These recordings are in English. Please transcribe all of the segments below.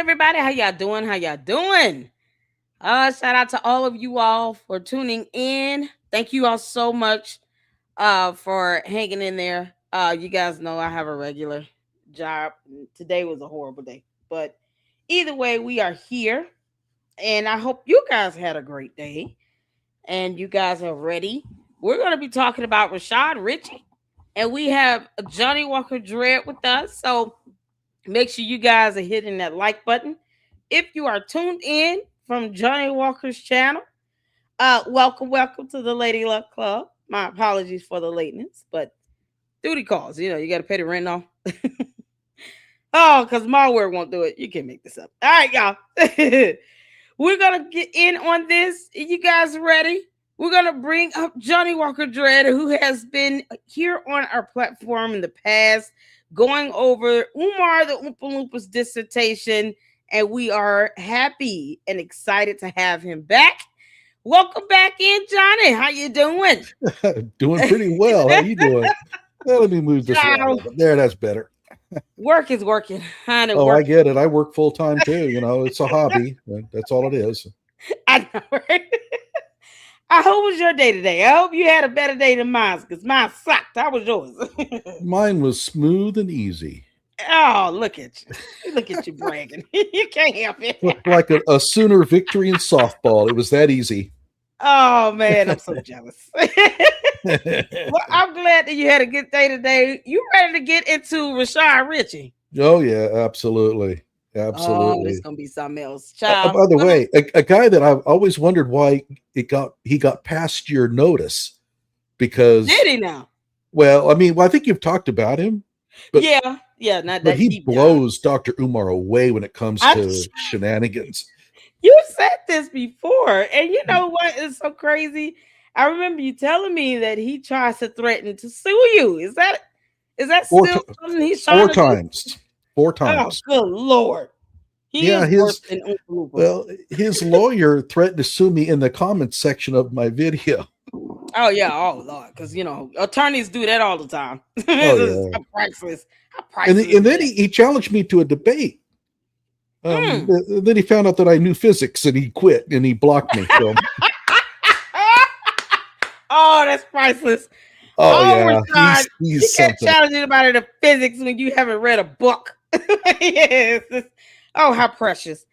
everybody. How y'all doing? How y'all doing? Shout out to all of you all for tuning in. Thank you all so much for hanging in there. You guys know I have a regular job. Today was a horrible day. But either way, we are here. And I hope you guys had a great day. And you guys are ready. We're going to be talking about Rashad, Richey. And we have Johnnie Walker Dread with us. So make sure you guys are hitting that like button. If you are tuned in from Johnnie Walker's channel, welcome to the Lady Luck Club. My apologies for the lateness, but duty calls. You got to pay the rent off. Oh, because my word won't do it. You can't make this up. All right, y'all. We're going to get in on this. You guys ready? We're going to bring up Johnnie Walker Dread, who has been here on our platform in the past, going over Umar the Oompa Loompas dissertation, and we are happy and excited to have him back. Welcome back in, Johnnie. How you doing? Doing pretty well. How you doing? Well, let me move this around. There, that's better. Work is working. Honey, I get it. I work full time too. It's a hobby. That's all it is. I know, right? How was your day today? I hope you had a better day than mine, because mine sucked. How was yours? Mine was smooth and easy. Oh, look at you. Look at you bragging. You can't help it. Like a Sooner victory in softball. It was that easy. Oh, man, I'm so jealous. Well, I'm glad that you had a good day today. You ready to get into Rashad Richey? Oh, yeah, absolutely. Oh, it's going to be something else. By the way, a guy that I've always wondered why he got past your notice, because... Did he now? Well, I think you've talked about him. But, yeah, not that. But he blows Dr. Umar away when it comes to shenanigans. You said this before, and you know what is so crazy? I remember you telling me that he tries to threaten to sue you. Is that still something he's trying to do? 4 times. Oh, good Lord. His lawyer threatened to sue me in the comments section of my video. Oh, yeah. Oh, Lord. Because, attorneys do that all the time. Oh, yeah. Priceless. And then he challenged me to a debate. Then he found out that I knew physics, and he quit, and he blocked me. So. Oh, that's priceless. Oh, yeah. You can't challenge anybody to physics when you haven't read a book. Yes. Oh, how precious.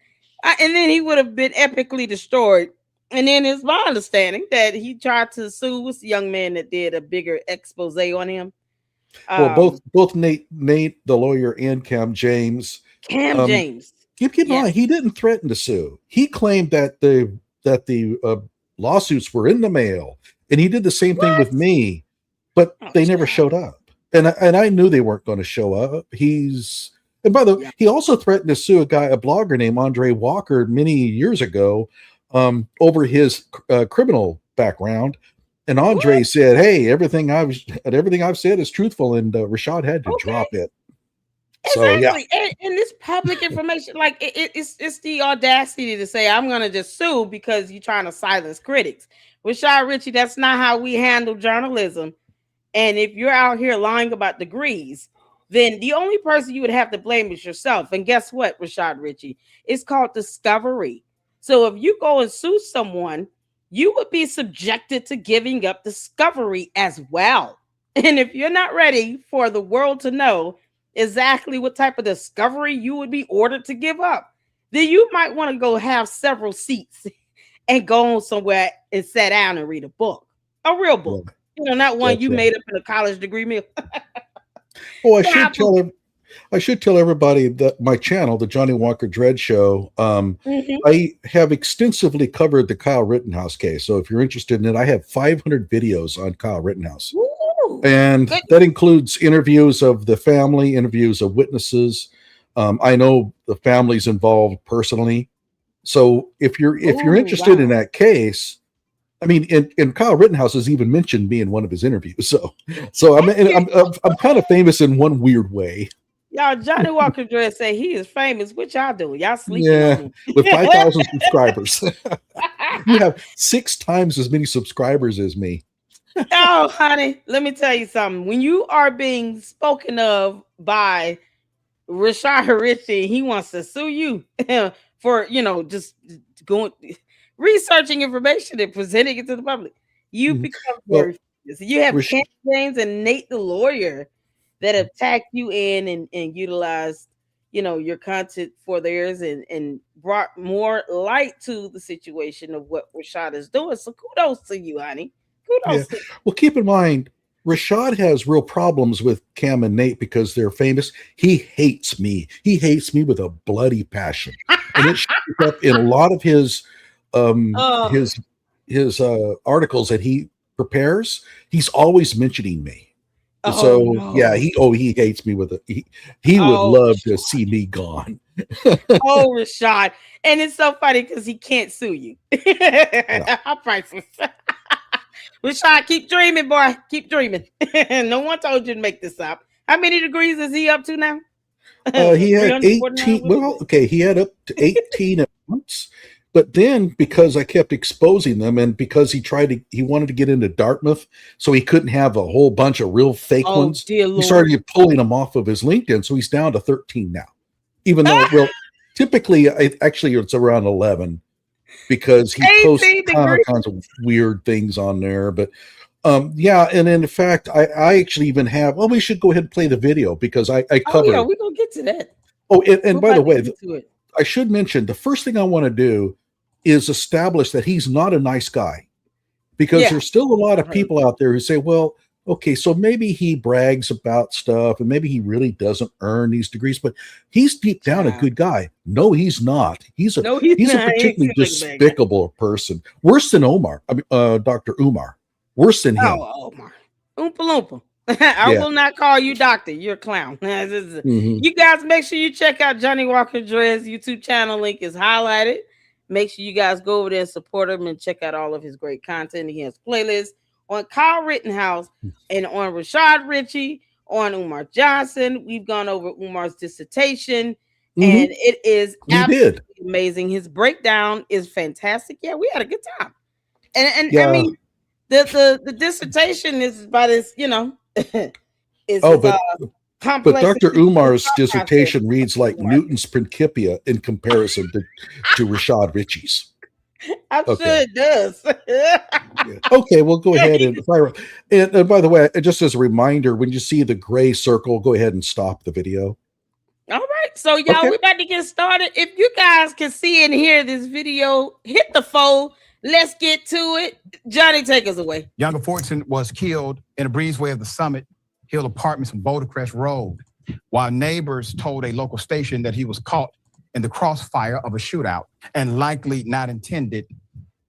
And then he would have been epically destroyed. And then it's my understanding that he tried to sue this young man that did a bigger expose on him. Well, both Nate, the lawyer, and Cam James. Keep in mind, he didn't threaten to sue. He claimed that the lawsuits were in the mail, and he did the same thing with me, but they never showed up. And I knew they weren't going to show up. He also threatened to sue a blogger named Andre Walker many years ago, over his criminal background. And Andre said, "Hey, everything I've said is truthful," and Rashad had to drop it. Exactly. So, and this public information, like it's the audacity to say, I'm going to just sue because you're trying to silence critics. Rashad Richey, that's not how we handle journalism. And if you're out here lying about degrees, then the only person you would have to blame is yourself. And guess what, Rashad Richey? It's called discovery. So if you go and sue someone, you would be subjected to giving up discovery as well. And if you're not ready for the world to know exactly what type of discovery you would be ordered to give up, then you might want to go have several seats and go on somewhere and sit down and read a book, a real book. Not one you made up in a college degree meal. Oh, I should tell everybody that my channel, the Johnnie Walker Dread Show, I have extensively covered the Kyle Rittenhouse case. So if you're interested in it, I have 500 videos on Kyle Rittenhouse. And that includes interviews of the family, interviews of witnesses. I know the families involved personally. So if you're interested in that case, and Kyle Rittenhouse has even mentioned me in one of his interviews. So I'm kind of famous in one weird way. Y'all, Johnnie Walker Dread say he is famous. What y'all doing? Y'all sleeping? Yeah, with 5,000 subscribers. You have 6 times as many subscribers as me. Oh, honey, let me tell you something. When you are being spoken of by Rashad Richey, he wants to sue you for, just going researching information and presenting it to the public. You Mhm. become Well, very famous. You have Rash- Ken James and Nate the lawyer that attacked you in and utilized, your content for theirs and brought more light to the situation of what Rashad is doing. So kudos to you, honey. yeah. Kudos to Well, keep in mind, Rashad has real problems with Cam and Nate because they're famous. He hates me. He hates me with a bloody passion, and it shows up in a lot of um, Oh, his articles that he prepares. He's always mentioning me. oh So yeah, no. he hates me with a he would Oh, love to see me gone. oh, Rashad. And it's so funny because he can't sue you. Yeah. How priceless. Rashad, keep dreaming, boy. Keep dreaming. No one told you to make this up. How many degrees is he up to now? He had 349? 18. What is Well, it? okay, he had up to 18 at once. But then because I kept exposing them and because he wanted to get into Dartmouth, so he couldn't have a whole bunch of real fake Oh, ones, dear he Lord. started pulling them off of his LinkedIn. So he's down to 13 now. Even though, well, typically, actually, it's around 11 because he posts 18 all degrees. kinds of weird things on there. But yeah, and in fact, I actually even have. Well, we should go ahead and play the video because I Oh, yeah, cover. we're going to get to that. Oh, and We're by the about to way, get to it. I should mention the first thing I want to do is establish that he's not a nice guy because Yeah, there's still a lot I've of heard. people out there who say, well, okay, so maybe he brags about stuff and maybe he really doesn't earn these degrees, but he's deep down a Child. good guy. No, he's not. No, he's He's a not. He particularly seems like a bad guy. despicable person, worse than Omar. I mean, Dr. Umar, worse than him. Oh, Omar. Oompa Loompa. I Yeah. will not call you doctor. You're a clown. Hmm. You guys make sure you check out Johnnie Walker Dre's YouTube channel. Link is highlighted. Make sure you guys go over there and support him and check out all of his great content. He has playlists on Kyle Rittenhouse and on Rashad Richey, on Umar Johnson. We've gone over Umar's dissertation, Hmm. and it is We absolutely did. amazing. His breakdown is fantastic. Yeah, we had a good time. And I Yeah. mean, the dissertation is by this, is Oh, his but complex Dr. Umar's process. dissertation reads like Newton's Principia in comparison to Rashad Richey's. I'm sure Okay. it does. Yeah. Okay, we'll go ahead and fire. And by the way, just as a reminder, when you see the gray circle, go ahead and stop the video. All right, so y'all, Okay. we about to get started. If you guys can see and hear this video, hit the fold. Let's get to it. Johnnie, take us away. Younger Fortune was killed in a breezeway of the Summit Hill Apartments on Boulder Crest Road, while neighbors told a local station that he was caught in the crossfire of a shootout and likely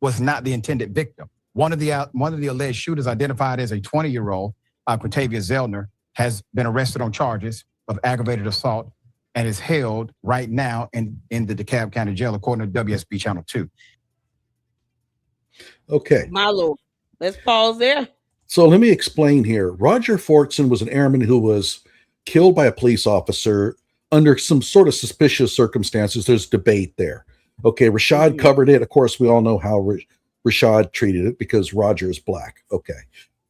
was not the intended victim. One of the alleged shooters, identified as a 20-year-old, Quintavia Zellner, has been arrested on charges of aggravated assault and is held right now in the DeKalb County Jail, according to WSB Channel 2. Okay. My Lord. Let's pause there. So let me explain here. Roger Fortson was an airman who was killed by a police officer under some sort of suspicious circumstances. There's debate there. Okay, Rashad covered it. Of course, we all know how Rashad treated it because Roger is black. Okay,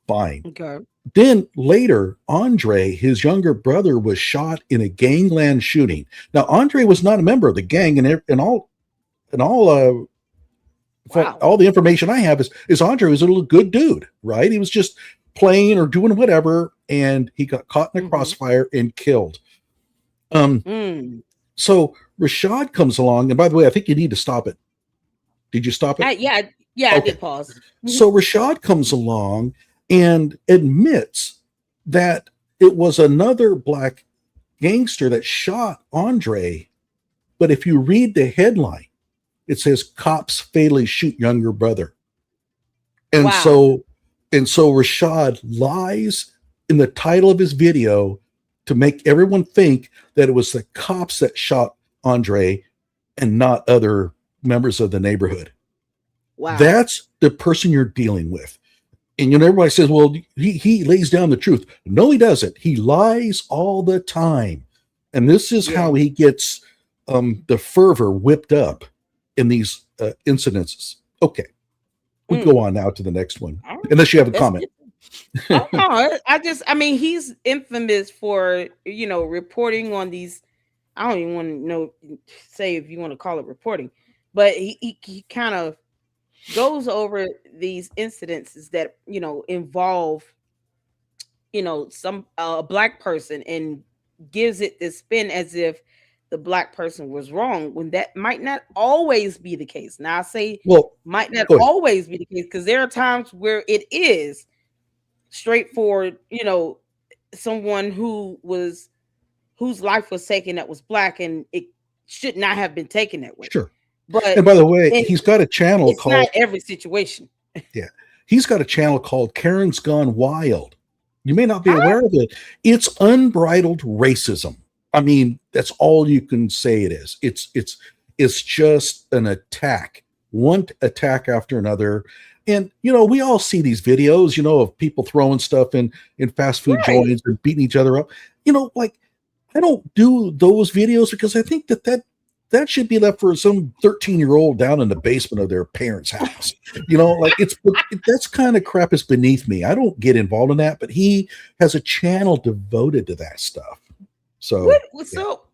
fine. Okay. Then later, Andre, his younger brother, was shot in a gangland shooting. Now, Andre was not a member of the gang, and all Wow. all the information I have is Andre was a little good dude, right? He was just playing or doing whatever, and he got caught in a crossfire and killed. So Rashad comes along, and by the way, I think you need to stop it. Did you stop it? Yeah, Okay. I did pause. So Rashad comes along and admits that it was another black gangster that shot Andre. But if you read the headline, it says cops fatally shoot younger brother. And Wow. so Rashad lies in the title of his video to make everyone think that it was the cops that shot Andre and not other members of the neighborhood. Wow. That's the person you're dealing with. And everybody says, well, he lays down the truth. No, he doesn't. He lies all the time. And this is how he gets the fervor whipped up in these incidences. Okay. We'll go on now to the next one. Right. Unless you have a comment. No, I mean, he's infamous for, reporting on these I don't even want to know say if you want to call it reporting, but he kind of goes over these incidences that involve some a black person, and gives it this spin as if the black person was wrong, when that might not always be the case. Now I say Well, might not go ahead. always be the case, because there are times where it is straightforward, someone whose life was taken that was black, and it should not have been taken that way. Sure. But And by the way, he's got a channel it's called not every situation. Yeah. He's got a channel called Karen's Gone Wild. You may not be aware of it. It's unbridled racism. I mean, that's all you can say it is. It's just an attack, one attack after another. And we all see these videos, of people throwing stuff in fast food joints and beating each other up. Like, I don't do those videos because I think that should be left for some 13-year-old down in the basement of their parents' house. Like that's kind of crap is beneath me. I don't get involved in that, but he has a channel devoted to that stuff. So,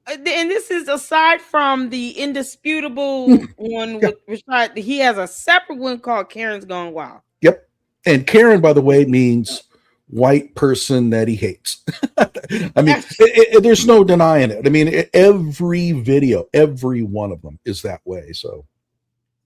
and this is aside from the indisputable one with Rashad. He has a separate one called Karen's Gone Wild. Yep. And Karen, by the way, means white person that he hates. I mean, there's no denying it. I mean, every video, every one of them is that way. So,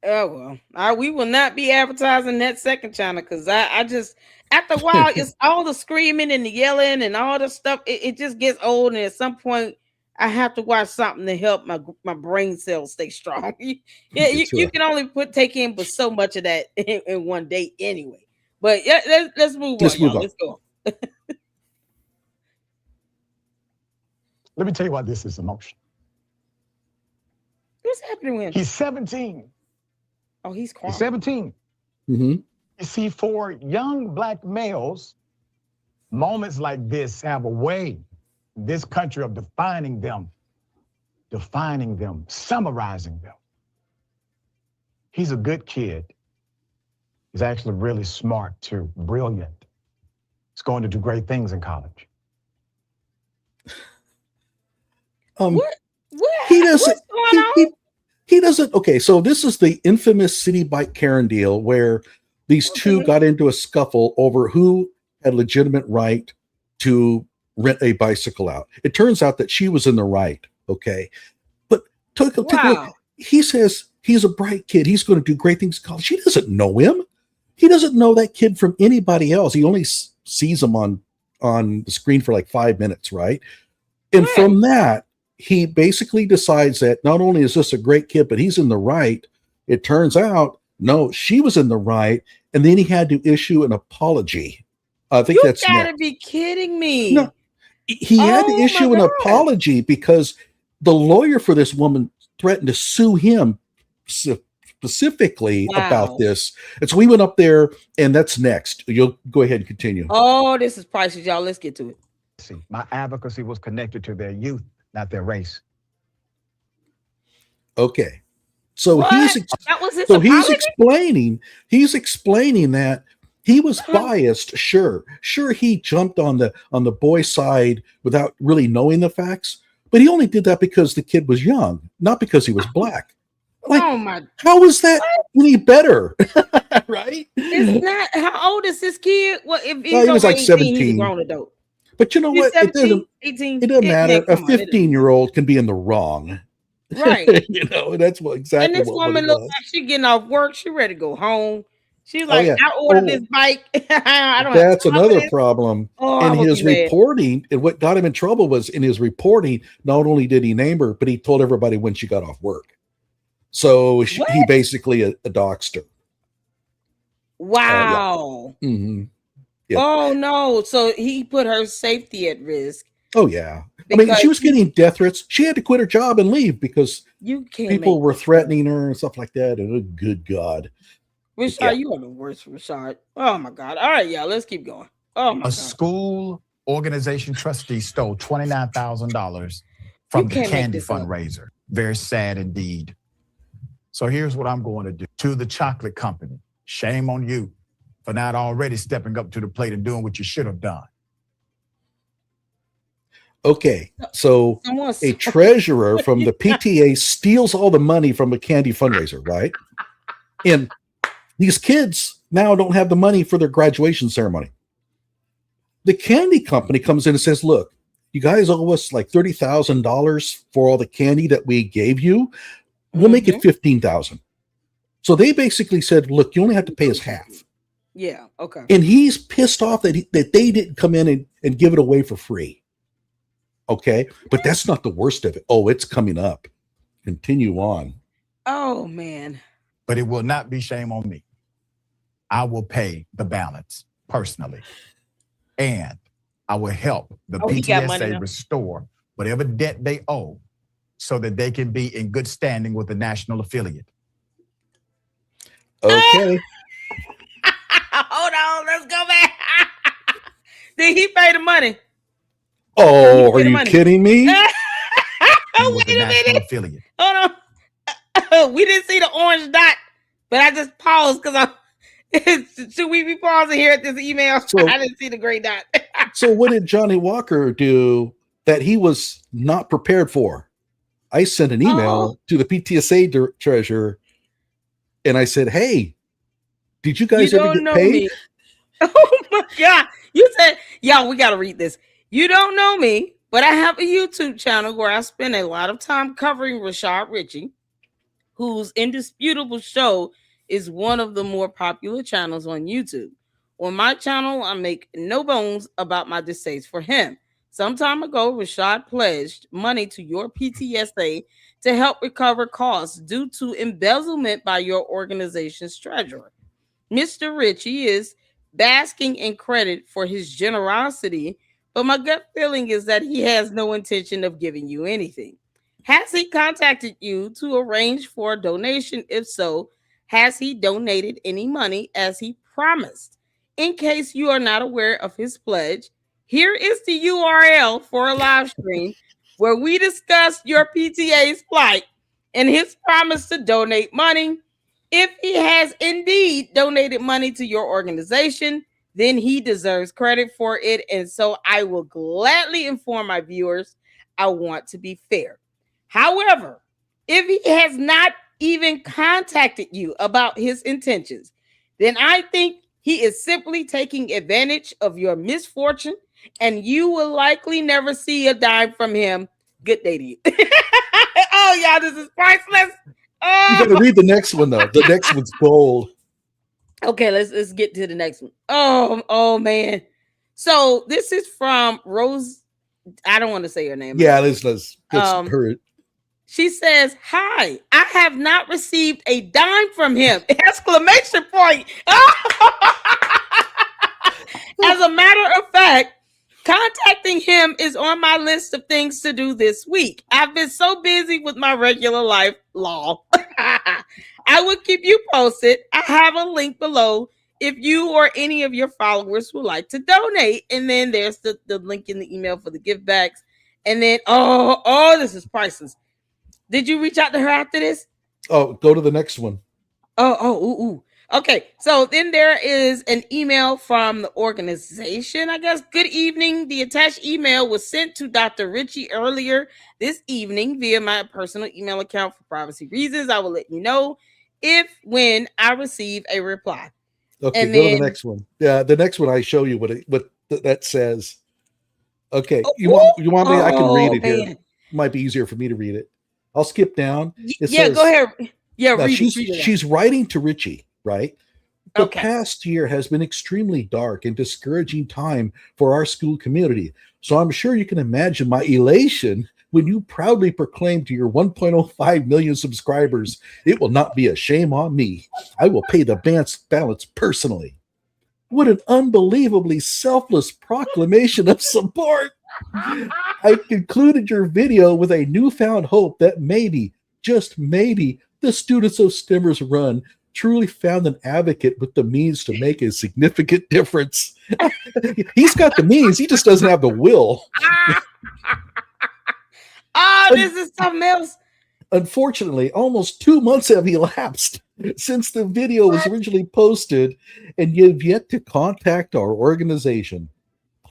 oh well, we will not be advertising that second channel, because I just, after a while, it's all the screaming and the yelling and all the stuff. It just gets old, and at some point, I have to watch something to help my brain cells stay strong. You can only take in but so much of that in one day anyway. But yeah, let's move on. Y'all. Let's go. Let me tell you why this is emotional. What's happening with him? He's 17. Oh, he's crying. He's 17. mm-hmm. You see, for young black males, moments like this have a way in this country of defining them, summarizing them. He's a good kid. He's actually really smart too, brilliant. He's going to do great things in college. What? He doesn't. What's going on? He doesn't. Okay, so this is the infamous City Bike Karen deal, where these two got into a scuffle over who had legitimate right to rent a bicycle out. It turns out that she was in the right. Okay, but take a look. He says he's a bright kid. He's going to do great things in college. She doesn't know him. He doesn't know that kid from anybody else. He only sees him on the screen for like 5 minutes, right? And from that, he basically decides that not only is this a great kid, but he's in the right. It turns out, no, she was in the right. And then he had to issue an apology. I think that's you gotta be kidding me. No, he had to issue an apology because the lawyer for this woman threatened to sue him specifically about this. And so we went up there, and that's next. You'll go ahead and continue. Oh, this is priceless, y'all. Let's get to it. See, my advocacy was connected to their youth, not their race. Okay. So he's explaining that he was biased. Sure, he jumped on the boy side without really knowing the facts, but he only did that because the kid was young, not because he was black. Like, how is that any better? Right? It's not. How old is this kid? Well, if he was like 17, he's a grown adult. But you know what? 17, 18, it doesn't matter. A 15-year-old can be in the wrong. Right. That's what exactly. And this woman looks like she's getting off work. She ready to go home. She's like, I ordered this bike. I don't. That's another problem. In his reporting, and what got him in trouble was in his reporting. Not only did he name her, but he told everybody when she got off work. So he basically doxed her. Wow. Mm-hmm. Yep. Oh no! So he put her safety at risk. Oh yeah. I mean, she was getting death threats. She had to quit her job and leave because people were threatening her and stuff like that. And oh, good God. Rashad, you are the worst, Rashad. Oh my God. All right, y'all, let's keep going. Oh my God. School organization trustee stole $29,000 from the candy fundraiser. Very sad indeed. So here's what I'm going to do. To the chocolate company, shame on you for not already stepping up to the plate and doing what you should have done. Okay, so a treasurer from the PTA steals all the money from a candy fundraiser, right? And these kids now don't have the money for their graduation ceremony. The candy company comes in and says, look, you guys owe us like $30,000 for all the candy that we gave you. We'll make it $15,000. So they basically said, look, you only have to pay us half. Yeah, okay. And he's pissed off that they didn't come in and give it away for free. Okay, but that's not the worst of it. Oh, it's coming up. Continue on. Oh, man. But it will not be shame on me. I will pay the balance personally. And I will help the PTSA restore whatever debt they owe so that they can be in good standing with the national affiliate. Okay. Hold on, let's go back. Did he pay the money? Oh, are you kidding me? Wait a minute. Affiliate. Hold on. We didn't see the orange dot, but I just paused because should we be pausing here at this email? So, I didn't see the gray dot. So what did Johnnie Walker do that he was not prepared for? I sent an email to the PTSA treasurer, and I said, hey, did you guys ever get paid? Me. Oh, my God. You said, y'all, we got to read this. You don't know me, but I have a YouTube channel where I spend a lot of time covering Rashad Richey, whose indisputable show is one of the more popular channels on YouTube. On my channel, I make no bones about my distaste for him. Some time ago, Rashad pledged money to your PTSA to help recover costs due to embezzlement by your organization's treasurer. Mr. Richey is basking in credit for his generosity, but my gut feeling is that he has no intention of giving you anything. Has he contacted you to arrange for a donation? If so, has he donated any money as he promised? In case you are not aware of his pledge, here is the URL for a live stream where we discuss your PTA's plight and his promise to donate money. If he has indeed donated money to your organization, then he deserves credit for it. And so I will gladly inform my viewers. I want to be fair. However, if he has not even contacted you about his intentions, then I think he is simply taking advantage of your misfortune, and you will likely never see a dime from him. Good day to you. Oh, y'all, this is priceless. You got to read the next one, though. The next one's gold. Okay, let's get to the next one. Oh man. So this is from Rose. I don't want to say her name. Yeah, let's her. She says, "Hi, I have not received a dime from him!" Exclamation point. As a matter of fact, contacting him is on my list of things to do this week. I've been so busy with my regular life, law. I will keep you posted. I have a link below if you or any of your followers would like to donate. And then there's the link in the email for the gift bags. And then, this is priceless. Did you reach out to her after this? Oh, go to the next one. Okay, so then there is an email from the organization, I guess. Good evening. The attached email was sent to Dr. Richey earlier this evening via my personal email account. For privacy reasons, I will let you know when I receive a reply. Okay, and go to the next one. Yeah, the next one I show you what that says. Okay, you want me? I can read it here. It might be easier for me to read it. I'll skip down. It says, go ahead. Yeah, read she's writing to Richey, right? The past year has been extremely dark and discouraging time for our school community. So I'm sure you can imagine my elation when you proudly proclaimed to your 1.05 million subscribers, it will not be a shame on me. I will pay the balance personally. What an unbelievably selfless proclamation of support. I concluded your video with a newfound hope that maybe, just maybe, the students of Stimmers Run truly found an advocate with the means to make a significant difference. He's got the means, he just doesn't have the will. This is something else. Unfortunately, almost 2 months have elapsed since the video was originally posted, and you've yet to contact our organization.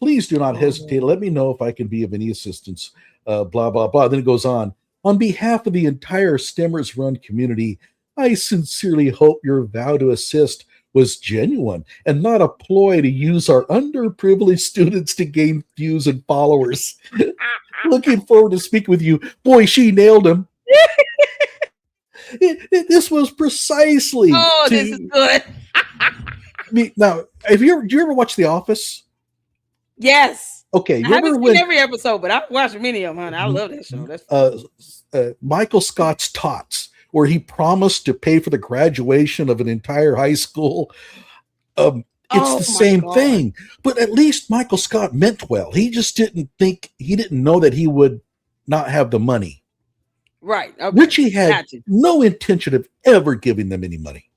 Please do not hesitate. Let me know if I can be of any assistance. Blah, blah, blah. Then it goes on behalf of the entire Stemmers Run community, I sincerely hope your vow to assist was genuine and not a ploy to use our underprivileged students to gain views and followers. Looking forward to speaking with you. Boy, she nailed him. This was precisely. This is good. Now, do you ever watch The Office? Yes. Okay. I haven't seen every episode, but I've watched many of them, honey. I love that show. That's Michael Scott's Tots, where he promised to pay for the graduation of an entire high school. It's the same thing, but at least Michael Scott meant well. He just didn't know that he would not have the money. Right. Okay. Richey had no intention of ever giving them any money.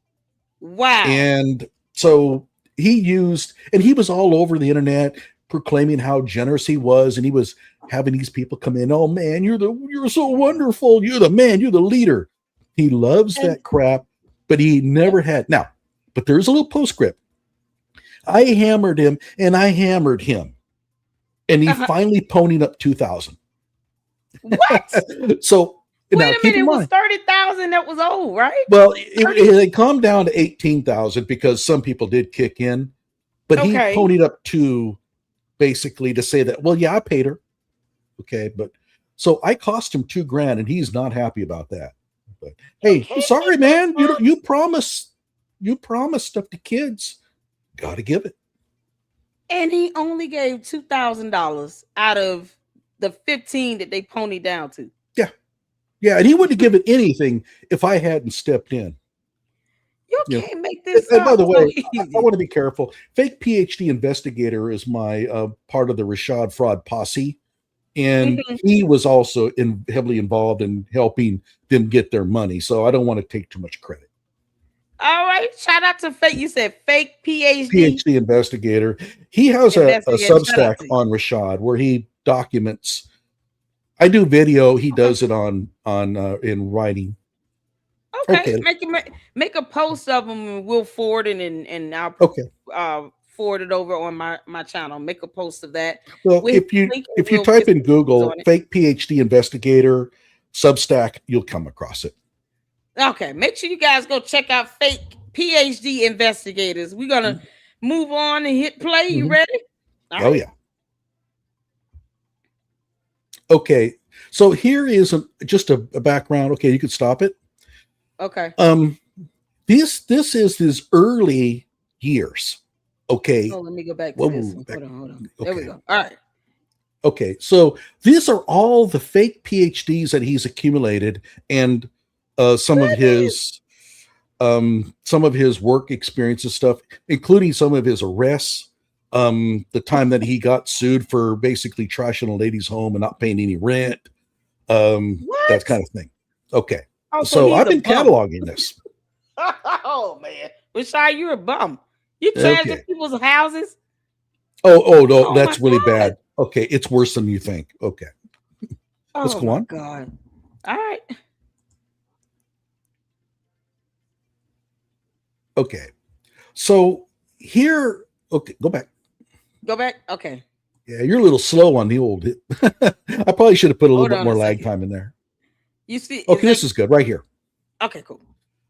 Wow. And so he was all over the internet proclaiming how generous he was, and he was having these people come in. Oh man, you're so wonderful. You're the man. You're the leader. He loves that crap, but he never had. Now, but there's a little postscript. I hammered him, and I hammered him, and he finally ponied up $2,000. What? So. Wait a minute, it was 30,000 that was old, right? Well, it calmed down to 18,000 because some people did kick in, but he ponied up to basically to say that, well, yeah, I paid her. Okay, but so I cost him $2,000 and he's not happy about that. But hey, sorry, man. You promised stuff to kids. Gotta give it. And he only gave $2,000 out of the 15 that they ponied down to. Yeah, and he wouldn't have given anything if I hadn't stepped in. You can't make this and by the way, so I want to be careful. Fake PhD investigator is my part of the Rashad fraud posse, and he was also heavily involved in helping them get their money. So I don't want to take too much credit. All right, shout out to fake. You said fake PhD investigator. He has a Substack on Rashad where he documents. I do video. He does it on in writing. Okay. Make a post of them and we'll forward it and I'll forward it over on my channel. Make a post of that. Well, if you type in Google fake PhD investigator Substack, you'll come across it. Okay, make sure you guys go check out fake PhD investigators. We're gonna move on and hit play. You ready? All right. Yeah. Okay, so here is just a background. Okay, you can stop it. Okay. This is his early years. Okay. Oh, let me go back to this. Hold on. Okay. There we go. All right. Okay, so these are all the fake PhDs that he's accumulated, and some of his work experiences stuff, including some of his arrests. The time that he got sued for basically trashing a lady's home and not paying any rent, that kind of thing. Okay, so I've been cataloging this. Oh man, Rashad, you're a bum. You trashing people's houses. Oh no, that's really bad. Okay, it's worse than you think. Okay, let's go on. God, all right. Okay, so here. Okay, go back. Go back. Okay. Yeah, you're a little slow on the old. I probably should have put a little bit more lag time in there. You see? Okay, this is good right here. Okay, cool.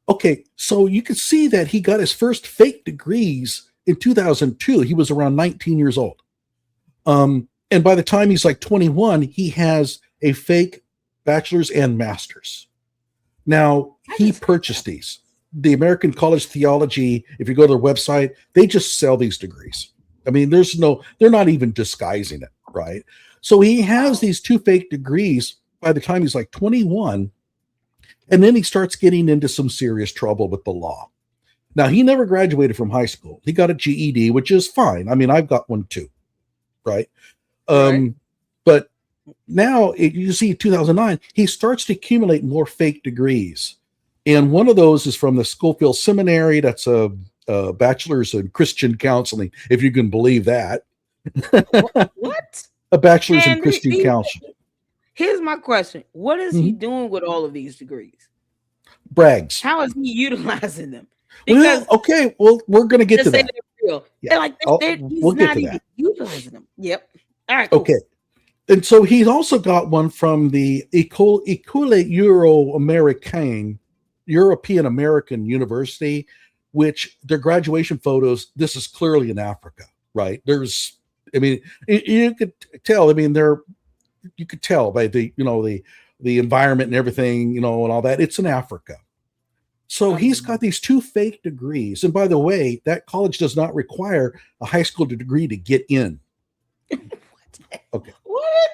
Okay, so you can see that he got his first fake degrees in 2002. He was around 19 years old. And by the time he's like 21, he has a fake bachelor's and master's. Now, he purchased these. The American College of Theology, if you go to their website, they just sell these degrees. I mean, they're not even disguising it, right? So he has these 2 fake degrees by the time he's like 21, and then he starts getting into some serious trouble with the law. Now, he never graduated from high school. He got a GED, which is fine. I mean, I've got one too, right? But now, you see, 2009, he starts to accumulate more fake degrees. And one of those is from the Schofield Seminary. That's a bachelor's in Christian counseling, if you can believe that. What? A bachelor's in Christian counseling. Here's my question. What is he doing with all of these degrees? Brags. How is he utilizing them? Because, we're going to get to that. Yeah. He's we'll get not to even that. utilizing them. Yep. All right. Cool. Okay. And so he's also got one from the École European American University, which their graduation photos, this is clearly in Africa, right? You could tell, you could tell by the environment and everything, and all that. It's in Africa. So he's got these 2 fake degrees. And by the way, that college does not require a high school degree to get in. Okay. What?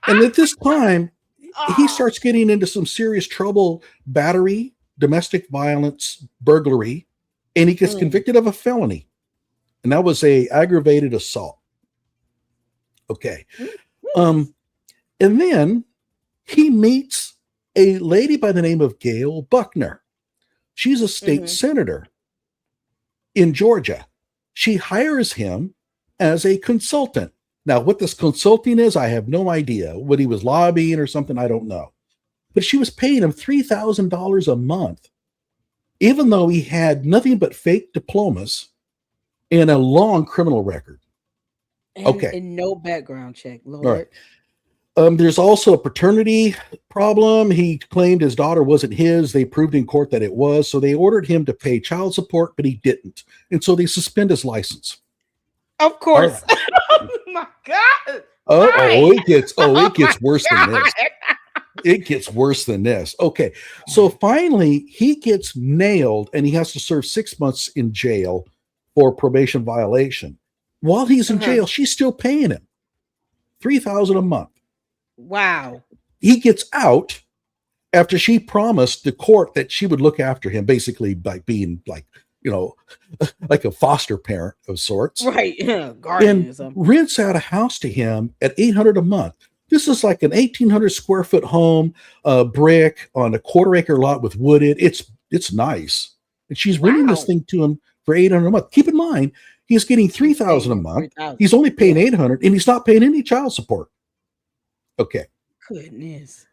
And at this time, he starts getting into some serious trouble, battery, domestic violence, burglary, and he gets convicted of a felony. And that was a aggravated assault. Okay. And then he meets a lady by the name of Gail Buckner. She's a state senator in Georgia. She hires him as a consultant. Now, what this consulting is, I have no idea. What he was lobbying or something, I don't know. But she was paying him $3,000 a month, even though he had nothing but fake diplomas and a long criminal record. And no background check, Lord. All right. There's also a paternity problem. He claimed his daughter wasn't his. They proved in court that it was. So they ordered him to pay child support, but he didn't. And so they suspend his license. Of course. Right. Oh my God. It gets worse than this. It gets worse than this. Okay. So finally he gets nailed and he has to serve 6 months in jail for probation violation. While he's in jail, she's still paying him $3,000 a month. Wow. He gets out after she promised the court that she would look after him, basically by being like a foster parent of sorts. Right. Yeah. Guardian or something. Rents out a house to him at $800 a month. This is like an 1,800 square foot home, brick on a 1/4 acre lot with wood in. It's nice. And she's renting this thing to him for $800 a month. Keep in mind, he's getting $3,000 a month. He's only paying $800 and he's not paying any child support. Okay. Goodness.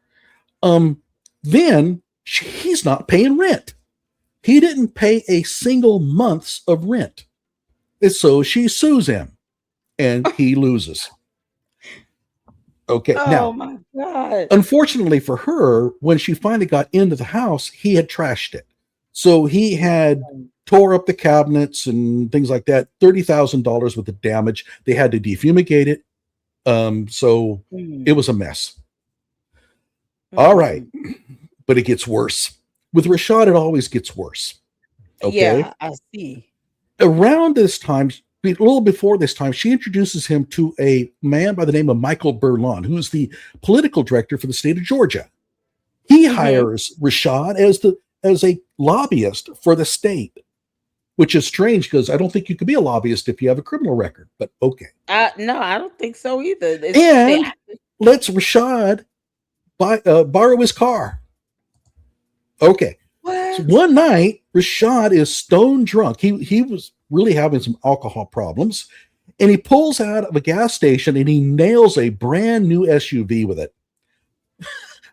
Then he's not paying rent. He didn't pay a single month's of rent. And so she sues him and he loses. Okay. Oh my God. Unfortunately for her, when she finally got into the house, he had trashed it. So he had tore up the cabinets and things like that. $30,000 worth of damage. They had to defumigate it. So it was a mess. All right. But it gets worse. With Rashad, it always gets worse. Okay. Yeah, I see. Around this time, a little before this time, she introduces him to a man by the name of Michael Berlon, who is the political director for the state of Georgia. He hires Rashad as a lobbyist for the state, which is strange because I don't think you could be a lobbyist if you have a criminal record, but okay. No, I don't think so either. And lets Rashad borrow his car. Okay. So one night, Rashad is stone drunk. He was really having some alcohol problems, and he pulls out of a gas station and he nails a brand new SUV with it.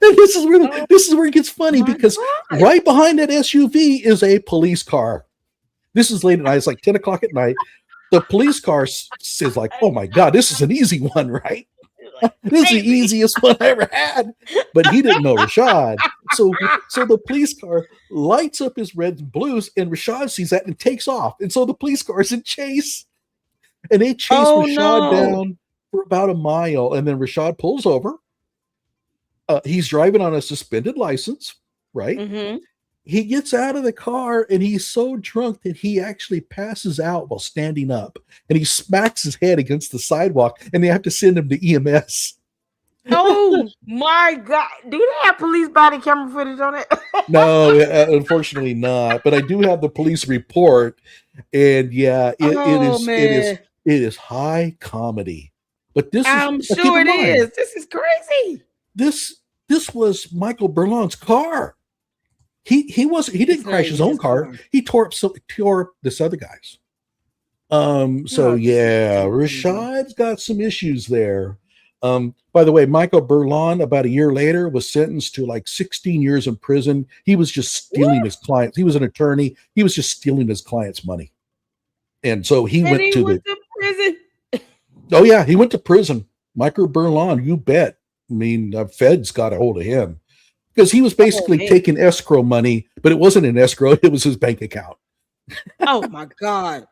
And this is where it gets funny because right behind that SUV is a police car. This is late at night. It's like 10 o'clock at night. The police car says like, "Oh my God, this is an easy one, right? This is the easiest one I ever had." But he didn't know Rashad. So the police car lights up his reds and blues, and Rashad sees that and takes off. And so the police car is in chase. And they chase Rashad down for about a mile. And then Rashad pulls over. He's driving on a suspended license, right? Mm-hmm. He gets out of the car and he's so drunk that he actually passes out while standing up. And he smacks his head against the sidewalk and they have to send him to EMS. Oh my God. Do they have police body camera footage on it? No, unfortunately not. But I do have the police report. And yeah, it is high comedy. But this I'm sure it is. This is crazy. This was Michael Berlon's car. He didn't crash his own car. He tore up this other guy's. So yeah, Rashad's got some issues there. By the way, Michael Berlon, about a year later, was sentenced to like 16 years in prison. He was just stealing his clients. He was an attorney. He was just stealing his clients' money. And so he went to prison. Oh yeah, he went to prison. Michael Berlin, you bet. I mean, feds got a hold of him because he was Oh basically man. taking escrow money, but it wasn't an escrow; it was his bank account. Oh my God.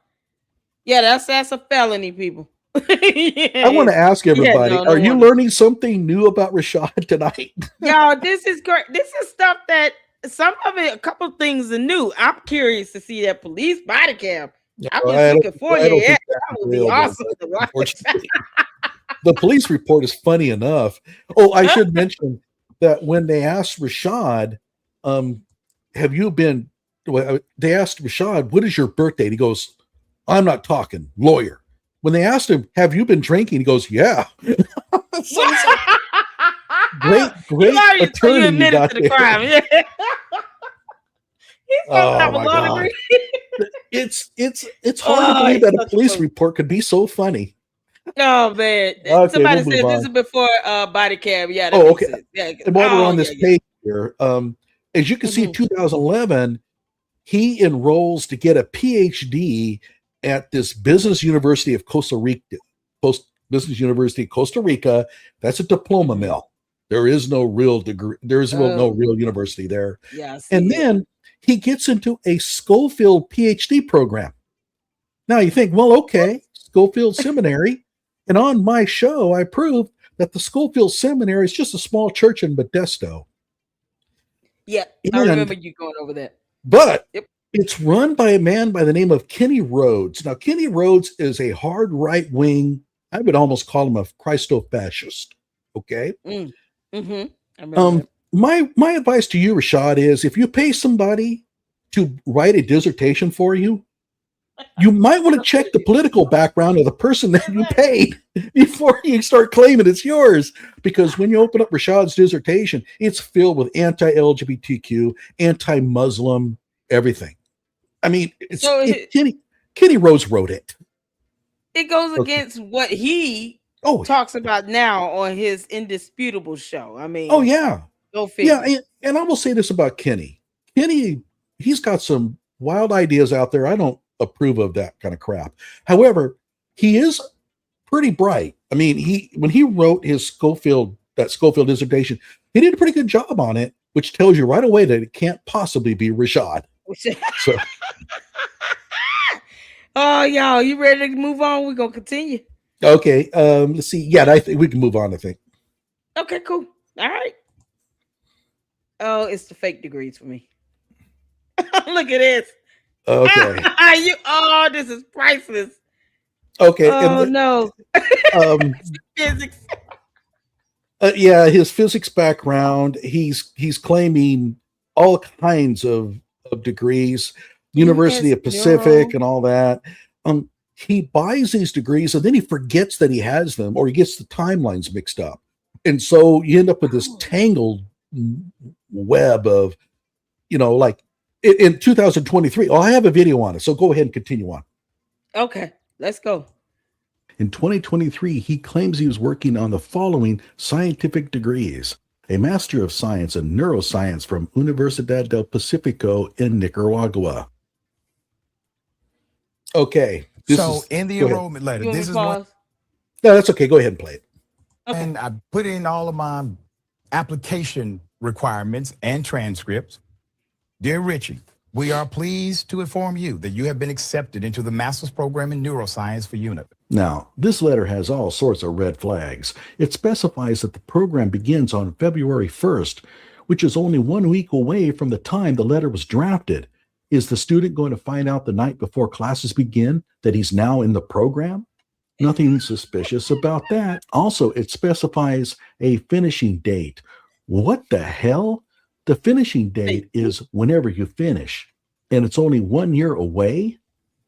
Yeah, that's a felony, people. I want to ask He had everybody: no are you warning. learning something new about Rashad tonight? Y'all, this is great. This is stuff that some of it, a couple things are new. I'm curious to see that police body cam. I'm just I don't, looking for I you. don't Yeah, think that's that would be available, awesome but to watch. unfortunately, the police report is funny enough. Oh, I should mention that when they asked Rashad, um, "Have you been?" Well, they asked Rashad, "What is your birthday?" And he goes, "I'm not talking, lawyer." When they asked him, "Have you been drinking?" He goes, "Yeah." So it's like You great already so you attorney you admitted got to the there. crime. Yeah. He's supposed to Oh have a my law god, degree. it's hard to Oh, believe he's that a such a police fool. report could be so funny. Oh man. Okay, we'll Somebody move said this on. is before body cam. Yeah, that Oh, makes okay. sense. Yeah. And while we're Oh on yeah, this yeah. page here, as you can see, Hmm. 2011, he enrolls to get a PhD at this Business University of Costa Rica. Business University of Costa Rica. That's a diploma Hmm. mill. There is no real degree. There is no Oh real university there. yeah, I And see it. then he gets into a Schofield PhD program. Now you think, well, okay, Schofield Seminary. And on my show, I proved that the Schofield Seminary is just a small church in Modesto. Yeah, I remember And you going over that. but Yep. it's run by a man by the name of Kenny Rhodes. Now, Kenny Rhodes is a hard right wing, I would almost call him a Christo fascist. Okay. Mm. Mm-hmm. I remember that. My advice to you, Rashad, is if you pay somebody to write a dissertation for you, you might want to That's what check it the is. political background of the person that you paid before you start claiming it's yours. Because when you open up Rashad's dissertation, it's filled with anti-LGBTQ, anti-Muslim, everything. I mean, So Kenny Rhodes wrote it. it goes Okay. against what he Oh, talks about now on his indisputable show. I oh mean, yeah, go yeah. figure. And I will say this about Kenny. Kenny, he's got some wild ideas out there. I don't approve of that kind of crap. However, he is pretty bright. I mean, he when he wrote his Schofield dissertation, he did a pretty good job on it, which tells you right away that it can't possibly be Rashad. So Oh, y'all, you ready to move on? We're gonna continue. okay, let's see. Yeah, I think we can move on. I think. Okay, cool. All right. Oh, it's the fake degrees for me. Look at this. Okay, You oh, this is priceless. okay, Oh and no. um, Physics. yeah, his physics background. He's claiming all kinds of degrees, University Yes, of Pacific, neuro. and all that. He buys these degrees and then he forgets that he has them, or he gets the timelines mixed up, and so you end up with this Oh, tangled web of, like in 2023. Oh, I have a video on it, so go ahead and continue on. okay, let's go. In 2023, he claims he was working on the following scientific degrees: a Master of Science in Neuroscience from Universidad del Pacifico in Nicaragua. Okay, So in the go ahead. enrollment letter, You want me this to is what pause? No, that's okay. Go ahead and play it. Okay. I put in all of my application requirements and transcripts. Dear Richey, we are pleased to inform you that you have been accepted into the master's program in neuroscience for UNIP. Now, this letter has all sorts of red flags. It specifies that the program begins on February 1st, which is only 1 week away from the time the letter was drafted. Is the student going to find out the night before classes begin that he's now in the program? Nothing suspicious about that. Also, it specifies a finishing date. What the hell? The finishing date is whenever you finish, and it's only 1 year away.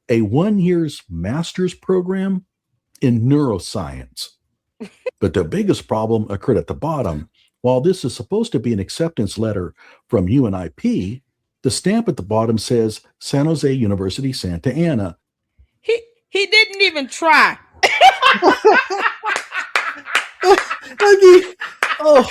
A 1 year's master's program in neuroscience. But the biggest problem occurred at the bottom. While this is supposed to be an acceptance letter from UNIP, the stamp at the bottom says San Jose University, Santa Ana. He didn't even try. I mean, oh,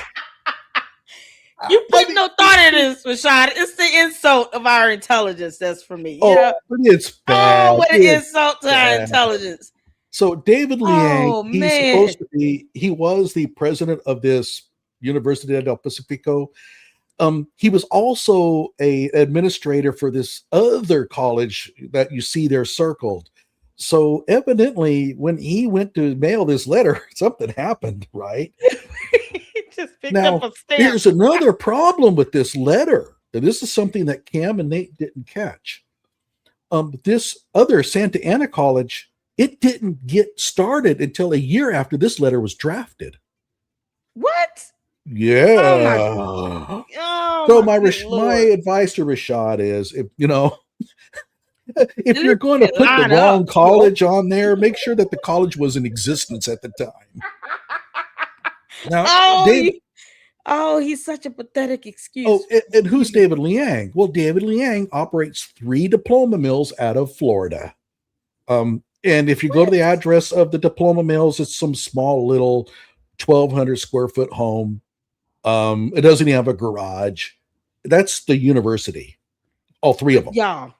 You put no thought in this, Rashad. It's the insult of our intelligence. That's for me. oh, Yeah. but it's Oh, bad. what an It's insult to our bad. intelligence. So David Liang, Oh he's man. supposed to be, he was the president of this Universidad del Pacifico. He was also a administrator for this other college that you see there circled. So evidently, when he went to mail this letter, something happened, right? Just picked up Now, a stamp. there's another problem with this letter. And this is something that Cam and Nate didn't catch. This other Santa Ana college, it didn't get started until a year after this letter was drafted. What? Yeah. Oh So my good my lord. advice to Rashad is, if if This you're going to shit put the line up, wrong college on there, make sure that the college was in existence at the time. Now, Oh, Dave. He's such a pathetic excuse. Oh, and who's David Liang? Well, David Liang operates 3 diploma mills out of Florida. And if you go to the address of the diploma mills, it's some small little 1,200 square foot home. It doesn't even have a garage. That's the university. All 3 of them. Y'all.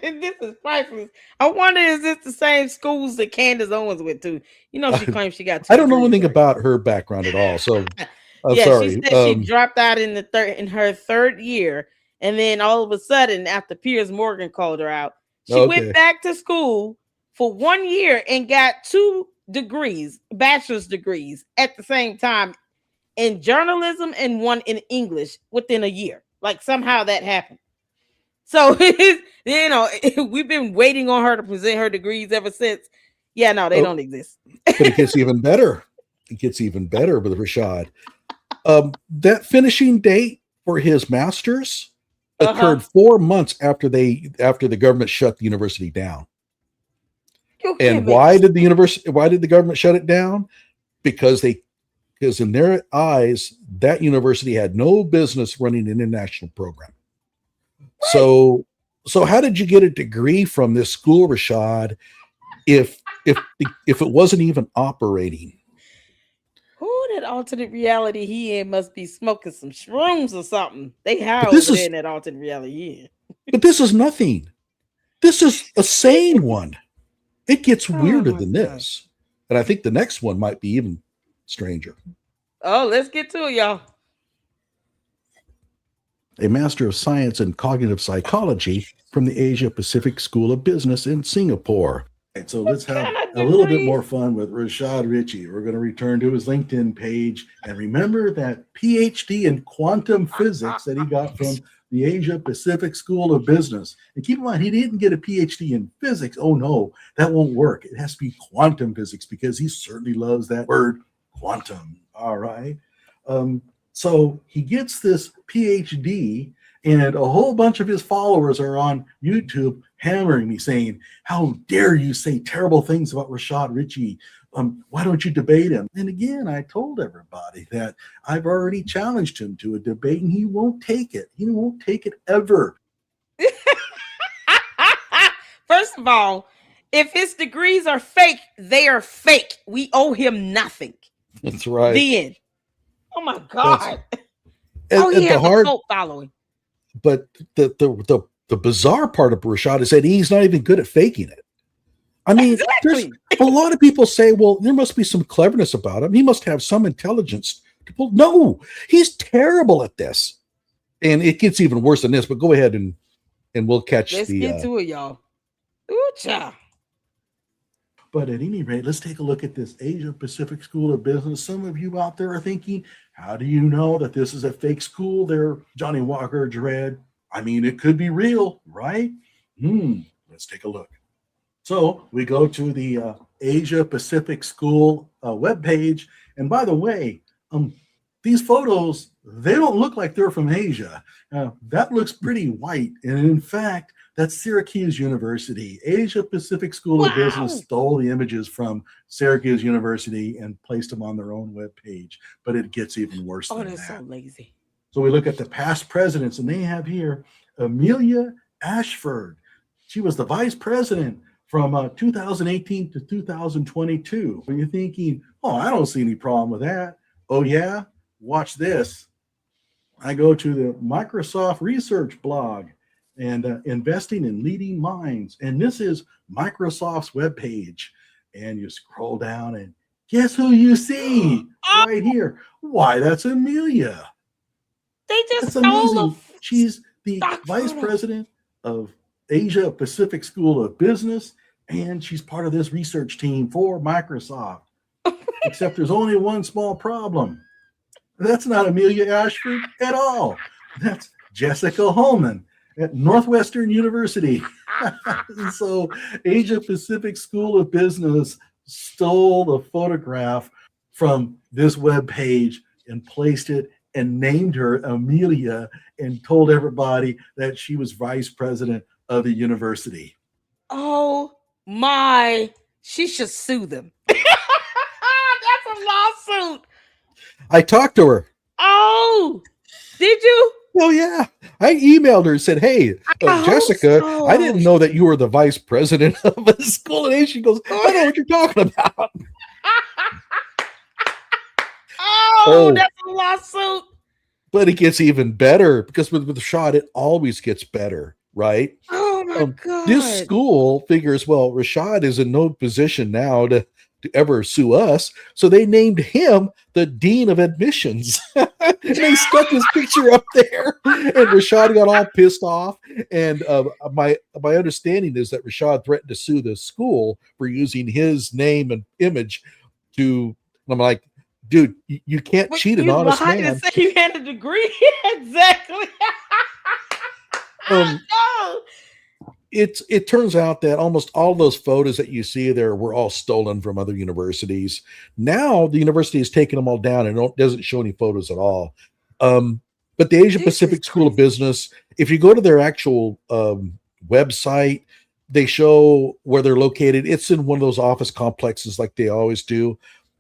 This is priceless. I wonder, is this the same schools that Candace Owens went to? You know, she claims she got 2 I don't know degrees, anything right? about her background at all. So I'm Yeah, sorry. she said she dropped out in her third year, and then all of a sudden, after Piers Morgan called her out, she went back to school for 1 year and got 2 degrees, bachelor's degrees, at the same time in journalism and 1 in English within a year. Like somehow that happened. So we've been waiting on her to present her degrees ever since. Yeah, no, they don't exist. But it gets even better. It gets even better with Rashad. That finishing date for his master's occurred 4 months after the government shut the university down. And why did the government shut it down? Because in their eyes, that university had no business running an international program. Right. So how did you get a degree from this school, Rashad, if it wasn't even operating? Oh, that alternate reality he in must be smoking some shrooms or something. They high over there in that alternate reality. But this is nothing. This is a sane one. It gets weirder than this. And I think the next one might be even stranger. Oh, let's get to it, y'all. A Master of Science in Cognitive Psychology from the Asia Pacific School of Business in Singapore. Right, so let's have a little bit more fun with Rashad Richey. We're going to return to his LinkedIn page and remember that PhD in quantum physics that he got from the Asia Pacific School of Business. And keep in mind, he didn't get a PhD in physics. Oh no, that won't work. It has to be quantum physics because he certainly loves that word quantum. All right. So he gets this PhD, and a whole bunch of his followers are on YouTube hammering me saying, how dare you say terrible things about Rashad Richey? Why don't you debate him? And again, I told everybody that I've already challenged him to a debate, and he won't take it. He won't take it ever. First of all, if his degrees are fake, they are fake. We owe him nothing. That's right. The end. Oh my God. He has a cult following. But the bizarre part of Rashad is that he's not even good at faking it. I mean, there's a lot of people say, well, there must be some cleverness about him. He must have some intelligence to pull. No, he's terrible at this. And it gets even worse than this, but go ahead and we'll catch Let's get to it, y'all. Ooh, child. But at any rate, let's take a look at this Asia Pacific School of Business. Some of you out there are thinking, how do you know that this is a fake school there, Johnnie Walker Dread? I mean, it could be real, right? Let's take a look. So we go to the Asia Pacific School webpage. And by the way, these photos, they don't look like they're from Asia. That looks pretty white. And in fact, that's Syracuse University. Asia Pacific School of Business stole the images from Syracuse University and placed them on their own webpage. But it gets even worse than that. Oh, they're so lazy. So we look at the past presidents, and they have here Amelia Ashford. She was the vice president from 2018 to 2022. And you're thinking, oh, I don't see any problem with that. Oh, yeah? Watch this. I go to the Microsoft research blog, and investing in leading minds. And this is Microsoft's webpage. And you scroll down and guess who you see right here? Why, that's Amelia. They just That's stole amazing. She's the vice president of Asia Pacific School of Business, and she's part of this research team for Microsoft. Except there's only one small problem. That's not Amelia Ashford at all. That's Jessica Holman at Northwestern University. So Asia Pacific School of Business stole the photograph from this web page and placed it and named her Amelia and told everybody that she was vice president of the university. Oh my, she should sue them. That's a lawsuit. I talked to her. Oh, did you? Oh, yeah. I emailed her and said, hey, Jessica, so. I didn't know that you were the vice president of a school. And she goes, I know what you're talking about. Oh, that's a lawsuit. But it gets even better because with Rashad, it always gets better, right? Oh, my God. This school figures, well, Rashad is in no position now to ever sue us. So they named him the dean of admissions. They stuck his picture up there, and Rashad got all pissed off. And my understanding is that Rashad threatened to sue the school for using his name and image to. I'm like, dude, you can't cheat an honest man. To say you had a degree. Exactly. No. It turns out that almost all those photos that you see there were all stolen from other universities. Now the university has taken them all down and doesn't show any photos at all. But the Asia Pacific School of Business, if you go to their actual website, they show where they're located. It's in one of those office complexes like they always do.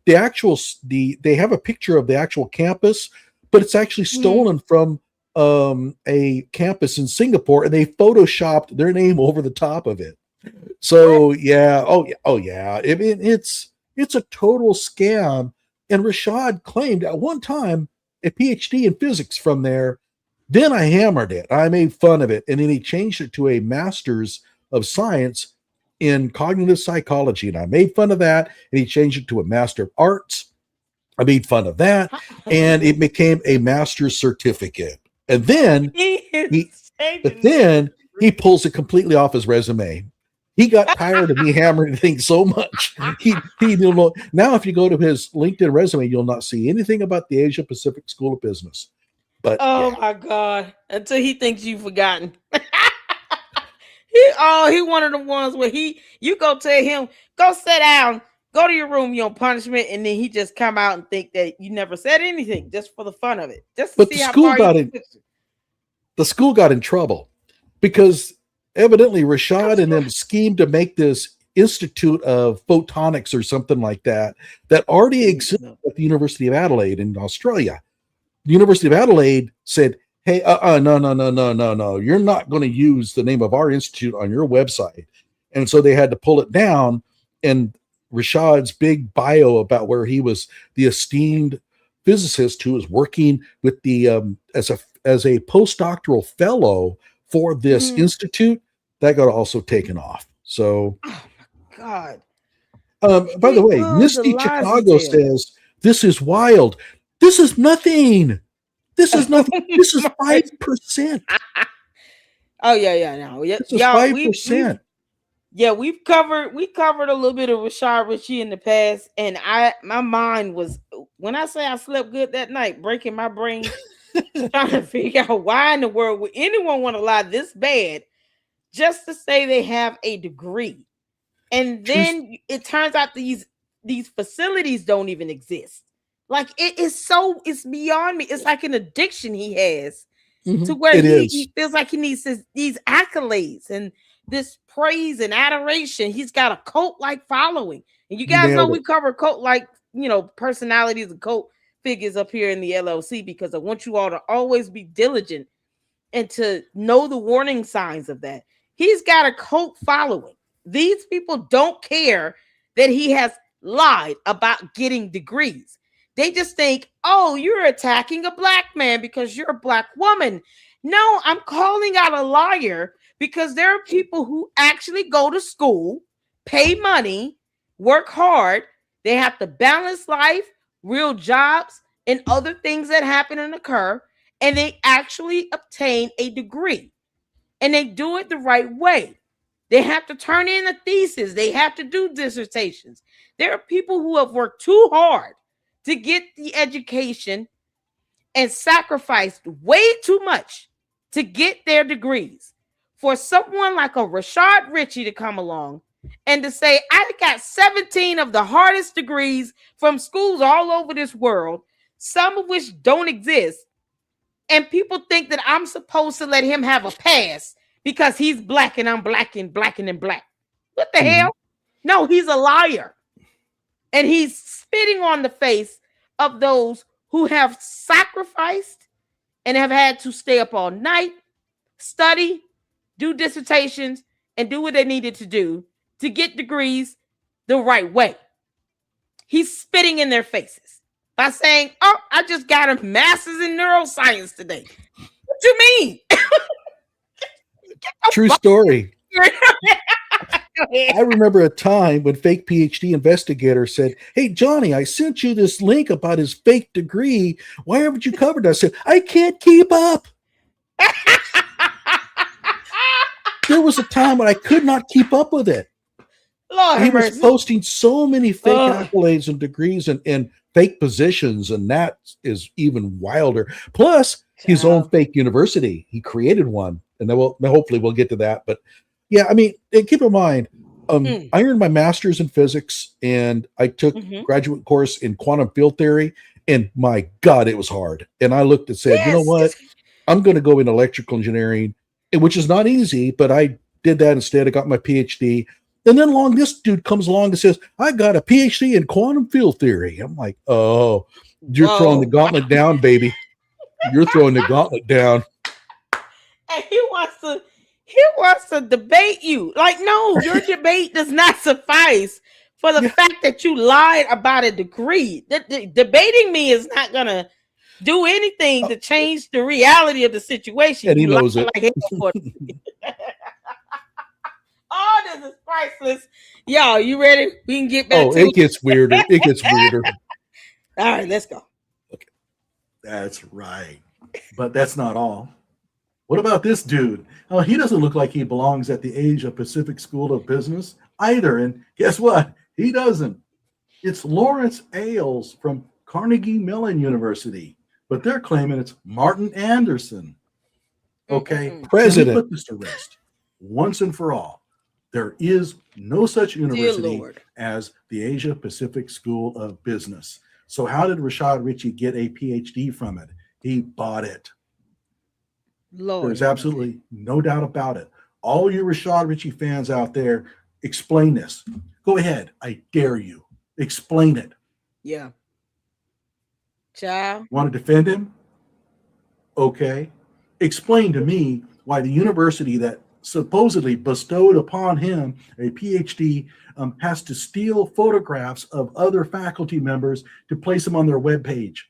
They have a picture of the actual campus, but it's actually stolen from a campus in Singapore, and they photoshopped their name over the top of it. So yeah, oh yeah. I mean, it's a total scam. And Rashad claimed at one time a PhD in physics from there. Then I hammered it. I made fun of it, and then he changed it to a master's of science in cognitive psychology, and I made fun of that. And he changed it to a master of arts. I made fun of that, and it became a master's certificate. And then he pulls it completely off his resume. He got tired of me hammering things so much. He now if you go to his LinkedIn resume, you'll not see anything about the Asia Pacific School of Business. But my God, until he thinks you've forgotten. He one of the ones where you go tell him, go sit down, go to your room, you're on punishment, and then he just come out and think that you never said anything just for the fun of it. Just to see how far the school got in trouble because evidently Rashad and them schemed to make this Institute of Photonics or something like that already existed at the University of Adelaide in Australia. The University of Adelaide said, hey, no. You're not going to use the name of our institute on your website. And so they had to pull it down. And Rashad's big bio about where he was the esteemed physicist who was working with the as a postdoctoral fellow for this institute, that got also taken off. So, oh my God. By the way, Misty Chicago says this is wild. This is nothing. This is nothing. This is 5%. Oh yeah, no, yeah, this is 5%. We covered a little bit of Rashad Richey in the past, and my mind was, when I say I slept good that night, breaking my brain trying to figure out why in the world would anyone want to lie this bad just to say they have a degree, and then it turns out these facilities don't even exist. Like it's beyond me. It's like an addiction he has to where he feels like he needs these accolades and this praise and adoration. He's got a cult-like following. And you guys know we cover cult-like, personalities and cult figures up here in the LLC because I want you all to always be diligent and to know the warning signs of that. He's got a cult following. These people don't care that he has lied about getting degrees. They just think, oh, you're attacking a black man because you're a black woman. No, I'm calling out a liar because there are people who actually go to school, pay money, work hard. They have to balance life, real jobs, and other things that happen and occur, and they actually obtain a degree and they do it the right way. They have to turn in a thesis, they have to do dissertations. There are people who have worked too hard to get the education and sacrificed way too much to get their degrees. For someone like a Rashad Richey to come along and to say, I got 17 of the hardest degrees from schools all over this world, some of which don't exist, and people think that I'm supposed to let him have a pass because he's black and I'm black and black and black. What the hell? No, he's a liar. And he's spitting on the face of those who have sacrificed and have had to stay up all night, study, do dissertations, and do what they needed to do to get degrees the right way. He's spitting in their faces by saying, oh, I just got a master's in neuroscience today. What you mean? True story. I remember a time when fake PhD investigator said, hey, Johnnie, I sent you this link about his fake degree. Why haven't you covered it? I said, I can't keep up. There was a time when I could not keep up with it. Lord he was posting so many fake accolades and degrees and fake positions, and that is even wilder. Plus, his own fake university. He created one, and then hopefully we'll get to that. But yeah, I mean, keep in mind, I earned my master's in physics, and I took graduate course in quantum field theory, and my God, it was hard. And I looked and said, you know what? I'm going to go into electrical engineering, which is not easy, but I did that instead. I got my PhD. And then this dude comes along and says, I got a PhD in quantum field theory. I'm like, oh, you're throwing the gauntlet down, baby. You're throwing the gauntlet down. And he wants to debate you. Like, no, your debate does not suffice for the fact that you lied about a degree. Debating me is not going to do anything to change the reality of the situation. And he knows it. Oh, this is priceless. Y'all, you ready? We can get back to it. Gets weirder. It gets weirder. All right, let's go. Okay. That's right. But that's not all. What about this dude? Oh, he doesn't look like he belongs at the Asia Pacific School of Business either. And guess what? He doesn't. It's Lawrence Ailes from Carnegie Mellon University, but they're claiming it's Martin Anderson. Okay. President. Put this to rest once and for all. There is no such university as the Asia Pacific School of Business. So how did Rashad Richey get a PhD from it? He bought it. There's absolutely no doubt about it. All you Rashad Richey fans out there, explain this. Go ahead. I dare you. Explain it. Yeah. Child. Want to defend him? Okay. Explain to me why the university that supposedly bestowed upon him a PhD has to steal photographs of other faculty members to place them on their webpage.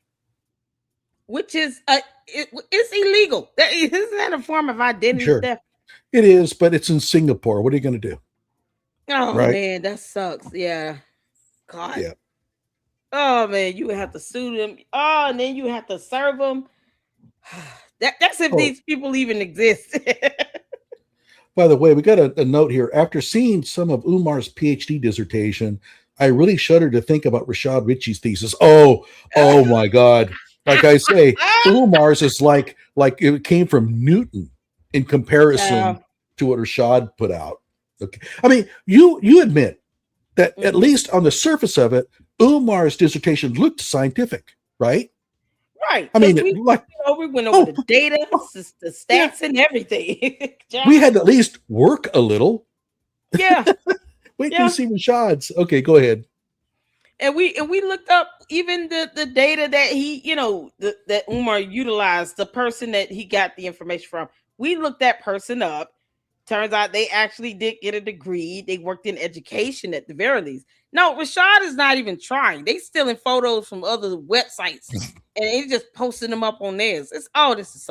Which is it's illegal. Isn't that a form of identity theft? It is, but it's in Singapore. What are you going to do? Oh, man, that sucks. Yeah. God. Yeah. Oh, man, you would have to sue them. Oh, and then you have to serve them. That's if these people even exist. By the way, we got a note here. After seeing some of Umar's PhD dissertation, I really shudder to think about Rashad Richey's thesis. Oh my God. Like I say, Umar's is like it came from Newton in comparison to what Rashad put out. Okay. I mean, you admit that at least on the surface of it, Umar's dissertation looked scientific, right? Right. I mean, we went over the data, the stats, and everything. We had to at least work a little. Yeah. Wait till you see Rashad's. Okay, go ahead. And we looked up even the data that he, that Umar utilized, the person that he got the information from. We looked that person up. Turns out they actually did get a degree. They worked in education at the very least. No, Rashad is not even trying. They stealing photos from other websites and they just posting them up on theirs. This is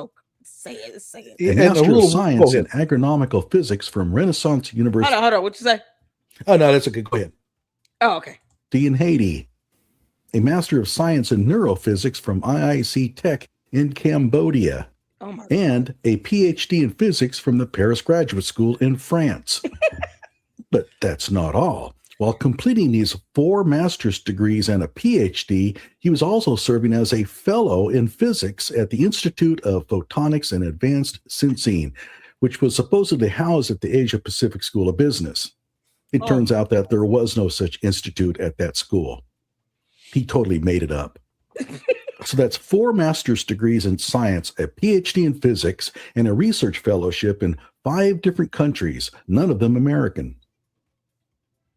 Say it. Say it. A And Master little, of Science in Agronomical Physics from Renaissance University. Hold on. What you say? Oh, no, that's okay. Go ahead. Oh, okay. In Haiti. A Master of Science in Neurophysics from IIC Tech in Cambodia. Oh my. And a PhD in Physics from the Paris Graduate School in France. But that's not all. While completing these 4 master's degrees and a PhD, he was also serving as a fellow in physics at the Institute of Photonics and Advanced Sensing, which was supposedly housed at the Asia Pacific School of Business. It turns out that there was no such institute at that school. He totally made it up. So that's 4 master's degrees in science, a PhD in physics, and a research fellowship in 5 different countries, none of them American.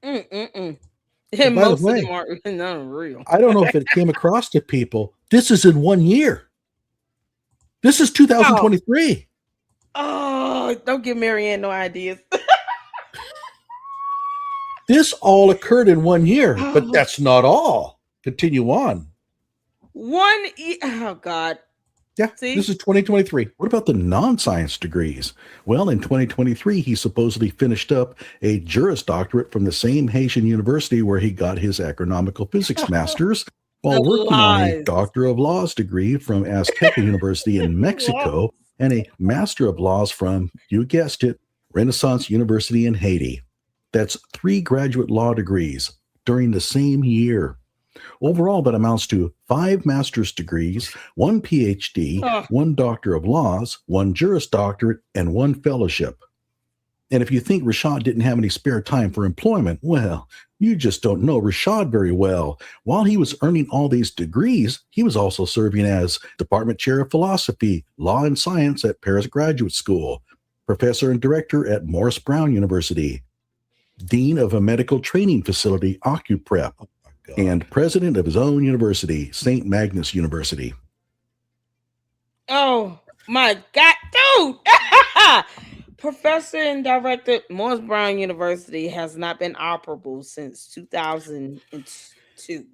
And By most the way, of them aren't none real. I don't know if it came across to people. This is in 1 year. This is 2023. Oh, don't give Marianne no ideas. This all occurred in 1 year, but that's not all. Continue on. Oh God. Yeah, See? this is 2023. What about the non-science degrees? Well, in 2023, he supposedly finished up a Juris Doctorate from the same Haitian university where he got his agronomical physics master's, while working on a Doctor of Laws degree from Azteca University in Mexico and a Master of Laws from, you guessed it, Renaissance University in Haiti. That's 3 graduate law degrees during the same year. Overall, that amounts to 5 master's degrees, 1 PhD, 1 Doctor of Laws, 1 Juris Doctorate, and 1 fellowship. And if you think Rashad didn't have any spare time for employment, well, you just don't know Rashad very well. While he was earning all these degrees, he was also serving as Department Chair of Philosophy, Law and Science at Paris Graduate School, Professor and Director at Morris Brown University, Dean of a Medical Training Facility, OcuPrep, and president of his own university, St. Magnus University. Oh my God, dude! Professor and director at Morris Brown University has not been operable since 2002.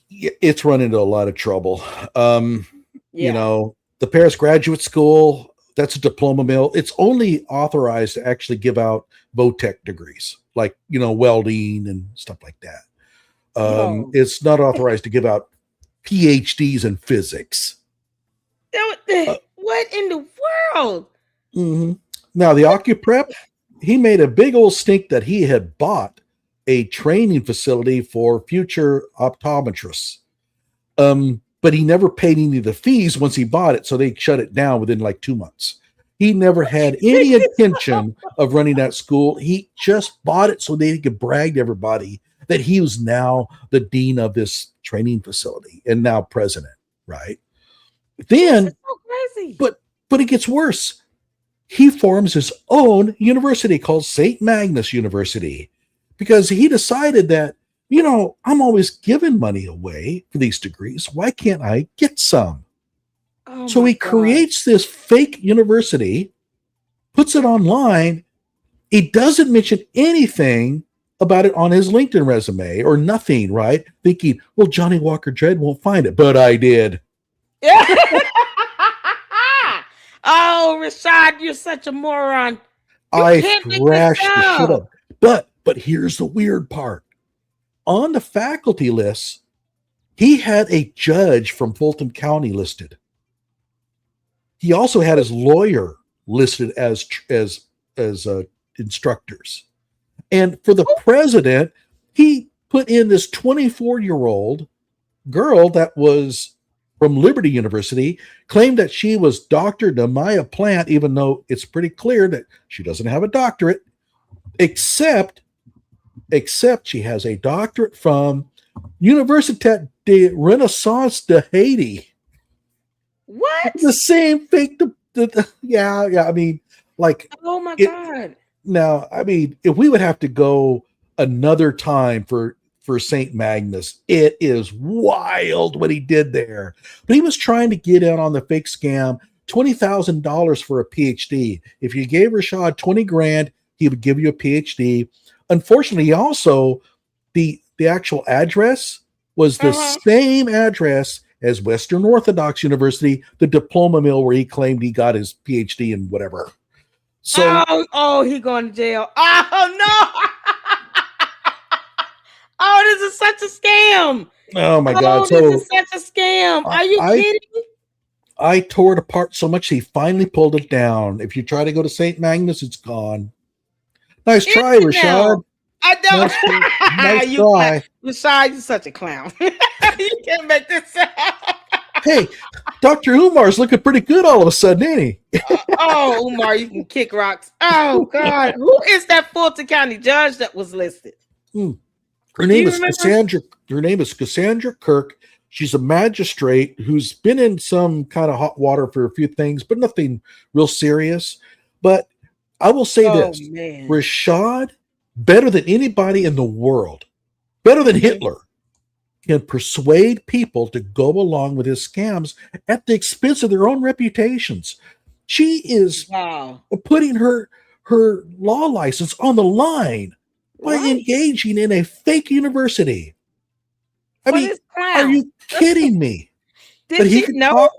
It's run into a lot of trouble. You know, the Paris Graduate School, that's a diploma mill. It's only authorized to actually give out vo-tech degrees, like, you know, welding and stuff like that. It's not authorized to give out PhDs in physics. What in the world? Mm-hmm. Now, the OcuPrep, he made a big old stink that he had bought a training facility for future optometrists. But he never paid any of the fees once he bought it, so they shut it down within like 2 months. He never had any intention of running that school. He just bought it so that he could brag to everybody that he was now the dean of this training facility and now president, right? Then, so crazy. But it gets worse. He forms his own university called St. Magnus University because he decided that, you know, I'm always giving money away for these degrees. Why can't I get some? So he creates this fake university, puts it online. He doesn't mention anything about it on his LinkedIn resume or nothing, right? Thinking, well, Johnnie Walker Dredd won't find it, but I did. Oh, Rashad, you're such a moron. I thrashed the shit up. But here's the weird part. On the faculty list, he had a judge from Fulton County listed. He also had his lawyer listed as instructors. And for the president, he put in this 24-year-old girl that was from Liberty University, claimed that she was Dr. Namaya Plant, even though it's pretty clear that she doesn't have a doctorate, except she has a doctorate from Université de Renaissance de Haiti. What? The same fake. Yeah. I mean, like. Oh my God. Now, I mean, if we would have to go another time for St. Magnus, it is wild what he did there. But he was trying to get in on the fake scam, $20,000 for a PhD. If you gave Rashad 20 grand, he would give you a PhD. Unfortunately, also the actual address was the same address as Western Orthodox University, the diploma mill where he claimed he got his PhD in whatever. So, he going to jail. Oh no! Oh, this is such a scam. Oh my God! This is such a scam. Are you kidding? I tore it apart so much he finally pulled it down. If you try to go to St. Magnus, it's gone. Nice try, Rashad. I don't. Nice try. Rashad, you're such a clown. You can't make this up. Hey, Dr. Umar's looking pretty good all of a sudden, ain't he? Umar, you can kick rocks. Oh, God. Who is that Fulton County judge that was listed? Her name is Cassandra. Her name is Cassandra Kirk. She's a magistrate who's been in some kind of hot water for a few things, but nothing real serious. But I will say this, man. Rashad, better than anybody in the world, better than Hitler, can persuade people to go along with his scams at the expense of their own reputations. She is putting her law license on the line by engaging in a fake university. I mean, are you kidding me? Did he know?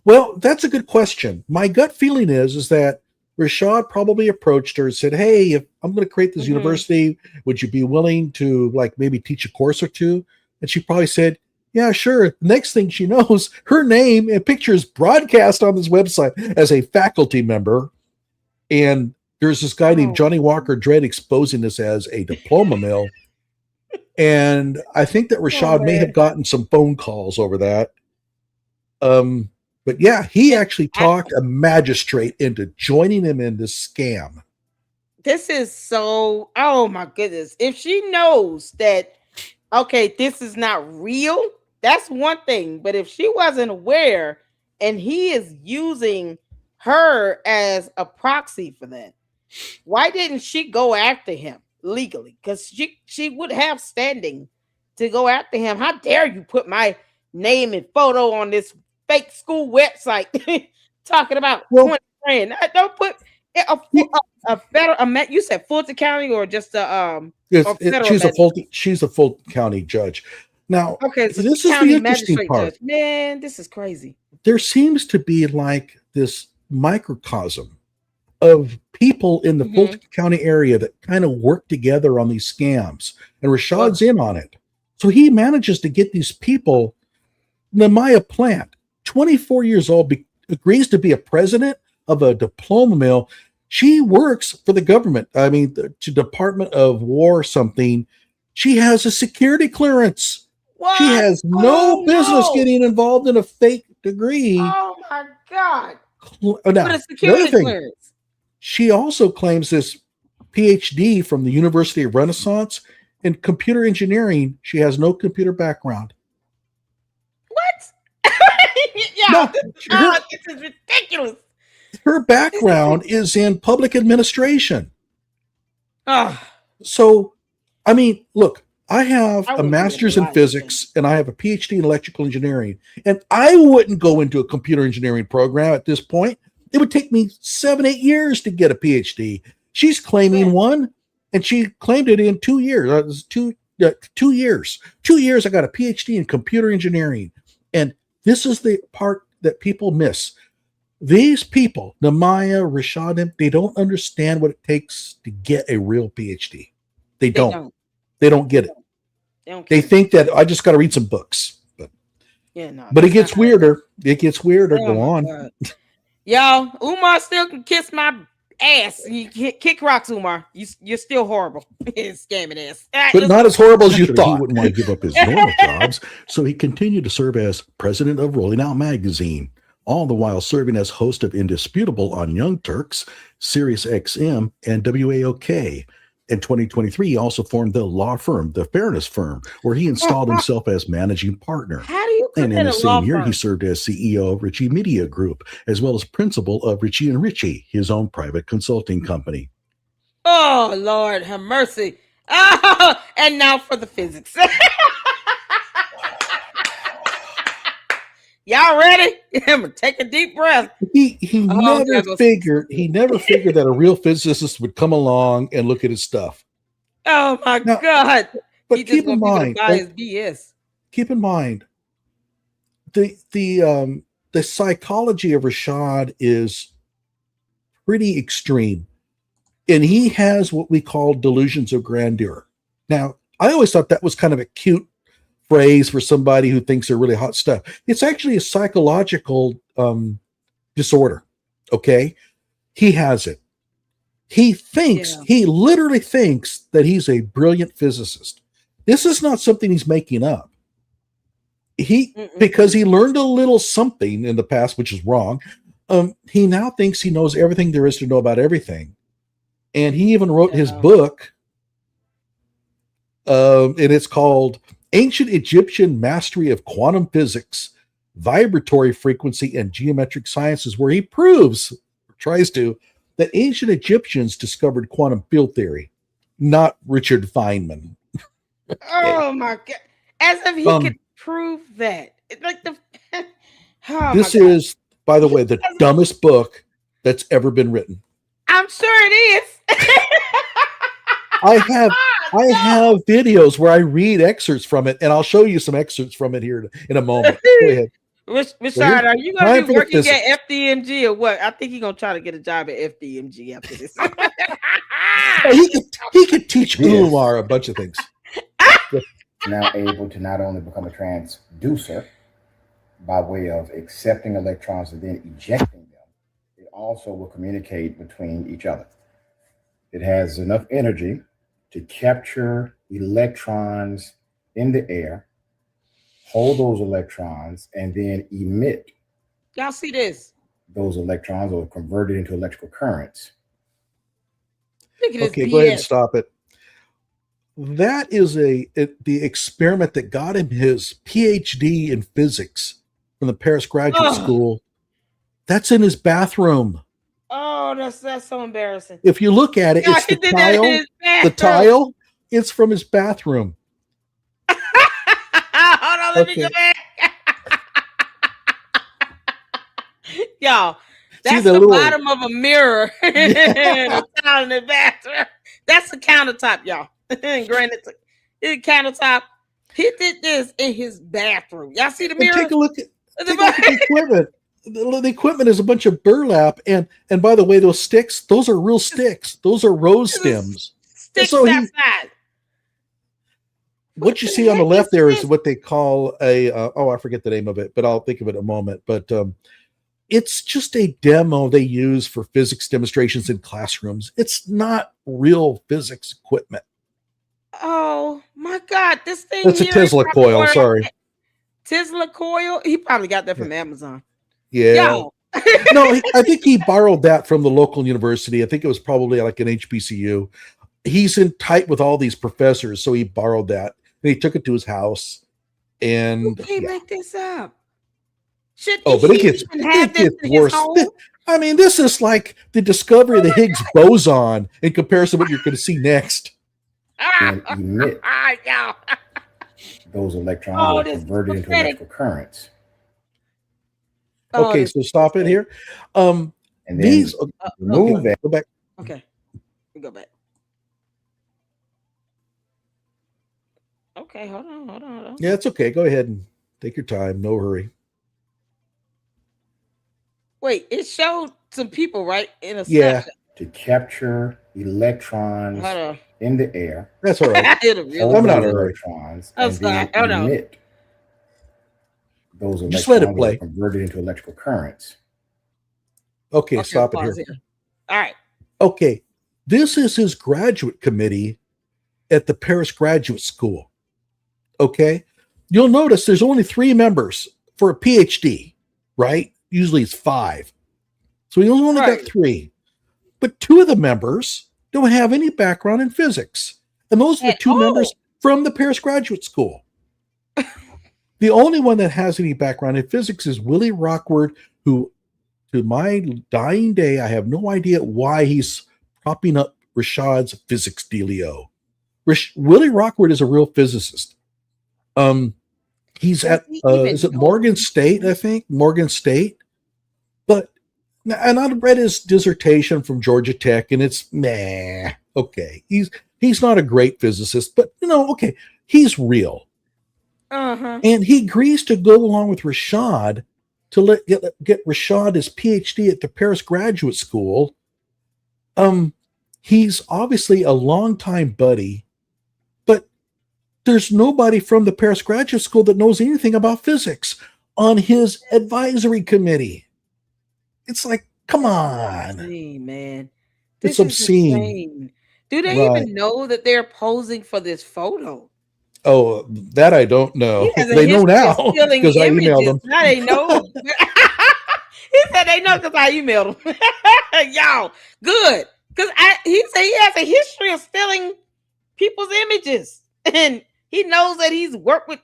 Well, that's a good question. My gut feeling is that Rashad probably approached her and said, "Hey, if I'm going to create this university, would you be willing to like maybe teach a course or two?" And she probably said, "Yeah, sure." Next thing she knows, her name and pictures broadcast on this website as a faculty member. And there's this guy named Johnnie Walker Dredd exposing this as a diploma mill. And I think that Rashad may have gotten some phone calls over that. But yeah, he actually talked a magistrate into joining him in this scam. This is so, oh my goodness. If she knows that, okay, this is not real, that's one thing. But if she wasn't aware and he is using her as a proxy for that, why didn't she go after him legally? Because she would have standing to go after him. How dare you put my name and photo on this fake school website talking about 20 grand? Don't put a federal. You said Fulton County or just she's a Fulton County judge. Now, okay, so this is the interesting part. Judge. Man, this is crazy. There seems to be like this microcosm of people in the Fulton County area that kind of work together on these scams, and Rashad's in on it. So he manages to get these people. Nehemiah Plant, 24 years old, agrees to be a president of a diploma mill. She works for the government. I mean, the Department of War or something. She has a security clearance. What? She has no business getting involved in a fake degree. Oh my God. Now, what a security clearance. She also claims this PhD from the University of Renaissance in computer engineering. She has no computer background. What? This is ridiculous. Her background is in public administration. So, I mean, look, I have a master's in physics and I have a PhD in electrical engineering, and I wouldn't go into a computer engineering program at this point. It would take me 7-8 years to get a PhD. She's claiming one, and she claimed it in 2 years. It was 2 years. 2 years, I got a PhD in computer engineering. And this is the part that people miss. These people, Nehemiah, Rashad, they don't understand what it takes to get a real PhD. They don't. They don't get it. They think that I just got to read some books. But it gets weirder. It gets weirder. Go on. God. Y'all, Umar still can kiss my ass. You kick rocks, Umar. You're still horrible. Scamming ass. But not as horrible as you thought. He wouldn't want to give up his normal jobs, so he continued to serve as president of Rolling Out Magazine, all the while serving as host of Indisputable on Young Turks, Sirius XM, and WAOK. In 2023, he also formed the law firm, the Fairness Firm, where he installed himself as managing partner. How do you And in the same year, he served as CEO of Richey Media Group, as well as principal of Richey and Richey, his own private consulting company. Oh, Lord, have mercy. Oh, and now for the physics. Y'all ready? I'm gonna take a deep breath. He never figured that a real physicist would come along and look at his stuff. Oh my God! But keep in mind, buy his BS. Keep in mind, the psychology of Rashad is pretty extreme, and he has what we call delusions of grandeur. Now, I always thought that was kind of a cute phrase for somebody who thinks they're really hot stuff. It's actually a psychological disorder. Okay, he has it. He literally thinks that he's a brilliant physicist. This is not something he's making up. Because he learned a little something in the past, which is wrong. He now thinks he knows everything there is to know about everything. And he even wrote his book, and it's called Ancient Egyptian Mastery of Quantum Physics, Vibratory Frequency, and Geometric Sciences, where he proves, or tries to, that ancient Egyptians discovered quantum field theory, not Richard Feynman. Oh my God. As if he could prove that. It's like this is, by the way, the dumbest book that's ever been written. I'm sure it is. I have videos where I read excerpts from it, and I'll show you some excerpts from it here in a moment. Go ahead. Rashad, are you going to be working at FDMG or what? I think he's going to try to get a job at FDMG after this. He could teach Umar a bunch of things. Now able to not only become a transducer by way of accepting electrons and then ejecting them, it also will communicate between each other. It has enough energy to capture electrons in the air, hold those electrons, and then emit. Y'all see this? Those electrons or convert it into electrical currents. Okay, go ahead and stop it. That is the experiment that got him his PhD in physics from the Paris Graduate School. That's in his bathroom. Oh, that's so embarrassing. If you look at it, it's the tile. It's from his bathroom. Hold on, let me go back. Y'all, that's the bottom of a mirror. The tile in the bathroom. That's the countertop, y'all. Granted, the countertop. He did this in his bathroom. Y'all see the mirror? Take a look at the equipment. The equipment is a bunch of burlap, and by the way, those sticks, those are real sticks. Those are rose stems. Sticks outside. What you see on the left there is what they call I forget the name of it, but I'll think of it in a moment. But it's just a demo they use for physics demonstrations in classrooms. It's not real physics equipment. Oh my God, this thing. It's a Tesla coil. Sorry. Tesla coil. He probably got that from Amazon. Yeah. No, I think he borrowed that from the local university. I think it was probably like an HBCU. He's in tight with all these professors, so he borrowed that and he took it to his house. And he make this up. But it gets worse. I mean, this is like the discovery of the Higgs boson in comparison to what you're going to see next. And emit those electrons are converted into electrical currents. Okay, so stop it here. And then these move it. Go back. Okay, go back. Okay, hold on. Yeah, it's okay. Go ahead and take your time. No hurry. Wait, it showed some people, right? In a snapshot. To capture electrons in the air. That's all right. I'm not in a hurry. And then emit those electrons. Just let it play. Converted into electrical currents. Okay, stop it here. All right. Okay, this is his graduate committee at the Paris Graduate School. Okay, you'll notice there's only 3 members for a PhD, right? Usually it's 5. So he only got 3. But 2 of the members don't have any background in physics. And those are the 2 members from the Paris Graduate School. The only one that has any background in physics is Willie Rockwood, who, to my dying day, I have no idea why he's propping up Rashad's physics dealio. Willie Rockwood is a real physicist. He's at is it Morgan State? I think Morgan State. And I read his dissertation from Georgia Tech, and it's okay. He's not a great physicist, but okay, he's real. And he agrees to go along with Rashad to get Rashad his PhD at the Paris Graduate School. He's obviously a longtime buddy, but there's nobody from the Paris Graduate School that knows anything about physics on his advisory committee. It's like, come on. Obscene, man. It's obscene. Insane. Do they even know that they're posing for this photo? Oh, that I don't know. They know now because I emailed them. Now they know. He said they know because I emailed him. Y'all, good. Because he said he has a history of stealing people's images. And he knows that he's worked with,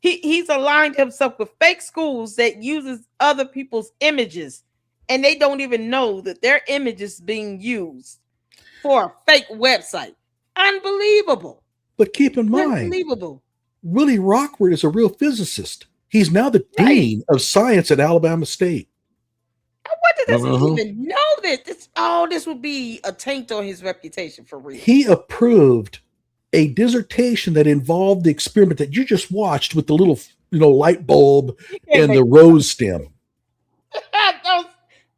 he's aligned himself with fake schools that uses other people's images. And they don't even know that their image is being used for a fake website. Unbelievable. But keep in mind, Willie Rockford is a real physicist. He's now the dean of science at Alabama State. What does he even know that this would be a taint on his reputation for real? He approved a dissertation that involved the experiment that you just watched with the little, light bulb and the rose stem.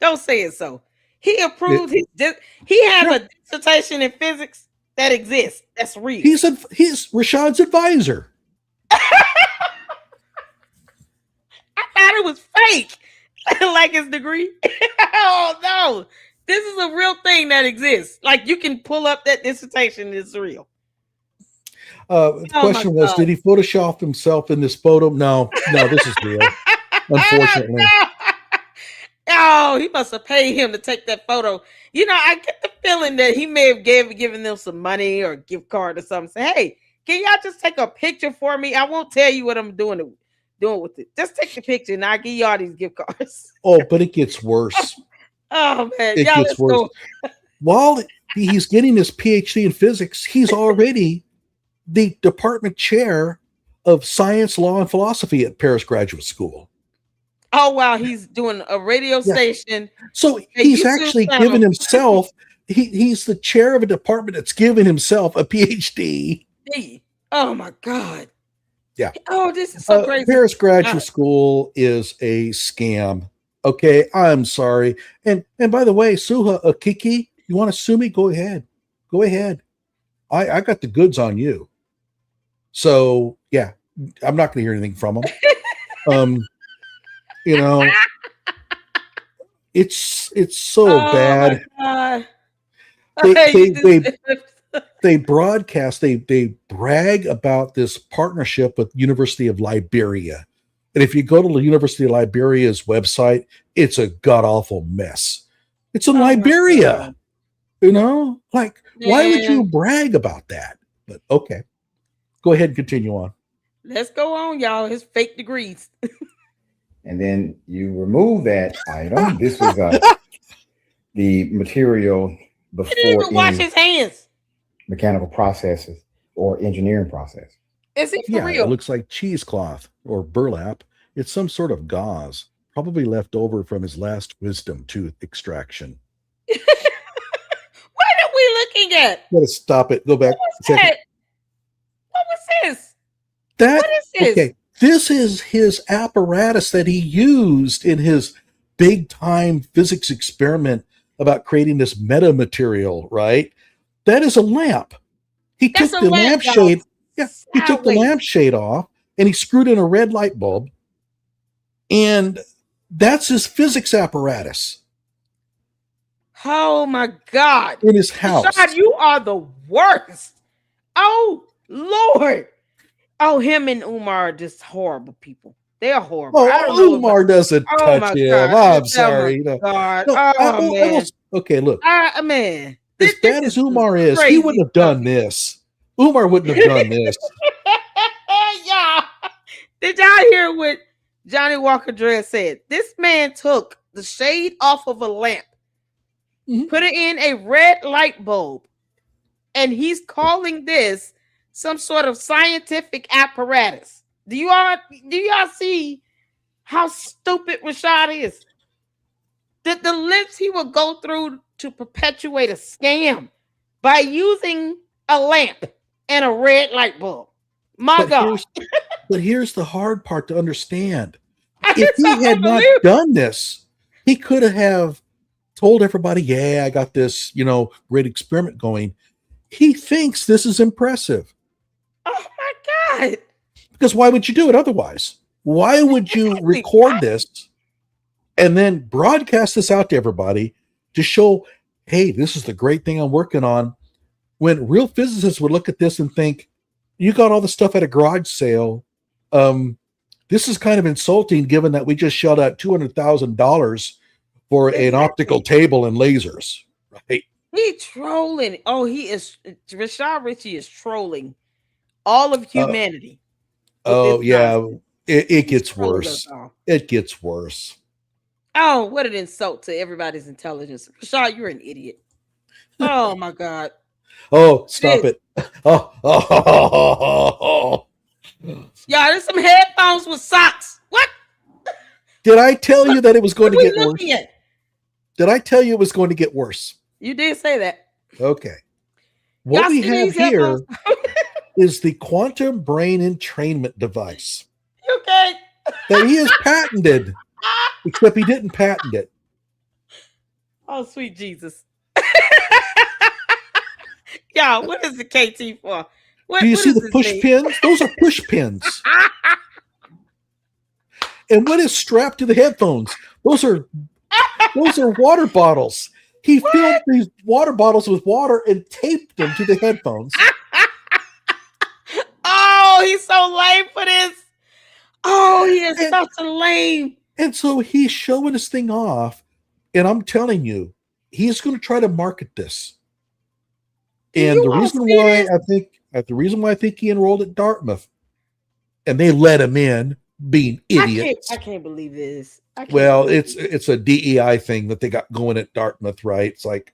Don't say it so. He approved he has a dissertation in physics that exists. That's real. He's Rashad's advisor. I thought it was fake. Like his degree. Oh no. This is a real thing that exists. Like you can pull up that dissertation, it's real. The question was, did he Photoshop himself in this photo? No, this is real. Unfortunately. Oh, he must have paid him to take that photo. I get the feeling that he may have given them some money or a gift card or something. Say, hey, can y'all just take a picture for me? I won't tell you what I'm doing with it. Just take the picture and I'll give y'all these gift cards. Oh, but it gets worse. Oh man, it gets worse. While he's getting his PhD in physics, he's already the department chair of science, law, and philosophy at Paris Graduate School. Oh wow, he's doing a radio station. So he's actually given himself. He's the chair of a department that's given himself a PhD. Oh my God. Yeah. Oh, this is so crazy. Paris Graduate School is a scam. Okay, I'm sorry. And by the way, Suha Kiki, you want to sue me? Go ahead. Go ahead. I got the goods on you. So yeah, I'm not going to hear anything from them. It's so bad. They broadcast, they brag about this partnership with University of Liberia. And if you go to the University of Liberia's website, it's a god-awful mess. It's in Liberia. Why would you brag about that? But okay. Go ahead and continue on. Let's go on, y'all. His fake degrees. And then you remove that item. This is the material before he didn't even wash his hands. Mechanical processes or engineering process. Is it for real? It looks like cheesecloth or burlap. It's some sort of gauze, probably left over from his last wisdom tooth extraction. What are we looking at? Gotta stop it. Go back. What was this? What is this? Okay. This is his apparatus that he used in his big time physics experiment about creating this metamaterial, right? That is a lamp. He took the lampshade. Yeah, he took the lampshade off and he screwed in a red light bulb. And that's his physics apparatus. Oh my God. In his house. Rashad, you are the worst. Oh Lord. Oh, him and Umar are just horrible people. They're horrible. Oh, Umar doesn't touch him. I'm sorry. Okay, look. Man. As bad as Umar is, he wouldn't have done this. Umar wouldn't have done this. Yeah. Did y'all hear what Johnnie Walker Dredd said? This man took the shade off of a lamp, put it in a red light bulb, and he's calling this some sort of scientific apparatus. Do y'all see how stupid Rashad is? The lengths he will go through to perpetuate a scam by using a lamp and a red light bulb. My But God. here's the hard part to understand. It's If he so had not unbelievable. done this, he could have told everybody, yeah, I got this, great experiment going. He thinks this is impressive. Oh my God. Because why would you do it otherwise? Why would you record this and then broadcast this out to everybody to show, hey, this is the great thing I'm working on, when real physicists would look at this and think, you got all the stuff at a garage sale. This is kind of insulting given that we just shelled out $200,000 for an optical table and lasers, right? He trolling. Oh, he is. Rashad Richey is trolling all of humanity. Oh, yeah. It gets worse. It gets worse. Oh, what an insult to everybody's intelligence. Rashad, you're an idiot. Oh, my God. Oh, stop it. Oh. Yeah, there's some headphones with socks. What? Did I tell you that it was going to get worse? At? Did I tell you it was going to get worse? You did say that. Okay. What we have here is the quantum brain entrainment device. Okay. That he has patented, except he didn't patent it. Oh, sweet Jesus. Yeah, what is the KT for? Do you see the push pins? Those are push pins. And what is strapped to the headphones? Those are water bottles. He filled these water bottles with water and taped them to the headphones. Oh, he's so lame for this. Oh, he is such a lame. And so he's showing this thing off, and I'm telling you, he's going to try to market this. And the reason why I think he enrolled at Dartmouth, and they let him in, being idiots. I can't believe this. Well, it's a DEI thing that they got going at Dartmouth, right? It's like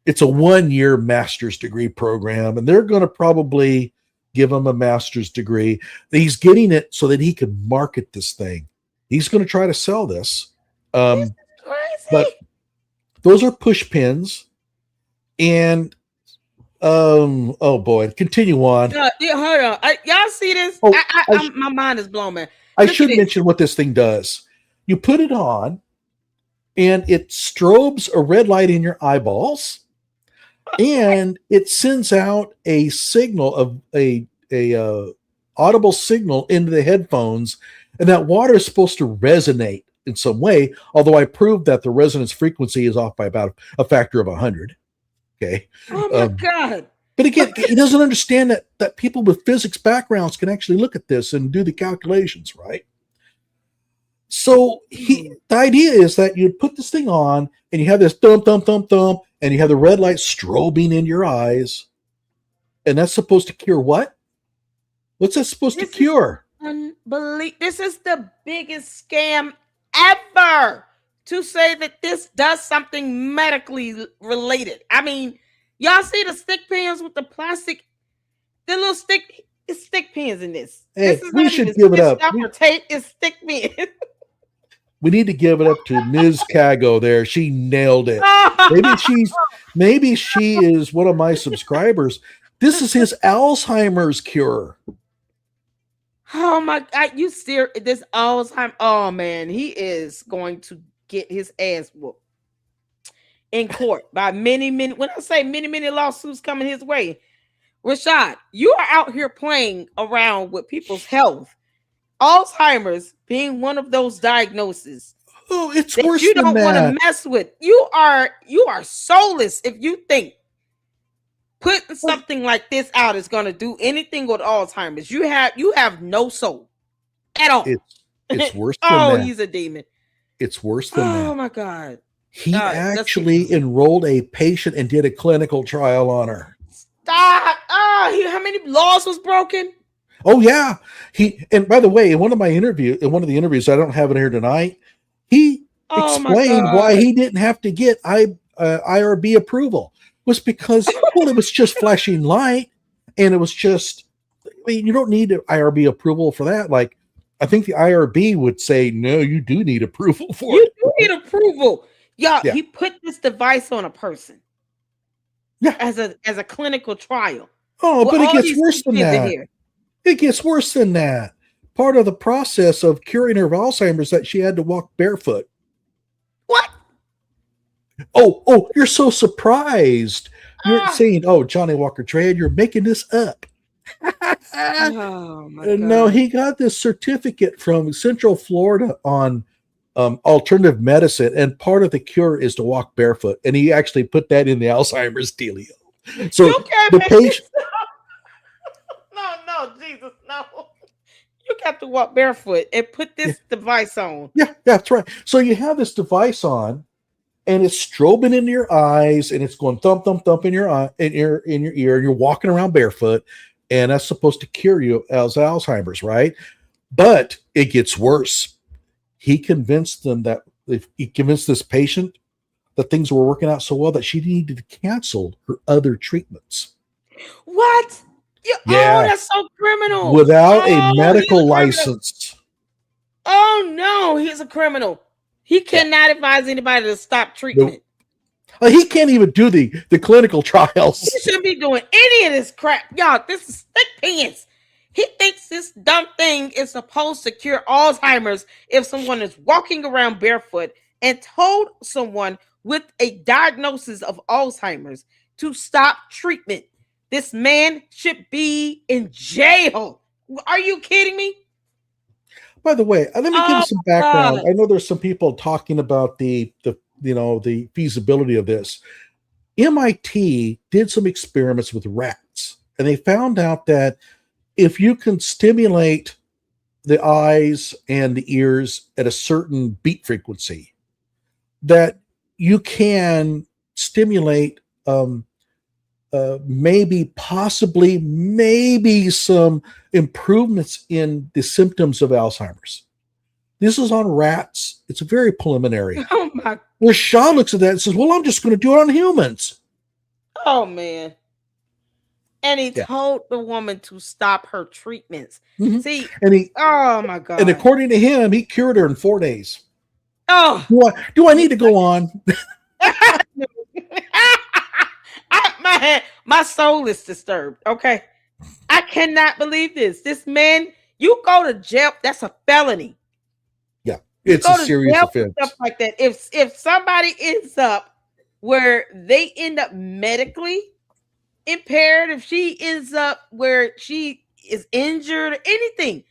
it's a 1-year master's degree program, and they're going to probably give him a master's degree. He's getting it so that he can market this thing. He's going to try to sell this. But those are push pins, and oh boy, continue on. Hold on. Y'all see this? My mind is blown, man. I should mention what this thing does. You put it on, and it strobes a red light in your eyeballs, and it sends out a signal of a audible signal into the headphones, and that water is supposed to resonate in some way. Although I proved that the resonance frequency is off by about a factor of 100. Okay. Oh my God. But again, he doesn't understand that people with physics backgrounds can actually look at this and do the calculations, right? So the idea is that you put this thing on and you have this thump, thump, thump, thump, and you have the red light strobing in your eyes. And that's supposed to cure what? What's that supposed to cure? Unbelievable. This is the biggest scam ever to say that this does something medically related. I mean, y'all see the stick pins with the plastic, the little stick pins in this. Hey, this is we should give it up. Tape is stick pins. We need to give it up to Ms. Cago there. She nailed it. Maybe she is one of my subscribers. This is his Alzheimer's cure. Oh my God, you steer this Alzheimer's. Oh man, he is going to get his ass whooped in court by many. When I say many lawsuits coming his way, Rashad, you are out here playing around with people's health. Alzheimer's being one of those diagnoses. Oh, it's worse you than don't want that. to mess with. You are soulless if you think putting something like this out is going to do anything with Alzheimer's. You have no soul at all. It's worse than that. Oh, he's a demon. It's worse than that. Oh my God. He actually enrolled a patient and did a clinical trial on her. Stop. Oh, how many laws was broken? Oh yeah. And by the way, in one of the interviews, I don't have it here tonight, he explained why he didn't have to get IRB approval. Was because it was just flashing light, and it was just, you don't need an IRB approval for that. Like, I think the IRB would say, no, you do need approval for it. You do need approval. Yeah, he put this device on a person. Yeah, as a clinical trial. Oh, but it gets worse than that. It gets worse than that. Part of the process of curing her of Alzheimer's that she had to walk barefoot. What? Oh, you're so surprised. You're saying, oh, Johnnie Walker Dredd, you're making this up. Oh my God. No, he got this certificate from Central Florida on alternative medicine, and part of the cure is to walk barefoot. And he actually put that in the Alzheimer's dealio. So the patient. No, Jesus, no. You got to walk barefoot and put this device on. Yeah, that's right. So you have this device on, and it's strobing into your eyes, and it's going thump, thump, thump in your eye, in your ear, and you're walking around barefoot, and that's supposed to cure you as Alzheimer's, right? But it gets worse. He convinced them that he convinced this patient that things were working out so well that she needed to cancel her other treatments. What? Yeah. Oh, that's so criminal. Without a medical license. Oh no, he's a criminal. He cannot advise anybody to stop treatment. Nope. He can't even do the clinical trials. He shouldn't be doing any of this crap. Y'all, this is thick pants. He thinks this dumb thing is supposed to cure Alzheimer's if someone is walking around barefoot, and told someone with a diagnosis of Alzheimer's to stop treatment. This man should be in jail. Are you kidding me? By the way, let me give you some background. I know there's some people talking about the feasibility of this. MIT did some experiments with rats, and they found out that if you can stimulate the eyes and the ears at a certain beat frequency, that you can stimulate maybe some improvements in the symptoms of Alzheimer's. This is on rats. It's very preliminary. Oh my! Rashad looks at that and says, "Well, I'm just going to do it on humans." Oh man! And he told the woman to stop her treatments. Mm-hmm. See, and oh my God! And according to him, he cured her in 4 days. Oh, do I need to go on? My soul is disturbed. Okay, I cannot believe this. This man, you go to jail. That's a felony. Yeah, it's a serious offense. Stuff like that. If somebody ends up where they end up medically impaired, if she ends up where she is injured or anything,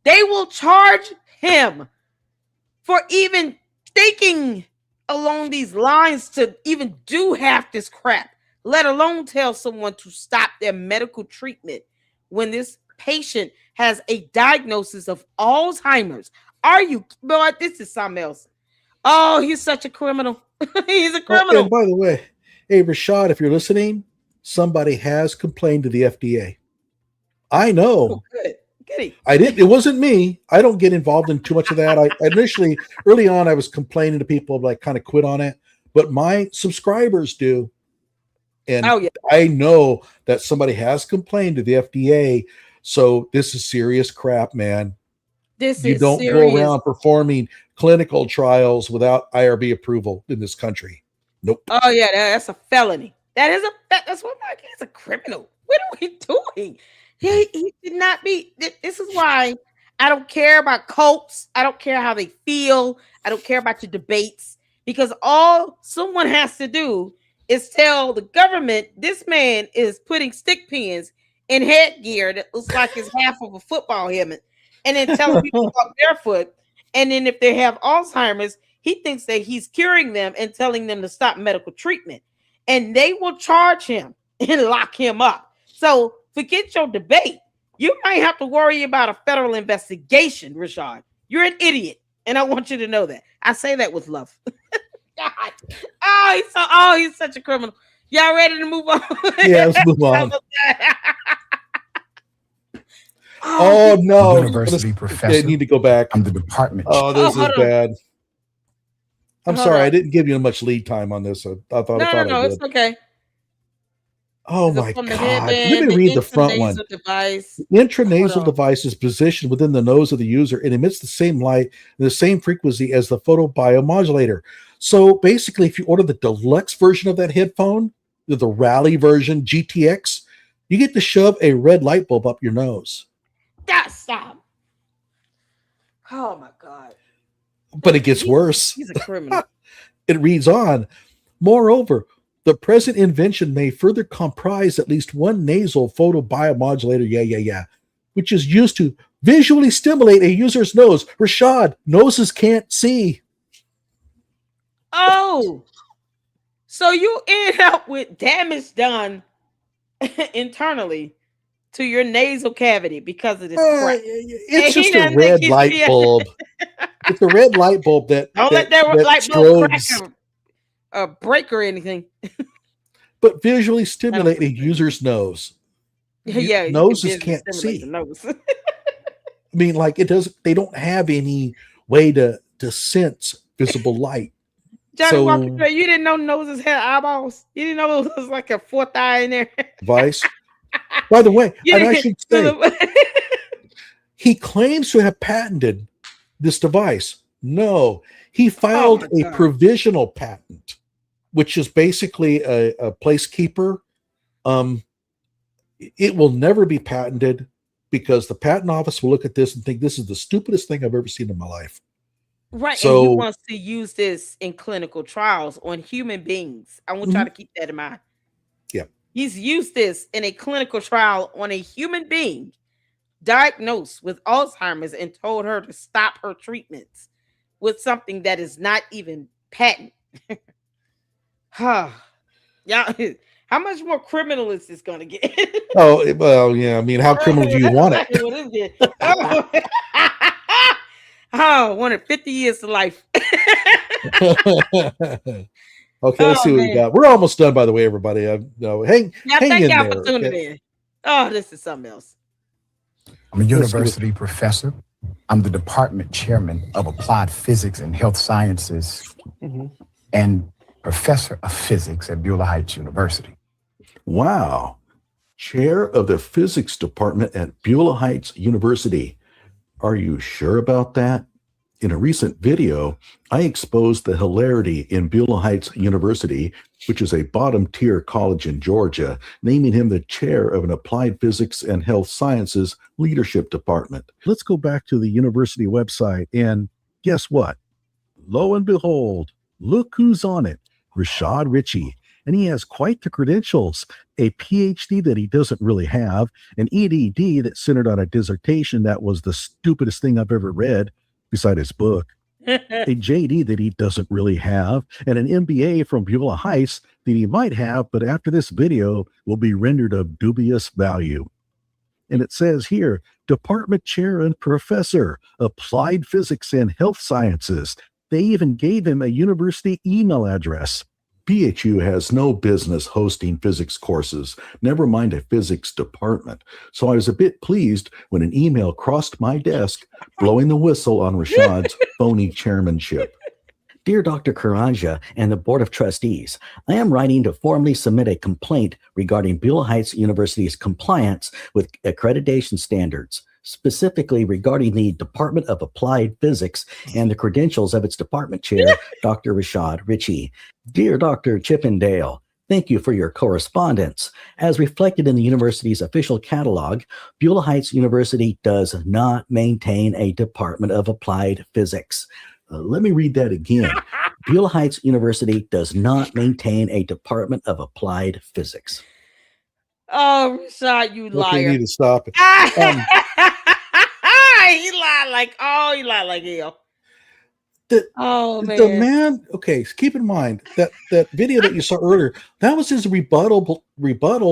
they will charge him for even thinking along these lines to even do half this crap, let alone tell someone to stop their medical treatment when this patient has a diagnosis of Alzheimer's. Are you, boy, this is something else. Oh, he's such a criminal. He's a criminal. And by the way, hey, Rashad, if you're listening, somebody has complained to the FDA. I know. Oh, good. It wasn't me. I don't get involved in too much of that. I initially, early on, I was complaining to people, but I kind of quit on it. But my subscribers do. And I know that somebody has complained to the FDA. So this is serious crap, man. You don't go around performing clinical trials without IRB approval in this country. Nope. Oh yeah, that's a felony. That's what he's a criminal. What are we doing? He should not be. This is why I don't care about cults. I don't care how they feel. I don't care about your debates, because all someone has to do is tell the government this man is putting stick pins in headgear that looks like it's half of a football helmet, and then telling people to walk barefoot. And then if they have Alzheimer's, he thinks that he's curing them and telling them to stop medical treatment, and they will charge him and lock him up. So forget your debate. You might have to worry about a federal investigation, Rashad. You're an idiot, and I want you to know that. I say that with love. God. He's such a criminal. Y'all ready to move on? Yeah, let's move on. Oh no! University professor. They need to go back. I'm the department. Oh, this is bad. I'm sorry, I didn't give you much lead time on this. I thought it's okay. Oh my God! Let me read the front one. The intranasal device is positioned within the nose of the user and emits the same light and the same frequency as the photobiomodulator. So basically, if you order the deluxe version of that headphone, the Rally version GTX, you get to shove a red light bulb up your nose. Stop. Oh my God. But it gets worse. He's a criminal. It reads on. Moreover, the present invention may further comprise at least one nasal photobiomodulator, which is used to visually stimulate a user's nose. Rashad, noses can't see. Oh, so you end up with damage done internally to your nasal cavity because of this crap. It's just a red light bulb. It's a red light bulb that don't let that light bulb crack or break or anything. But visually stimulate a user's nose. Yeah, noses can't see. Nose. I mean, like they don't have any way to sense visible light. Johnny Walker, you didn't know noses had eyeballs. You didn't know it was like a fourth eye in there. Vice. By the way, and I should say, he claims to have patented this device. No, he filed a provisional patent, which is basically a placekeeper. It will never be patented because the patent office will look at this and think this is the stupidest thing I've ever seen in my life. Right, so, and he wants to use this in clinical trials on human beings. I want y'all to keep that in mind. Yeah. He's used this in a clinical trial on a human being diagnosed with Alzheimer's and told her to stop her treatments with something that is not even patent. Yeah, how much more criminal is this going to get? Oh, well, yeah. I mean, how criminal do you want it? What is it? I wanted 50 years to life. Okay, let's see what we got. We're almost done, by the way, everybody. Hang in there. For tuning in. Oh, this is something else. I'm a university professor. I'm the department chairman of applied physics and health sciences and professor of physics at Beulah Heights University. Wow. Chair of the physics department at Beulah Heights University. Are you sure about that? In a recent video, I exposed the hilarity in Beulah Heights University, which is a bottom-tier college in Georgia, naming him the chair of an applied physics and health sciences leadership department. Let's go back to the university website, and guess what? Lo and behold, look who's on it, Rashad Richey. And he has quite the credentials, a PhD that he doesn't really have, an EDD that's centered on a dissertation that was the stupidest thing I've ever read, beside his book, a JD that he doesn't really have, and an MBA from Beulah Heights that he might have, but after this video will be rendered of dubious value. And it says here, department chair and professor, applied physics and health sciences. They even gave him a university email address. BHU has no business hosting physics courses, never mind a physics department. So I was a bit pleased when an email crossed my desk, blowing the whistle on Rashad's phony chairmanship. Dear Dr. Karanja and the Board of Trustees, I am writing to formally submit a complaint regarding Beulah Heights University's compliance with accreditation standards, specifically regarding the Department of Applied Physics and the credentials of its department chair, Dr. Rashad Richey. Dear Dr. Chippendale, thank you for your correspondence. As reflected in the university's official catalog, Beulah Heights University does not maintain a Department of Applied Physics. Let me read that again. Beulah Heights University does not maintain a Department of Applied Physics. Oh, Rashad, you liar. Okay, you need to stop it. He lied like hell. The man, okay, keep in mind that video that you saw earlier, that was his rebuttal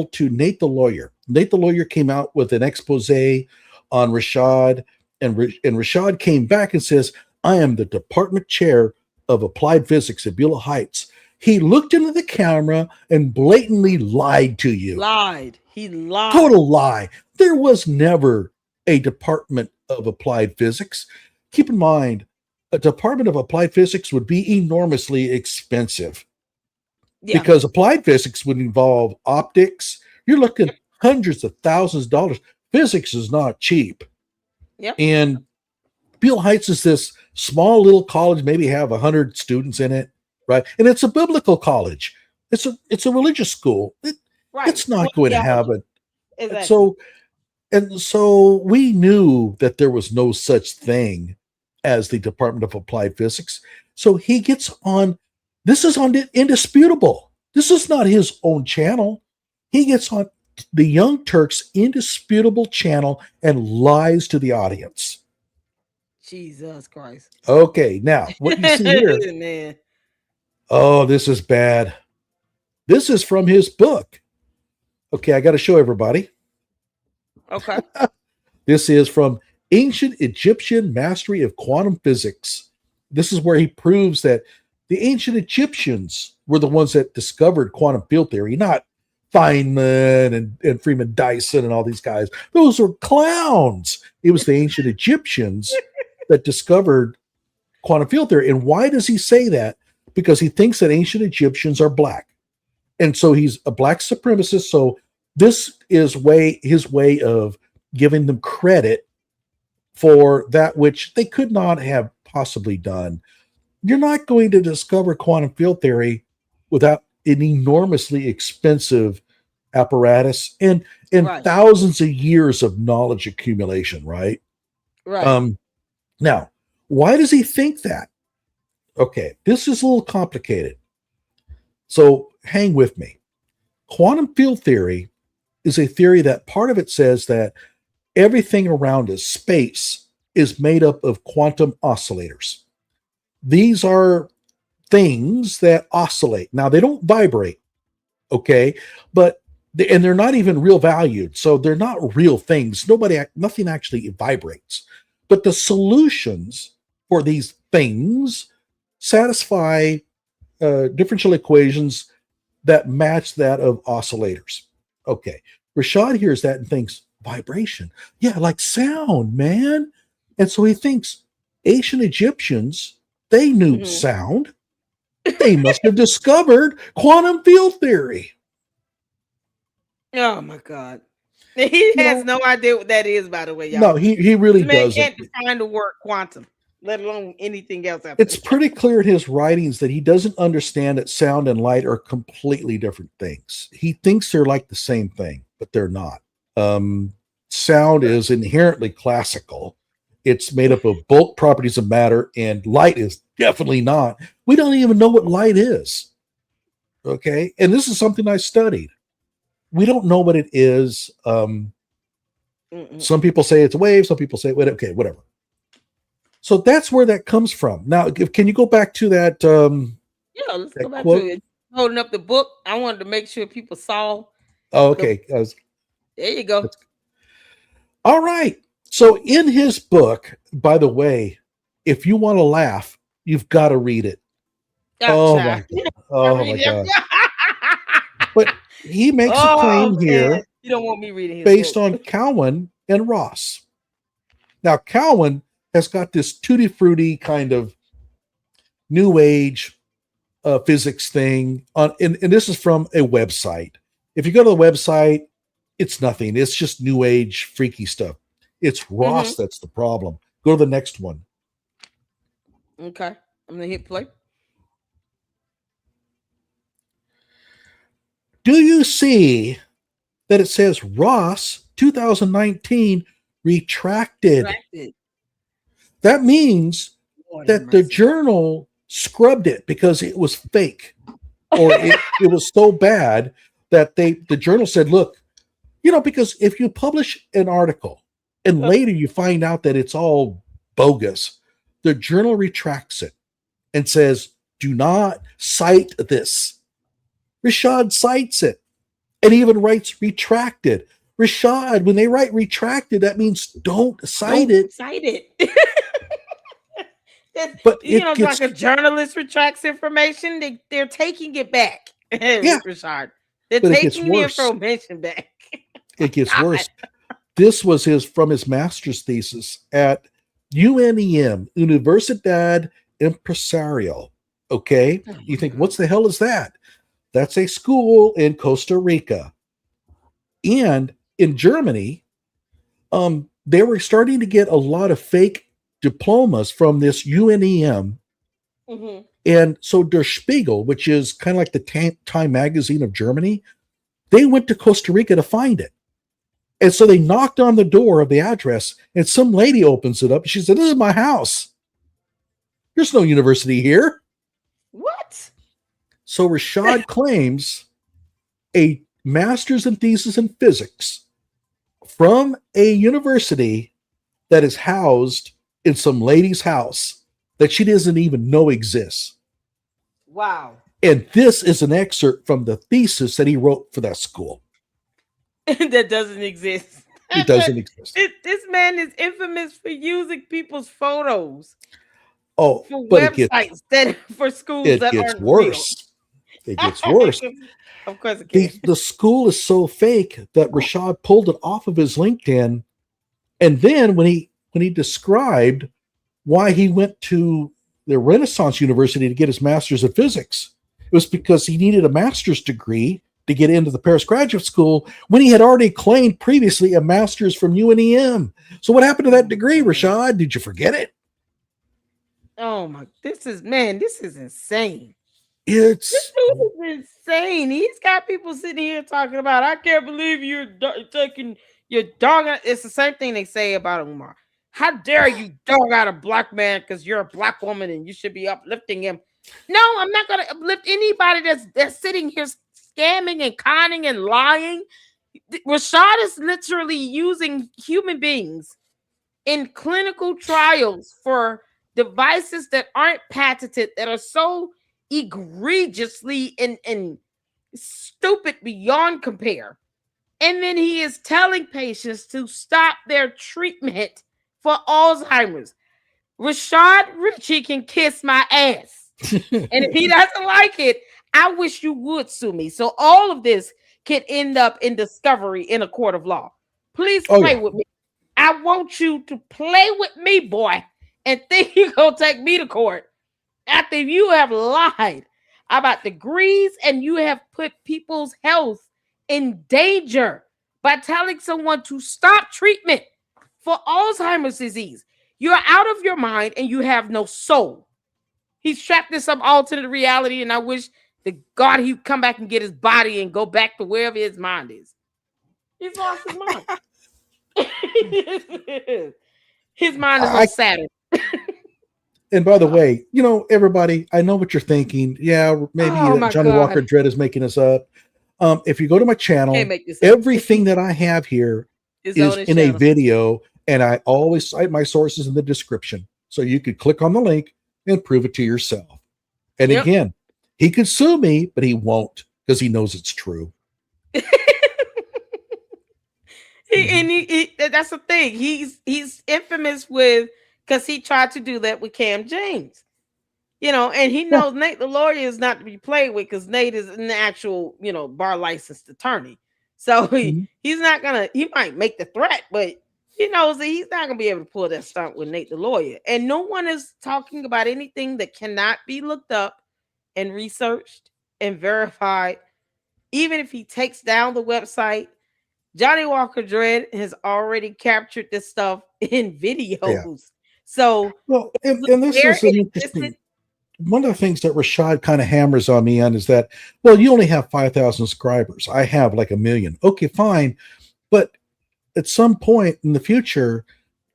to Nate the lawyer. Nate the lawyer came out with an expose on Rashad, and Rashad came back and says, I am the department chair of applied physics at Beulah Heights. He looked into the camera and blatantly lied to you. He lied. Total lie. There was never a department of applied physics. Keep in mind, a department of applied physics would be enormously expensive because applied physics would involve optics. You're looking hundreds of thousands of dollars. Physics is not cheap. And Beulah Heights is this small little college, maybe have 100 students in it, right? And it's a biblical college. It's a religious school. It's not going to have it. Exactly. So And so we knew that there was no such thing as the Department of Applied Physics. So he gets on, this is on Indisputable. This is not his own channel. He gets on the Young Turks' Indisputable channel and lies to the audience. Jesus Christ. Okay, now what you see here. Man. Oh, this is bad. This is from his book. Okay, I got to show everybody. Okay. This is from Ancient Egyptian Mastery of Quantum Physics. This is where he proves that the ancient Egyptians were the ones that discovered quantum field theory, not Feynman and Freeman Dyson and all these guys. Those were clowns. It was the ancient Egyptians that discovered quantum field theory. And why does he say that? Because he thinks that ancient Egyptians are black. And so he's a black supremacist. So this is his way of giving them credit for that which they could not have possibly done. You're not going to discover quantum field theory without an enormously expensive apparatus and Right. thousands of years of knowledge accumulation, right? Right. Now, why does he think that? Okay, this is a little complicated. So hang with me. Quantum field theory is a theory that part of it says that everything around us, space, is made up of quantum oscillators. These are things that oscillate. Now, they don't vibrate, okay? And they're not even real valued. So they're not real things. Nothing actually vibrates. But the solutions for these things satisfy differential equations that match that of oscillators. Okay. Rashad hears that and thinks, vibration. Yeah, like sound, man. And so he thinks ancient Egyptians, they knew sound. They must have discovered quantum field theory. Oh my God. He has no idea what that is, by the way, y'all. No, he really doesn't. Can't define the word quantum, let alone anything else. It's pretty clear in his writings that he doesn't understand that sound and light are completely different things. He thinks they're like the same thing, but they're not. Sound is inherently classical. It's made up of bulk properties of matter, and light is definitely not. We don't even know what light is. Okay. And this is something I studied. We don't know what it is. Some people say it's a wave. Some people say, okay, whatever. So that's where that comes from. Now, can you go back to that? Yeah, let's go back to it. Holding up the book. I wanted to make sure people saw. Oh, okay. There you go. All right. So in his book, by the way, if you want to laugh, you've got to read it. Oh my God. Oh my God. But he makes a claim here. You don't want me reading his based book. on Cowan and Ross. Now, Cowan has got this tutti frutti kind of new age physics thing on, and this is from a website. If you go to the website, it's nothing. It's just new age freaky stuff. It's Ross that's the problem. Go to the next one. Okay. I'm gonna hit play. Do you see that it says Ross 2019 retracted? That means that the journal scrubbed it because it was fake, or it was so bad that the journal said, look, because if you publish an article and later you find out that it's all bogus, the journal retracts it and says, do not cite this. Rashad cites it and even writes retracted. Rashad, when they write retracted, that means don't cite it. Cite it. But like a journalist retracts information, they're taking it back. Yeah, Rashad, they're taking the information back. It gets worse. This was from his master's thesis at UNEM, Universidad Empresarial. Okay, you think, what's the hell is that? That's a school in Costa Rica. And in Germany, they were starting to get a lot of fake diplomas from this UNEM. And so Der Spiegel, which is kind of like the Time magazine of Germany, they went to Costa Rica to find it. And so they knocked on the door of the address, and some lady opens it up. She said, "This is my house. There's no university here." What? So Rashad claims a master's and thesis in physics from a university that is housed in some lady's house that she doesn't even know exists. Wow. And this is an excerpt from the thesis that he wrote for that school. That doesn't exist. It doesn't exist. This man is infamous for using people's photos. Oh, for but websites that for schools it that gets aren't worse. real. It gets worse. Of course it can. The school is so fake that Rashad pulled it off of his LinkedIn. And then when he described why he went to the Renaissance University to get his master's of physics, it was because he needed a master's degree to get into the Paris Graduate School when he had already claimed previously a master's from UNEM. So what happened to that degree, Rashad? Did you forget it? Oh my, this is insane. This dude is insane. He's got people sitting here talking about, I can't believe you're taking your dog out. It's the same thing they say about Umar. How dare you dog out a black man because you're a black woman and you should be uplifting him. No, I'm not going to uplift anybody that's sitting here scamming and conning and lying. Rashad is literally using human beings in clinical trials for devices that aren't patented, that are so egregiously and stupid beyond compare. And then he is telling patients to stop their treatment for Alzheimer's. Rashad Richey can kiss my ass. And if he doesn't like it, I wish you would sue me. So all of this could end up in discovery in a court of law. Please play with me. I want you to play with me, boy, and think you're going to take me to court after you have lied about degrees and you have put people's health in danger by telling someone to stop treatment for Alzheimer's disease. You're out of your mind and you have no soul. He's trapped in some alternate reality, and I wish to God he'd come back and get his body and go back to wherever his mind is. He's lost his mind. His mind is on Saturn. And by the way, everybody, I know what you're thinking. Yeah, maybe Johnnie Walker Dread is making us up. If you go to my channel, everything that I have here is in a video, and I always cite my sources in the description. So you could click on the link and prove it to yourself. And again, he could sue me, but he won't because he knows it's true. That's the thing. He's infamous with, because he tried to do that with Cam James, and he knows Nate the lawyer is not to be played with because Nate is an actual, bar licensed attorney. So he's not gonna. He might make the threat, but he knows that he's not gonna be able to pull that stunt with Nate the lawyer. And no one is talking about anything that cannot be looked up and researched and verified. Even if he takes down the website, Johnnie Walker Dread has already captured this stuff in videos. Yeah. So, and this is an interesting. One of the things that Rashad kind of hammers on me on is that, well, you only have 5,000 subscribers. I have like 1 million. Okay, fine. But at some point in the future,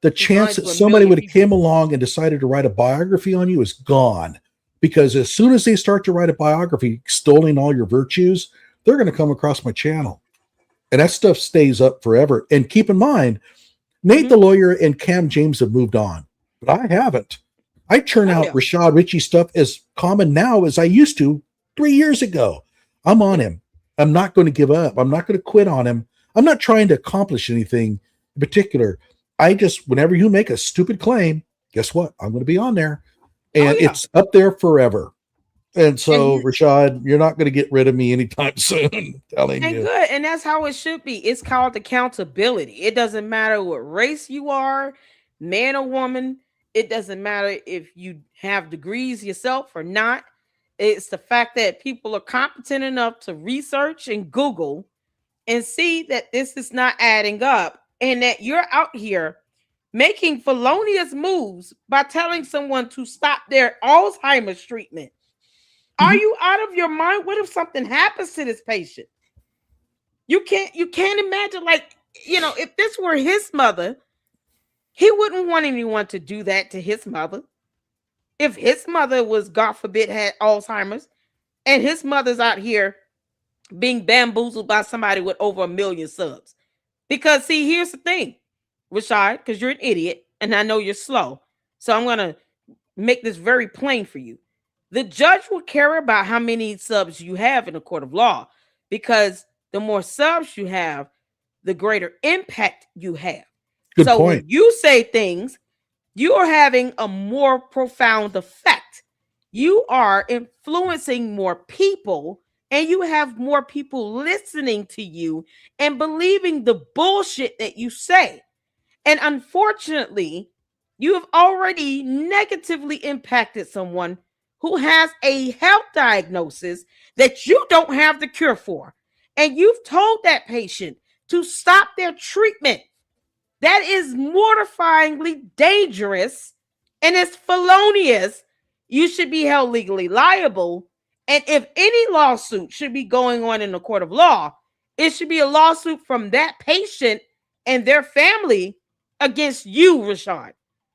the chance that somebody would have came along and decided to write a biography on you is gone. Because as soon as they start to write a biography extolling all your virtues, they're going to come across my channel. And that stuff stays up forever. And keep in mind, Nate the lawyer and Cam James have moved on, but I haven't. I churn out Rashad Richey stuff as common now as I used to 3 years ago. I'm on him. I'm not going to give up. I'm not going to quit on him. I'm not trying to accomplish anything in particular. I just, whenever you make a stupid claim, guess what? I'm going to be on there. And it's up there forever. And so, Rashad, you're not going to get rid of me anytime soon. I'm telling you. Good. And that's how it should be. It's called accountability. It doesn't matter what race you are, man or woman. It doesn't matter if you have degrees yourself or not. It's the fact that people are competent enough to research and Google and see that this is not adding up and that you're out here making felonious moves by telling someone to stop their Alzheimer's treatment. Are you out of your mind? What if something happens to this patient? You can't imagine, like, if this were his mother, he wouldn't want anyone to do that to his mother. If his mother was, God forbid, had Alzheimer's, and his mother's out here being bamboozled by somebody with over 1 million subs. Because, see, here's the thing, Rashad, because you're an idiot, and I know you're slow. So I'm going to make this very plain for you. The judge will care about how many subs you have in a court of law, because the more subs you have, the greater impact you have. Good so point. When you say things, you are having a more profound effect. You are influencing more people, and you have more people listening to you and believing the bullshit that you say. And unfortunately, you have already negatively impacted someone who has a health diagnosis that you don't have the cure for. And you've told that patient to stop their treatment. That is mortifyingly dangerous and it's felonious. You should be held legally liable. And if any lawsuit should be going on in the court of law, it should be a lawsuit from that patient and their family against you, Rashad.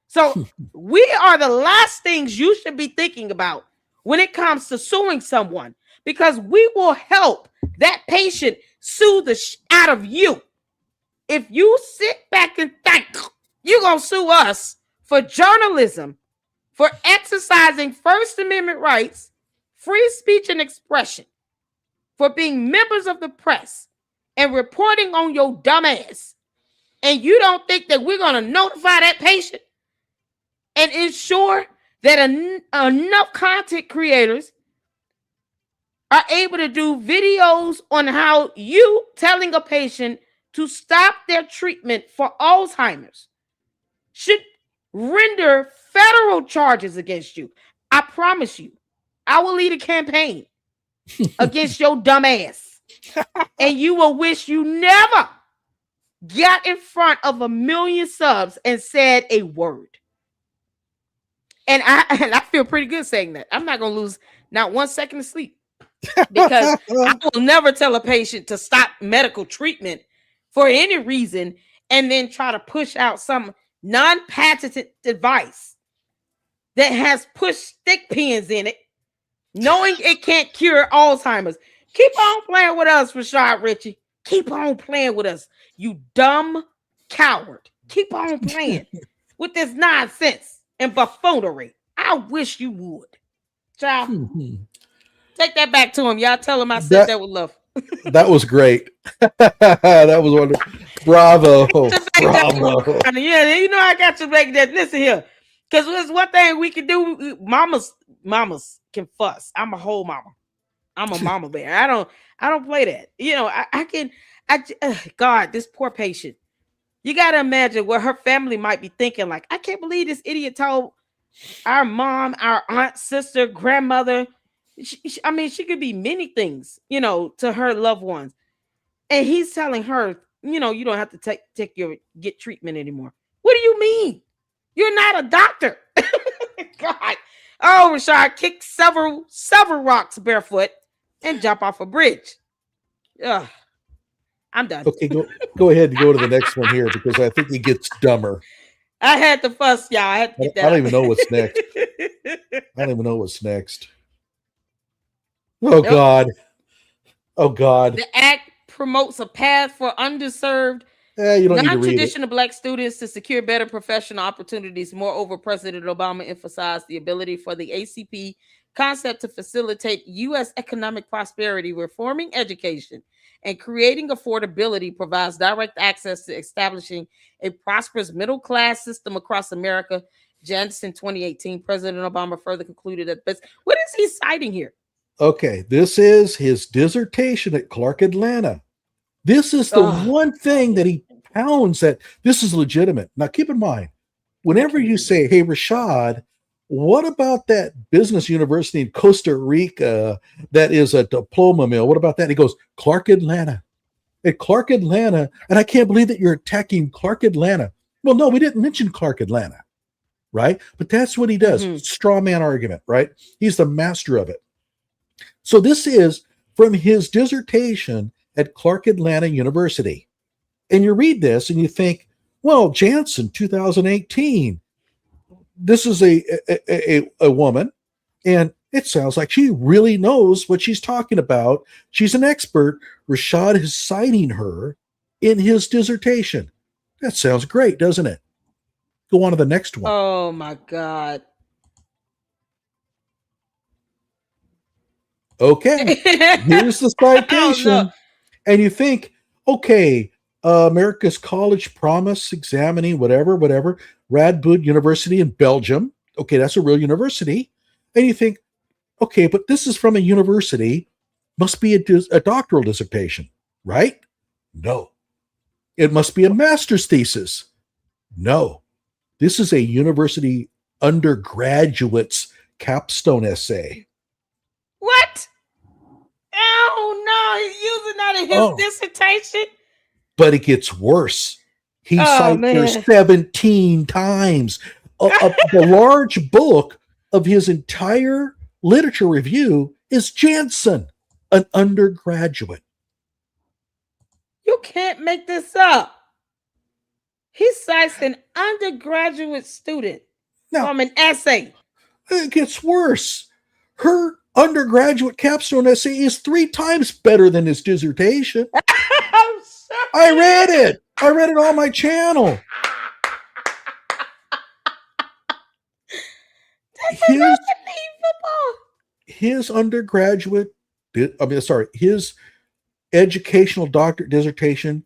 So we are the last things you should be thinking about when it comes to suing someone, because we will help that patient sue the out of you. If you sit back and think you're going to sue us for journalism, for exercising First Amendment rights, free speech and expression, for being members of the press and reporting on your dumb ass, and you don't think that we're going to notify that patient and ensure that enough content creators are able to do videos on how you telling a patient to stop their treatment for Alzheimer's should render federal charges against you. I promise you, I will lead a campaign against your dumb ass. And you will wish you never got in front of 1 million subs and said a word. And I feel pretty good saying that. I'm not going to lose not 1 second of sleep, because I will never tell a patient to stop medical treatment for any reason and then try to push out some non-patented device that has push stick pins in it, knowing it can't cure Alzheimer's. Keep on playing with us, Rashad Richey. Keep on playing with us, you dumb coward. Keep on playing with this nonsense and buffoonery. I wish you would. Child, take that back to him. Y'all tell him I said that with love. That was great. That was wonderful. Bravo. Bravo. Yeah, you know I got to make that. Listen here. Because there's one thing we can do. Mamas can fuss. I'm a whole mama. I'm a mama bear. I don't play that. You know, God, this poor patient. You got to imagine what her family might be thinking. Like, I can't believe this idiot told our mom, our aunt, sister, grandmother. She could be many things, to her loved ones. And he's telling her, you don't have to get treatment anymore. What do you mean? You're not a doctor. God. Oh, Rashad, kick several rocks barefoot and jump off a bridge. Ugh. I'm done. Okay, go ahead and go to the next one here, because I think he gets dumber. I had to fuss, y'all. I had to get that. I don't even know what's next. I don't even know what's next. Oh, nope. God. Oh, God. The act promotes a path for underserved, non-traditional Black students to secure better professional opportunities. Moreover, President Obama emphasized the ability for the ACP concept to facilitate U.S. economic prosperity, reforming education, and creating affordability, provides direct access to establishing a prosperous middle-class system across America. Jansen 2018, President Obama further concluded that what is he citing here? Okay, this is his dissertation at Clark Atlanta. This is the one thing that he pounds that this is legitimate. Now, keep in mind, whenever you say, hey, Rashad, what about that business university in Costa Rica that is a diploma mill? What about that? He goes, Clark Atlanta. At Clark Atlanta, and I can't believe that you're attacking Clark Atlanta. Well, no, we didn't mention Clark Atlanta, right? But that's what he does. Straw man argument, right? He's the master of it. So this is from his dissertation at Clark Atlanta University. And you read this and you think, well, Jansen, 2018. This is a woman, and it sounds like she really knows what she's talking about. She's an expert. Rashad is citing her in his dissertation. That sounds great, doesn't it? Go on to the next one. Oh my God. Okay, here's the citation. And you think, okay, America's College Promise Examining, whatever, Radboud University in Belgium. Okay, that's a real university. And you think, okay, but this is from a university, must be a doctoral dissertation, right? No. It must be a master's thesis. No. This is a university undergraduate's capstone essay. What? Oh no, he's using that in his dissertation. But it gets worse. He cites her 17 times. The large book of his entire literature review is Jansen, an undergraduate. You can't make this up. He cites an undergraduate student from an essay. It gets worse. Her undergraduate capstone essay is 3 times better than his dissertation. I'm sorry. I read it. I read it on my channel. His undergraduate, his educational doctorate dissertation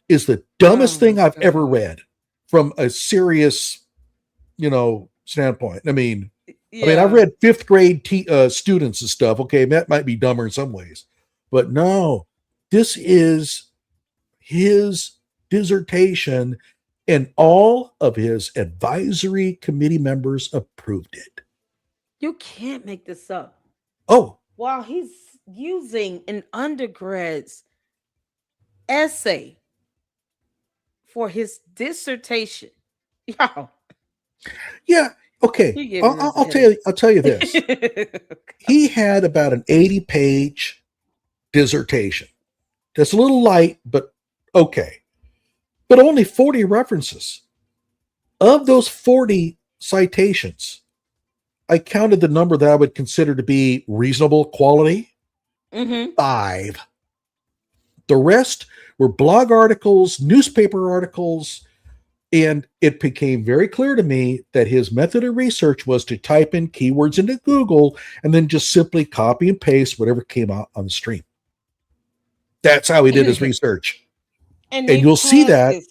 is the dumbest thing I've ever read from a serious, standpoint. I mean, I've read 5th grade students and stuff. Okay, that might be dumber in some ways, but no, this is his dissertation, and all of his advisory committee members approved it. You can't make this up. Oh, while he's using an undergrad's essay for his dissertation. Yo. Yeah. Okay. I'll tell you this. He had about an 80-page dissertation. That's a little light, but okay. But only 40 references. Of those 40 citations, I counted the number that I would consider to be reasonable quality. 5. The rest were blog articles, newspaper articles, and it became very clear to me that his method of research was to type in keywords into Google and then just simply copy and paste whatever came out on the stream. That's how he did his research. And you'll see that,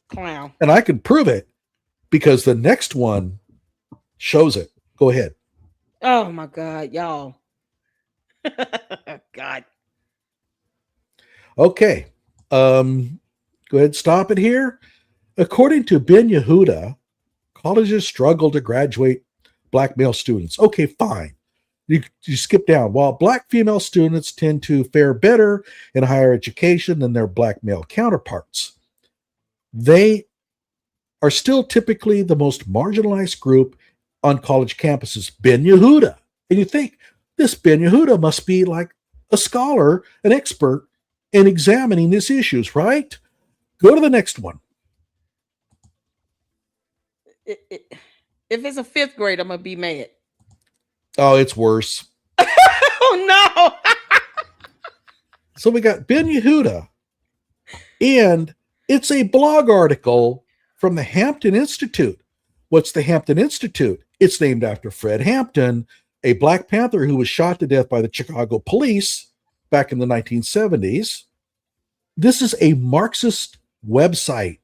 and I can prove it because the next one shows it. Go ahead. Oh my God, y'all. God. Okay. Go ahead, stop it here. According to Ben Yehuda, colleges struggle to graduate black male students. Okay, fine. You skip down. While black female students tend to fare better in higher education than their black male counterparts, they are still typically the most marginalized group on college campuses. Ben Yehuda. And you think, this Ben Yehuda must be like a scholar, an expert in examining these issues, right? Go to the next one. If it's a 5th grade, I'm going to be mad. Oh, it's worse. Oh, no. So we got Ben Yehuda, and it's a blog article from the Hampton Institute. What's the Hampton Institute? It's named after Fred Hampton, a Black Panther who was shot to death by the Chicago police back in the 1970s. This is a Marxist website.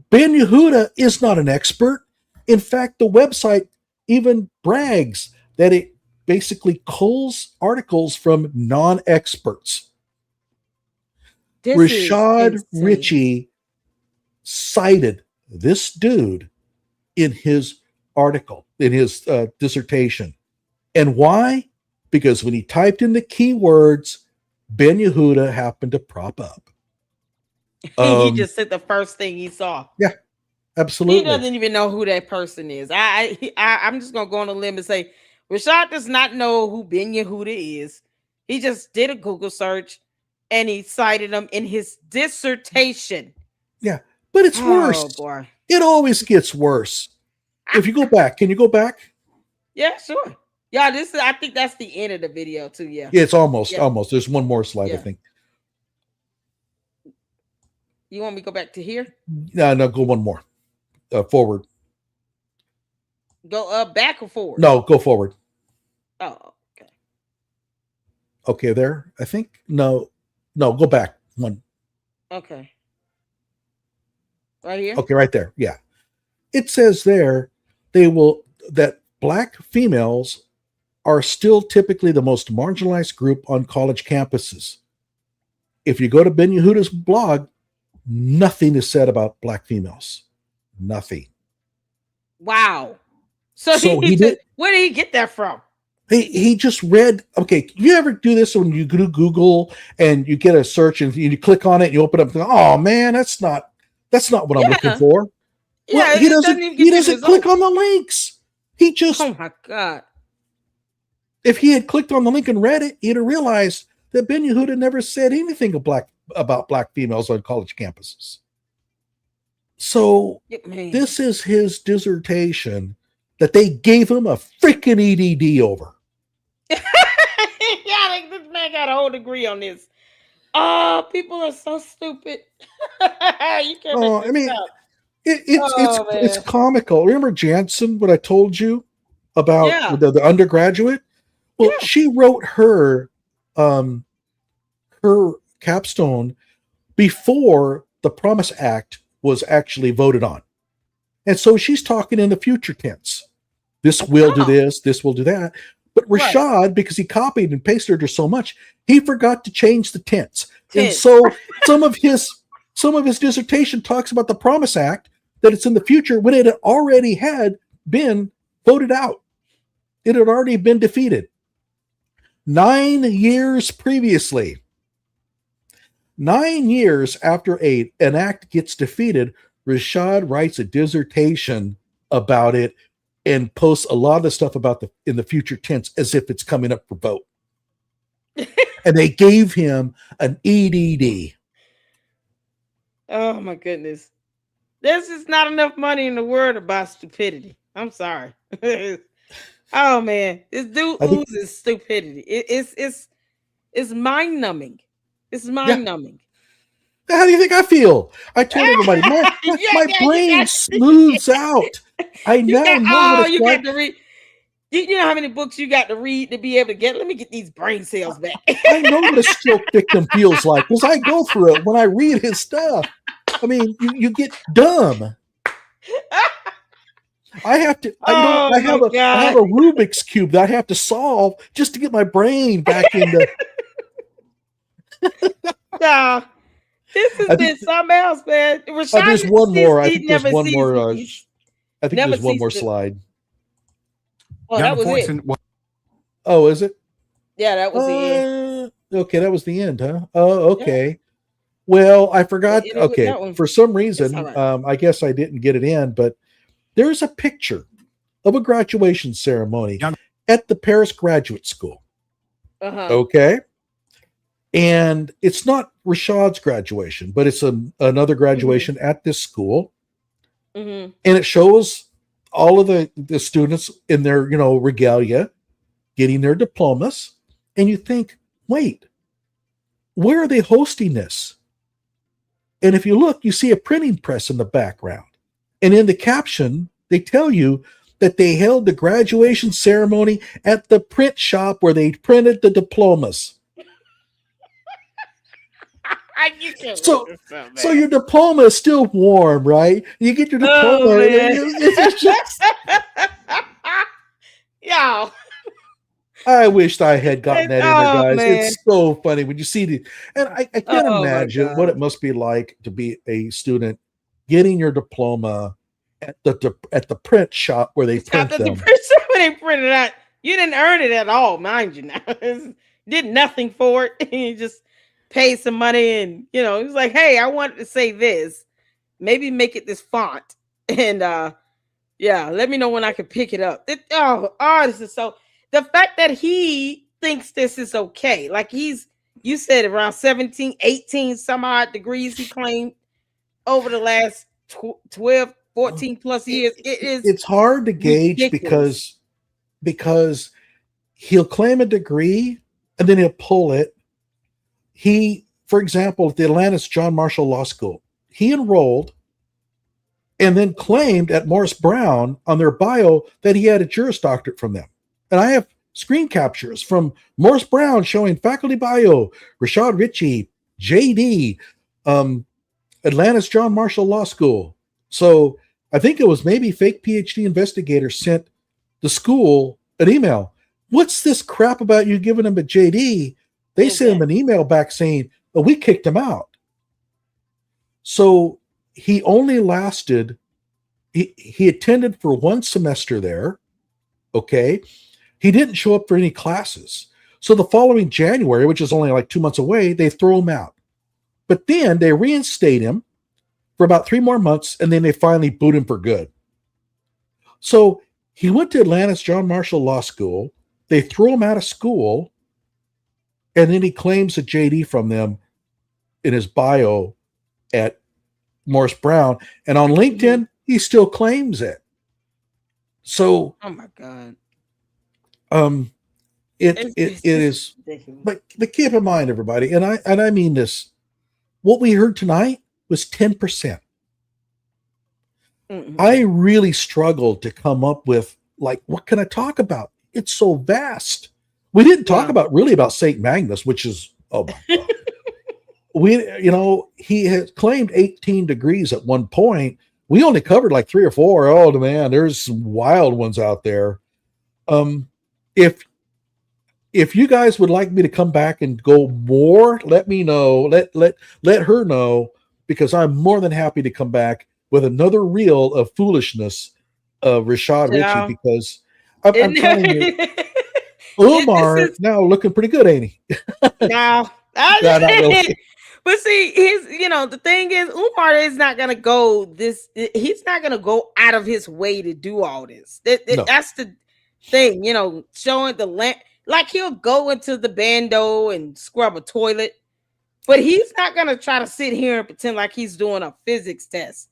Ben Yehuda is not an expert. In fact, the website even brags that it basically culls articles from non-experts. Rashad Richey cited this dude in his article, in his dissertation. And why? Because when he typed in the keywords, Ben Yehuda happened to prop up. He just said the first thing he saw. Yeah, absolutely. He doesn't even know who that person is. I'm just going to go on a limb and say, Rashad does not know who Ben Yehuda is. He just did a Google search and he cited them in his dissertation. Yeah, but it's worse. Oh boy, it always gets worse. If you go back, can you go back? Yeah, sure. Yeah, I think that's the end of the video too. Yeah. Yeah, it's almost. There's one more slide, I think. You want me to go back to here? No, go one more. Forward. Go back or forward? No, go forward. Oh, okay. Okay, there. I think. No, go back one. Okay. Right here? Okay, right there. Yeah. It says there that Black females are still typically the most marginalized group on college campuses. If you go to Ben Yehuda's blog, nothing is said about Black females. Nothing. Wow. So he did. Where did he get that from? He just read. Okay, you ever do this when you do Google and you get a search and you click on it and you open up and go, oh man, that's not what I'm looking for. Yeah, well, he doesn't click on the links. He just, oh my God. If he had clicked on the link and read it, he'd have realized that Ben Yehuda never said anything about Black females on college campuses. So this is his dissertation that they gave him a freaking EDD over. Yeah, this man got a whole degree on this. Oh, people are so stupid. You can't. I mean, it's comical. Remember Jansen? What I told you about the undergraduate? Well, she wrote her capstone before the Promise Act was actually voted on, and so she's talking in the future tense. This will do this. This will do that. But Rashad, because he copied and pasted her so much, he forgot to change the tense. And so some of his dissertation talks about the Promise Act, that it's in the future when it already had been voted out. It had already been defeated. 9 years previously. 9 years after an act gets defeated, Rashad writes a dissertation about it and posts a lot of the stuff about in the future tense as if it's coming up for vote. And they gave him an EDD. Oh my goodness. There's just not enough money in the world about stupidity. I'm sorry. Oh man, this dude oozes stupidity. It's mind numbing. It's mind numbing. How do you think I feel? I told everybody, my brain smooths out. I now know what it's like. Got to read. You know how many books you got to read to be able to get? Let me get these brain cells back. I know what a stroke victim feels like because I go through it when I read his stuff. I mean, you get dumb. I have to. I have a Rubik's cube that I have to solve just to get my brain back into. Yeah. This has been something else, man. There's one more. I think there's one more. I think there's one more slide. Oh, that was it. Oh, is it? Yeah, that was the end. Okay, that was the end, huh? Oh, okay. Yeah. Well, I forgot. Okay, for some reason, right. I guess I didn't get it in, but there's a picture of a graduation ceremony at the Paris Graduate School. Okay. And it's not Rashad's graduation, but it's another graduation at this school. And it shows all of the students in their, regalia getting their diplomas. And you think, wait, where are they hosting this? And if you look, you see a printing press in the background. And in the caption, they tell you that they held the graduation ceremony at the print shop where they printed the diplomas. So your diploma is still warm, right? You get your diploma. It's just... Yo. I wished I had gotten that in there, guys. Man. It's so funny when you see and I can't imagine what it must be like to be a student getting your diploma at the print shop where they print them. The print shop where they print it out. You didn't earn it at all, mind you. Now did nothing for it. You just pay some money and he was like, hey, I wanted to say this, maybe make it this font and let me know when I can pick it up. This is so, the fact that he thinks this is okay, like he's you said around 17, 18 some odd degrees he claimed over the last 12, 14 plus years. It's hard to gauge ridiculous. because he'll claim a degree and then he'll pull it. For example, at the Atlanta's John Marshall Law School, he enrolled and then claimed at Morris Brown on their bio that he had a Juris Doctorate from them. And I have screen captures from Morris Brown showing faculty bio, Rashad Richey, JD, Atlanta's John Marshall Law School. So I think it was maybe fake PhD investigators sent the school an email. What's this crap about you giving him a JD? They sent him an email back saying, oh, we kicked him out. So he only lasted, he attended for one semester there. Okay. He didn't show up for any classes. So the following January, which is only like 2 months away, they throw him out. But then they reinstate him for about 3 more months, and then they finally boot him for good. So he went to Atlanta's John Marshall Law School. They threw him out of school, and then he claims a JD from them in his bio at Morris Brown. And on LinkedIn, he still claims it. So, oh my God. It is ridiculous. But keep in mind, everybody, and I mean this, what we heard tonight was 10%. I really struggled to come up with, like, what can I talk about? It's so vast. We didn't talk about St. Magnus, which is, oh my God. He has claimed 18 degrees at one point. We only covered like 3 or 4. Oh man, there's some wild ones out there. If you guys would like me to come back and go more, let me know. Let her know, because I'm more than happy to come back with another reel of foolishness of Rashad Richey, because I'm telling you, Umar now looking pretty good, ain't he? No. Not really. But see, the thing is, Umar is not gonna go he's not gonna go out of his way to do all this. That's the thing, showing the land. Like, he'll go into the bando and scrub a toilet, but he's not gonna try to sit here and pretend like he's doing a physics test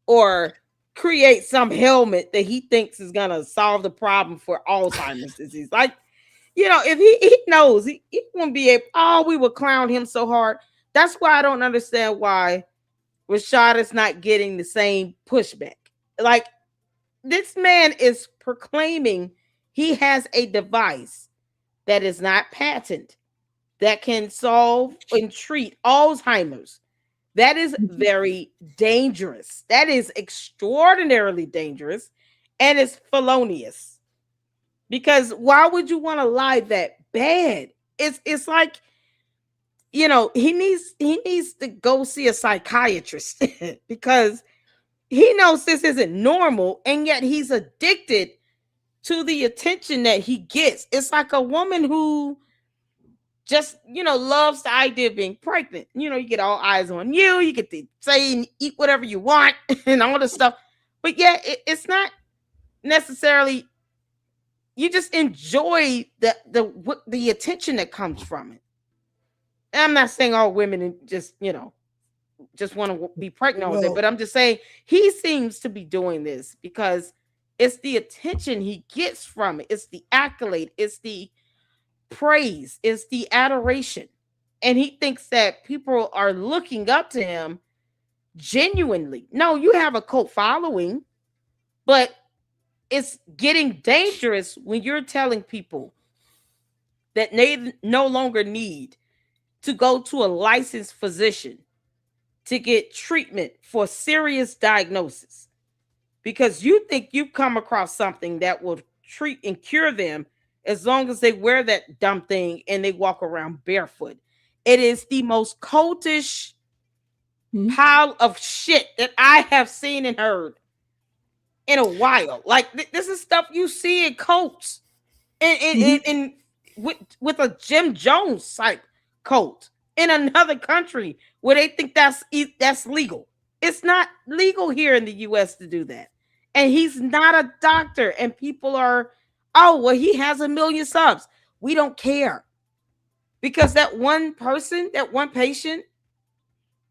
or create some helmet that he thinks is gonna solve the problem for Alzheimer's disease. Like, if he knows he won't be able, we would clown him so hard. That's why I don't understand why Rashad is not getting the same pushback. Like, this man is proclaiming he has a device that is not patented that can solve and treat Alzheimer's. That is very dangerous. That is extraordinarily dangerous, and it's felonious. Because why would you want to lie that bad? It's like, he needs to go see a psychiatrist because he knows this isn't normal, and yet he's addicted to the attention that he gets. It's like a woman who just, loves the idea of being pregnant. You get all eyes on you. You get to say and eat whatever you want and all this stuff. But yeah, it's not necessarily, you just enjoy the attention that comes from it. And I'm not saying all women just want to be pregnant all day, but I'm just saying he seems to be doing this because it's the attention he gets from it. It's the accolade. It's the praise. It's the adoration. And he thinks that people are looking up to him genuinely. No, you have a cult following, but it's getting dangerous when you're telling people that they no longer need to go to a licensed physician to get treatment for serious diagnosis, because you think you've come across something that will treat and cure them as long as they wear that dumb thing and they walk around barefoot. It is the most cultish pile of shit that I have seen and heard in a while. Like, this is stuff you see in cults and with a Jim Jones type cult in another country where they think that's legal. It's not legal here in the US to do that. And he's not a doctor, and people are, he has 1 million subs. We don't care, Because that one person, that one patient,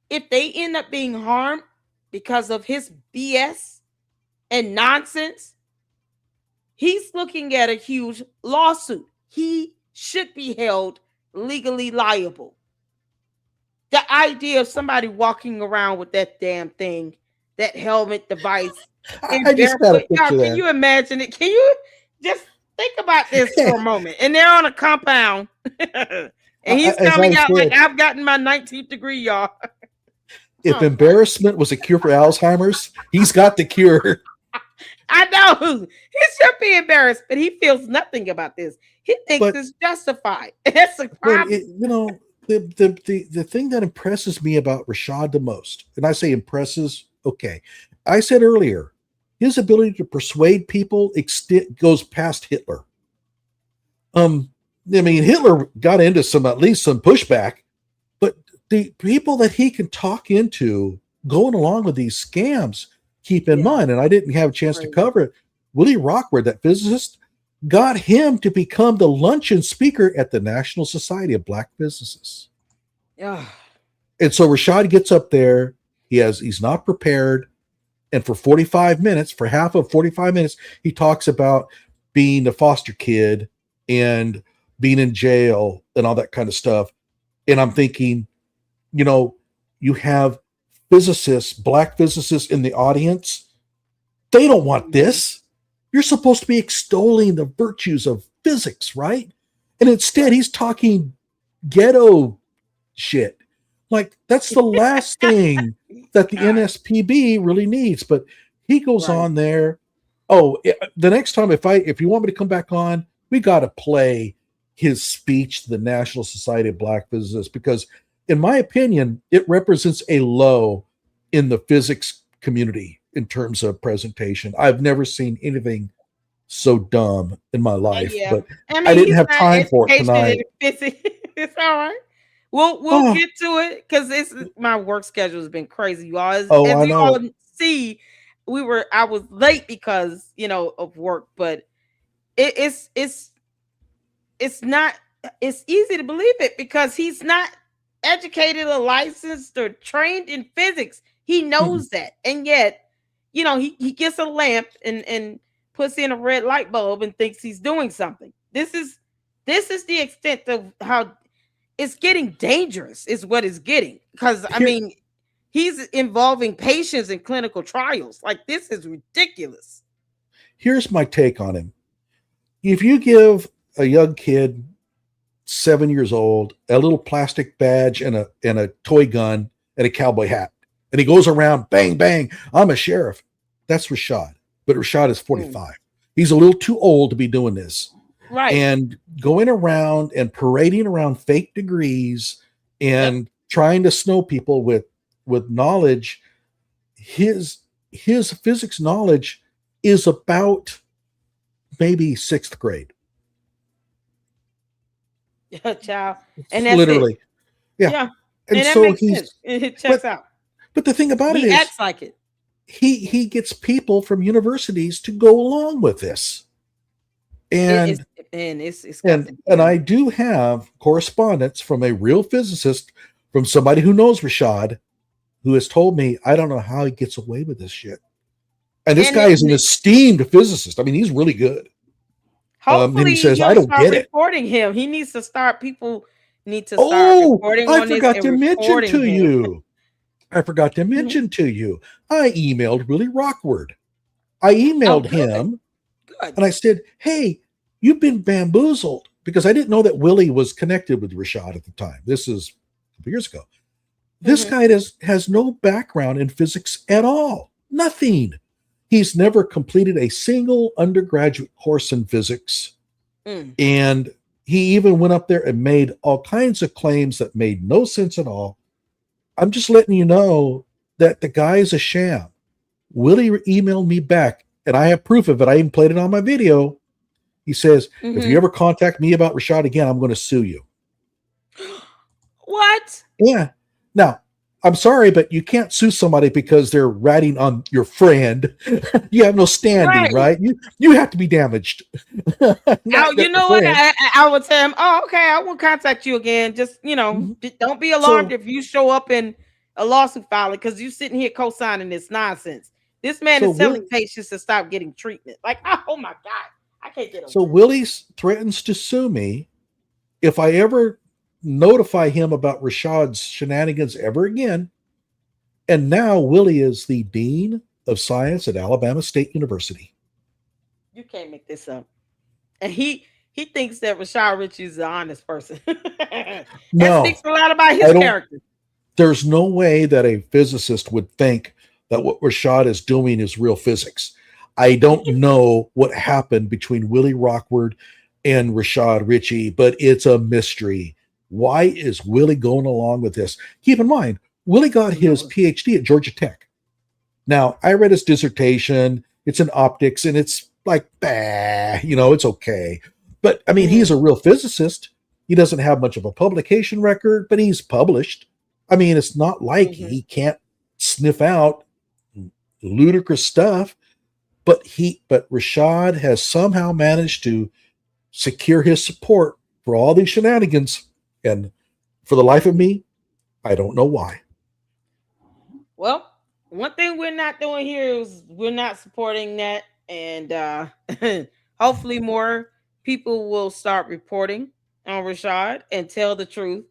if they end up being harmed because of his BS and nonsense, he's looking at a huge lawsuit. He should be held legally liable. The idea of somebody walking around with that damn thing, that helmet device, I just got a picture can you imagine it? Can you just think about this for a moment? And they're on a compound, and he's coming out like, I've gotten my 19th degree, y'all. If embarrassment was a cure for Alzheimer's, he's got the cure. I know he should be embarrassed, but he feels nothing about this. He thinks it's justified. That's a problem. The thing that impresses me about Rashad the most, and I say impresses, okay. I said earlier, his ability to persuade people goes past Hitler. I mean, Hitler got into at least some pushback, but the people that he can talk into going along with these scams, keep in mind, and I didn't have a chance to cover it, Willie Rockwood, that physicist, got him to become the luncheon speaker at the National Society of Black Physicists. Yeah. And so Rashad gets up there, he's not prepared, and for 45 minutes, for half of 45 minutes, he talks about being a foster kid and being in jail and all that kind of stuff. And I'm thinking, you have physicists, black physicists in the audience. They don't want this. You're supposed to be extolling the virtues of physics, right? And instead he's talking ghetto shit. Like, that's the last thing that the NSPB really needs. But he goes on there. Oh, the next time, if you want me to come back on, we got to play his speech to the National Society of Black Physicists, because in my opinion, it represents a low in the physics community in terms of presentation. I've never seen anything so dumb in my life, but I didn't have time for it tonight. It's all right. We'll get to it, because my work schedule has been crazy, y'all. As you all see, I was late because of work, but it's easy to believe it, because he's not educated or licensed or trained in physics. He knows that, and yet he gets a lamp and puts in a red light bulb and thinks he's doing something. This is the extent of how it's getting dangerous, is what it's getting. Because I mean, he's involving patients in clinical trials. Like, this is ridiculous. Here's my take on him. If you give a young kid, 7 years old, a little plastic badge and a toy gun and a cowboy hat, and he goes around, bang, bang, I'm a sheriff. That's Rashad. But Rashad is 45. He's a little too old to be doing this. Right. And going around and parading around fake degrees and trying to snow people with knowledge. His physics knowledge is about maybe 6th grade. Child. And that's literally. Yeah. And so it checks out. But the thing about it is, he acts like it. He gets people from universities to go along with this. And I do have correspondence from a real physicist, from somebody who knows Rashad, who has told me, I don't know how he gets away with this shit. And this guy is an esteemed physicist. I mean, he's really good. Hopefully, he says, I don't get it. Reporting him. He needs to start. People need to start reporting on this. I forgot to mention to you. I emailed Willie Rockwood. I emailed him. Good. And I said, hey, you've been bamboozled, because I didn't know that Willie was connected with Rashad at the time. This is a couple years ago. This guy has no background in physics at all. Nothing. He's never completed a single undergraduate course in physics. And he even went up there and made all kinds of claims that made no sense at all. I'm just letting you know that the guy is a sham. Willie emailed me back, and I have proof of it. I even played it on my video. He says, if you ever contact me about Rashad again, I'm going to sue you. What? Yeah. Now, I'm sorry, but you can't sue somebody because they're ratting on your friend. You have no standing, right? You have to be damaged. You know what? I would tell him, oh, okay, I won't contact you again. Just, don't be alarmed if you show up in a lawsuit filing because you sitting here co-signing this nonsense. This man is telling patients to stop getting treatment. Like, oh my God, I can't get over So Willie threatens to sue me if I ever notify him about Rashad's shenanigans ever again. And now Willie is the dean of science at Alabama State University. You can't make this up. And he thinks that Rashad Richey is an honest person. That speaks a lot about his character. There's no way that a physicist would think that what Rashad is doing is real physics. I don't know what happened between Willie Rockford and Rashad Richey, but it's a mystery. Why is Willie going along with this? Keep in mind, Willie got his PhD at Georgia Tech. Now, I read his dissertation. It's in optics, and it's like, it's okay. But, I mean, he's a real physicist. He doesn't have much of a publication record, but he's published. I mean, it's not like he can't sniff out ludicrous stuff. But Rashad has somehow managed to secure his support for all these shenanigans. And for the life of me, I don't know why. Well, one thing we're not doing here is we're not supporting that. And hopefully more people will start reporting on Rashad and tell the truth,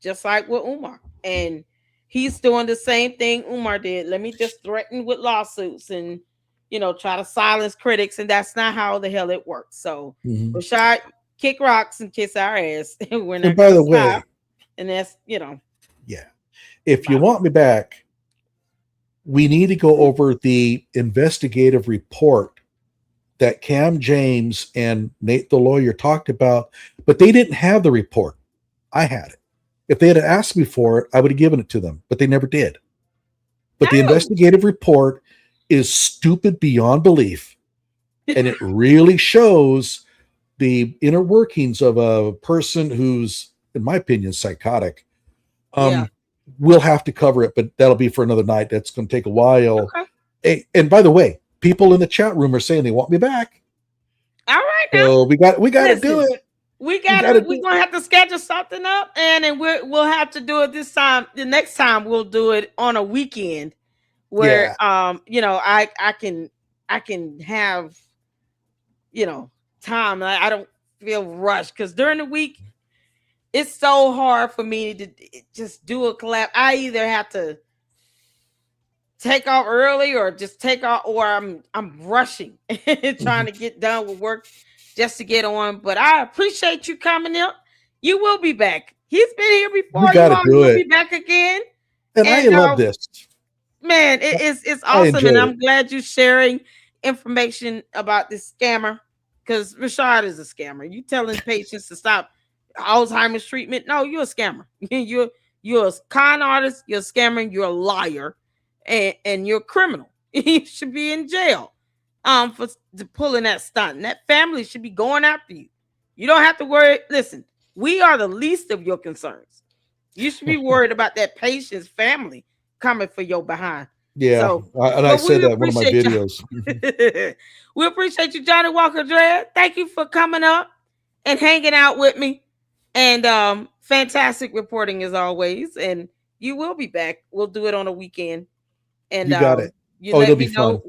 just like with Umar. And he's doing the same thing Umar did. Let me just threaten with lawsuits and, try to silence critics. And that's not how the hell it works. So Rashad, kick rocks and kiss our ass. We're not. And by the way, and that's, yeah. If you want me back, we need to go over the investigative report that Cam James and Nate the lawyer talked about, but they didn't have the report. I had it. If they had asked me for it, I would have given it to them, but they never did. But the investigative report is stupid beyond belief, and it really shows the inner workings of a person who's, in my opinion, psychotic. We'll have to cover it, but that'll be for another night. That's going to take a while. Okay. Hey, and by the way, people in the chat room are saying they want me back. All right, now. So we got to do it. We're gonna have to schedule something up, and we'll have to do it this time. The next time we'll do it on a weekend where I can have time. I don't feel rushed because during the week it's so hard for me to just do a collab. I either have to take off early or just take off, or I'm rushing trying to get done with work just to get on. But I appreciate you coming up. You will be back. He's been here before. You'll be back again. And I love this. Man, it's awesome. And I'm glad you're sharing information about this scammer, because Rashad is a scammer. You telling patients to stop Alzheimer's treatment? No, you're a scammer. You're a con artist. You're a scammer. You're a liar, and you're a criminal. You should be in jail for pulling that stunt. And that family should be going after you. You don't have to worry. Listen, we are the least of your concerns. You should be worried about that patient's family coming for your behind. Yeah, so, I said that in one of my videos. We appreciate you, Johnnie Walker Dread. Thank you for coming up and hanging out with me. And fantastic reporting as always. And you will be back. We'll do it on a weekend. And you got it. It'll be fun.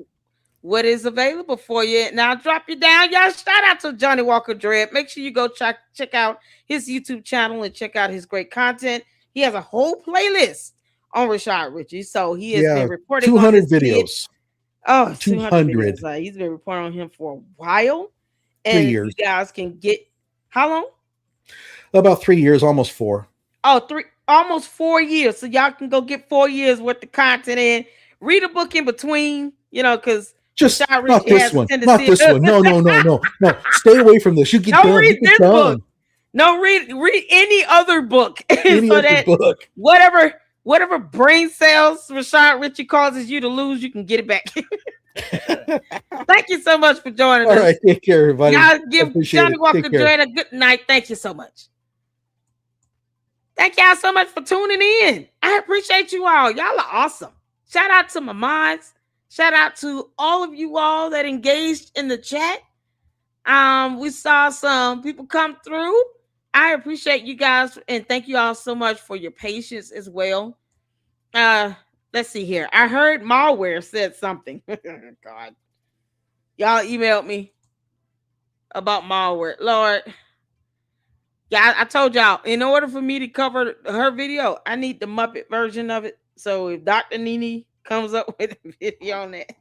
What is available for you. Now drop you down. Y'all, shout out to Johnnie Walker Dread. Make sure you go check out his YouTube channel and check out his great content. He has a whole playlist on Rashad Richey. So he has been reporting 200 videos. Oh, 200 videos. He's been reporting on him for a while. And 3 years. You guys can get how long? About 3 years, almost 4. Oh, almost 4 years. So y'all can go get 4 years worth of content in. Read a book in between, because just not this one. Not this one. No. Stay away from this. You get don't read this book. No, read any other book. Book. Whatever brain cells Rashad Richey causes you to lose, you can get it back. Thank you so much for joining us. All right, take care, everybody. Y'all give Johnnie Walker Dread a good night. Thank you so much. Thank y'all so much for tuning in. I appreciate you all. Y'all are awesome. Shout out to my mods. Shout out to all of you all that engaged in the chat. We saw some people come through. I appreciate you guys and thank you all so much for your patience as well. Let's see here. I heard malware said something. God. Y'all emailed me about malware. Lord. Yeah, I told y'all, in order for me to cover her video, I need the Muppet version of it. So if Dr. Nene comes up with a video on that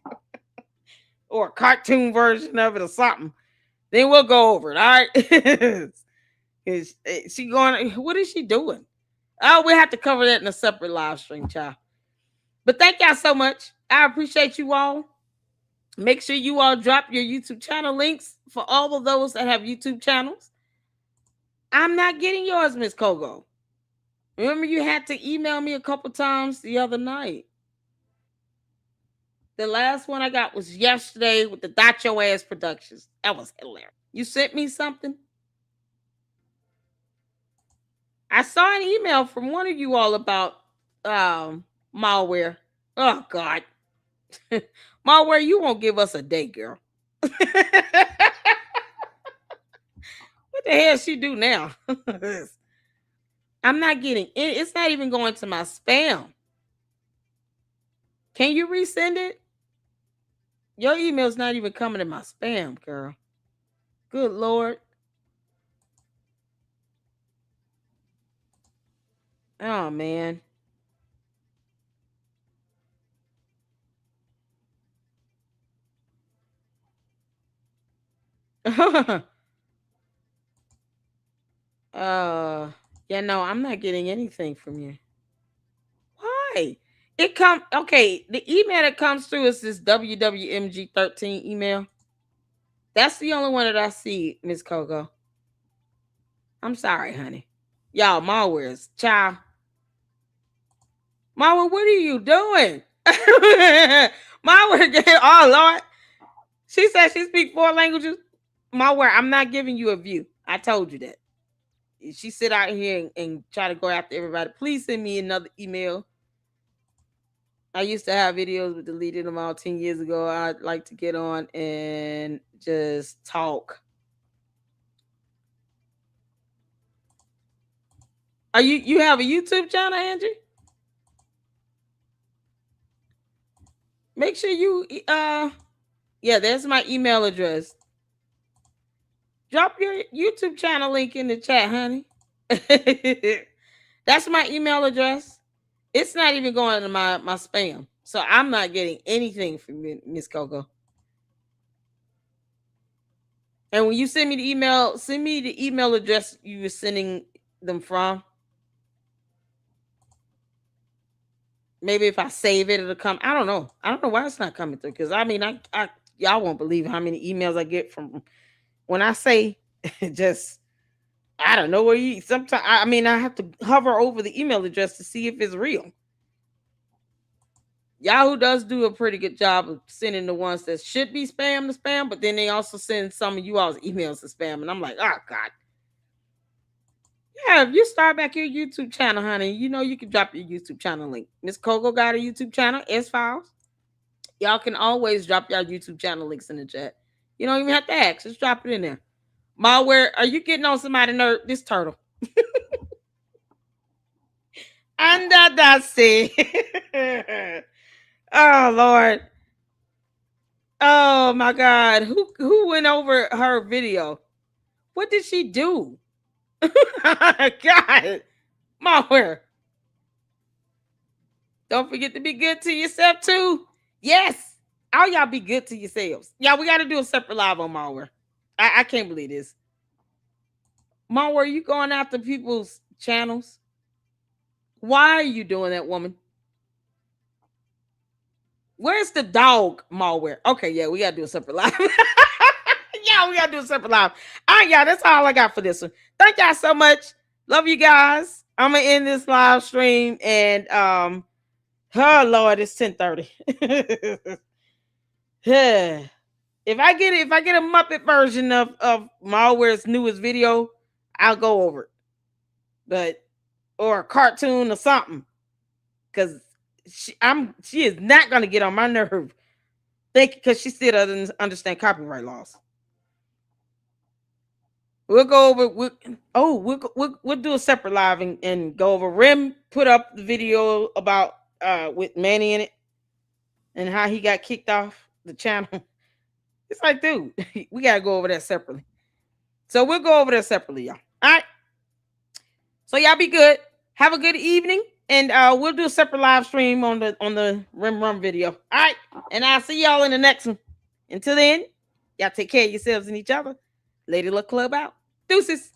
or a cartoon version of it or something, then we'll go over it. All right. Is she going? What is she doing? Oh, we have to cover that in a separate live stream, child. But thank y'all so much. I appreciate you all. Make sure you all drop your YouTube channel links for all of those that have YouTube channels. I'm not getting yours, Miss Kogo. Remember, you had to email me a couple times the other night. The last one I got was yesterday with the Dot Your Ass Productions. That was hilarious. You sent me something? I saw an email from one of you all about malware. Oh, God. Malware, you won't give us a day, girl. What the hell she do now? I'm not getting it. It's not even going to my spam. Can you resend it? Your email's not even coming in my spam, girl. Good Lord. Oh, man. Yeah, no, I'm not getting anything from you. Why? Okay, the email that comes through is this WWMG13 email. That's the only one that I see, Miss Coco. I'm sorry, honey. Y'all, malware's child. Malware, what are you doing? Malware, oh Lord. She said she speaks 4 languages. Malware, I'm not giving you a view. I told you that. She sit out here and try to go after everybody. Please send me another email. I used to have videos, but deleted them all 10 years ago. I'd like to get on and just talk. Are you have a YouTube channel, Angie? Make sure you yeah, there's my email address. Drop your YouTube channel link in the chat, honey. That's my email address. It's not even going to my spam. So I'm not getting anything from Miss Coco. And when you send me the email, send me the email address you were sending them from. Maybe if I save it, it'll come. I don't know. I don't know why it's not coming through. Because I mean, I y'all won't believe how many emails I get from when I say just I don't know where you sometimes I mean I have to hover over the email address to see if it's real. Yahoo does do a pretty good job of sending the ones that should be spam to spam, but then they also send some of you all's emails to spam. And I'm like, oh God. Yeah, if you start back your YouTube channel, honey, you know you can drop your YouTube channel link. Miss Coco got a YouTube channel, S-Files. Y'all can always drop your YouTube channel links in the chat. You don't even have to ask. Just drop it in there. Malware, are you getting on somebody nerd? This turtle. And that's it. Oh Lord. Oh my God. Who went over her video? What did she do? God. Malware. Don't forget to be good to yourself too. Yes. All y'all be good to yourselves. Yeah, we got to do a separate live on malware. I can't believe this. Malware, you going after people's channels? Why are you doing that, woman? Where's the dog, Malware? Okay, yeah, we got to do a separate live. Yeah, we got to do a separate live. All right, y'all, that's all I got for this one. Thank y'all so much. Love you guys. I'm going to end this live stream and, oh, Lord, it's 10:30. If I get a Muppet version of Malware's newest video, I'll go over it. But or a cartoon or something, because she is not gonna get on my nerve. Because she still doesn't understand copyright laws. We'll go over. We'll do a separate live and go over. Rim put up the video about with Manny in it and how he got kicked off the channel. It's like, dude, we gotta go over that separately. So we'll go over that separately, y'all. All right. So y'all be good. Have a good evening, and we'll do a separate live stream on the Rim Rum video. All right, and I'll see y'all in the next one. Until then, y'all take care of yourselves and each other. Lady Luck Club out. Deuces.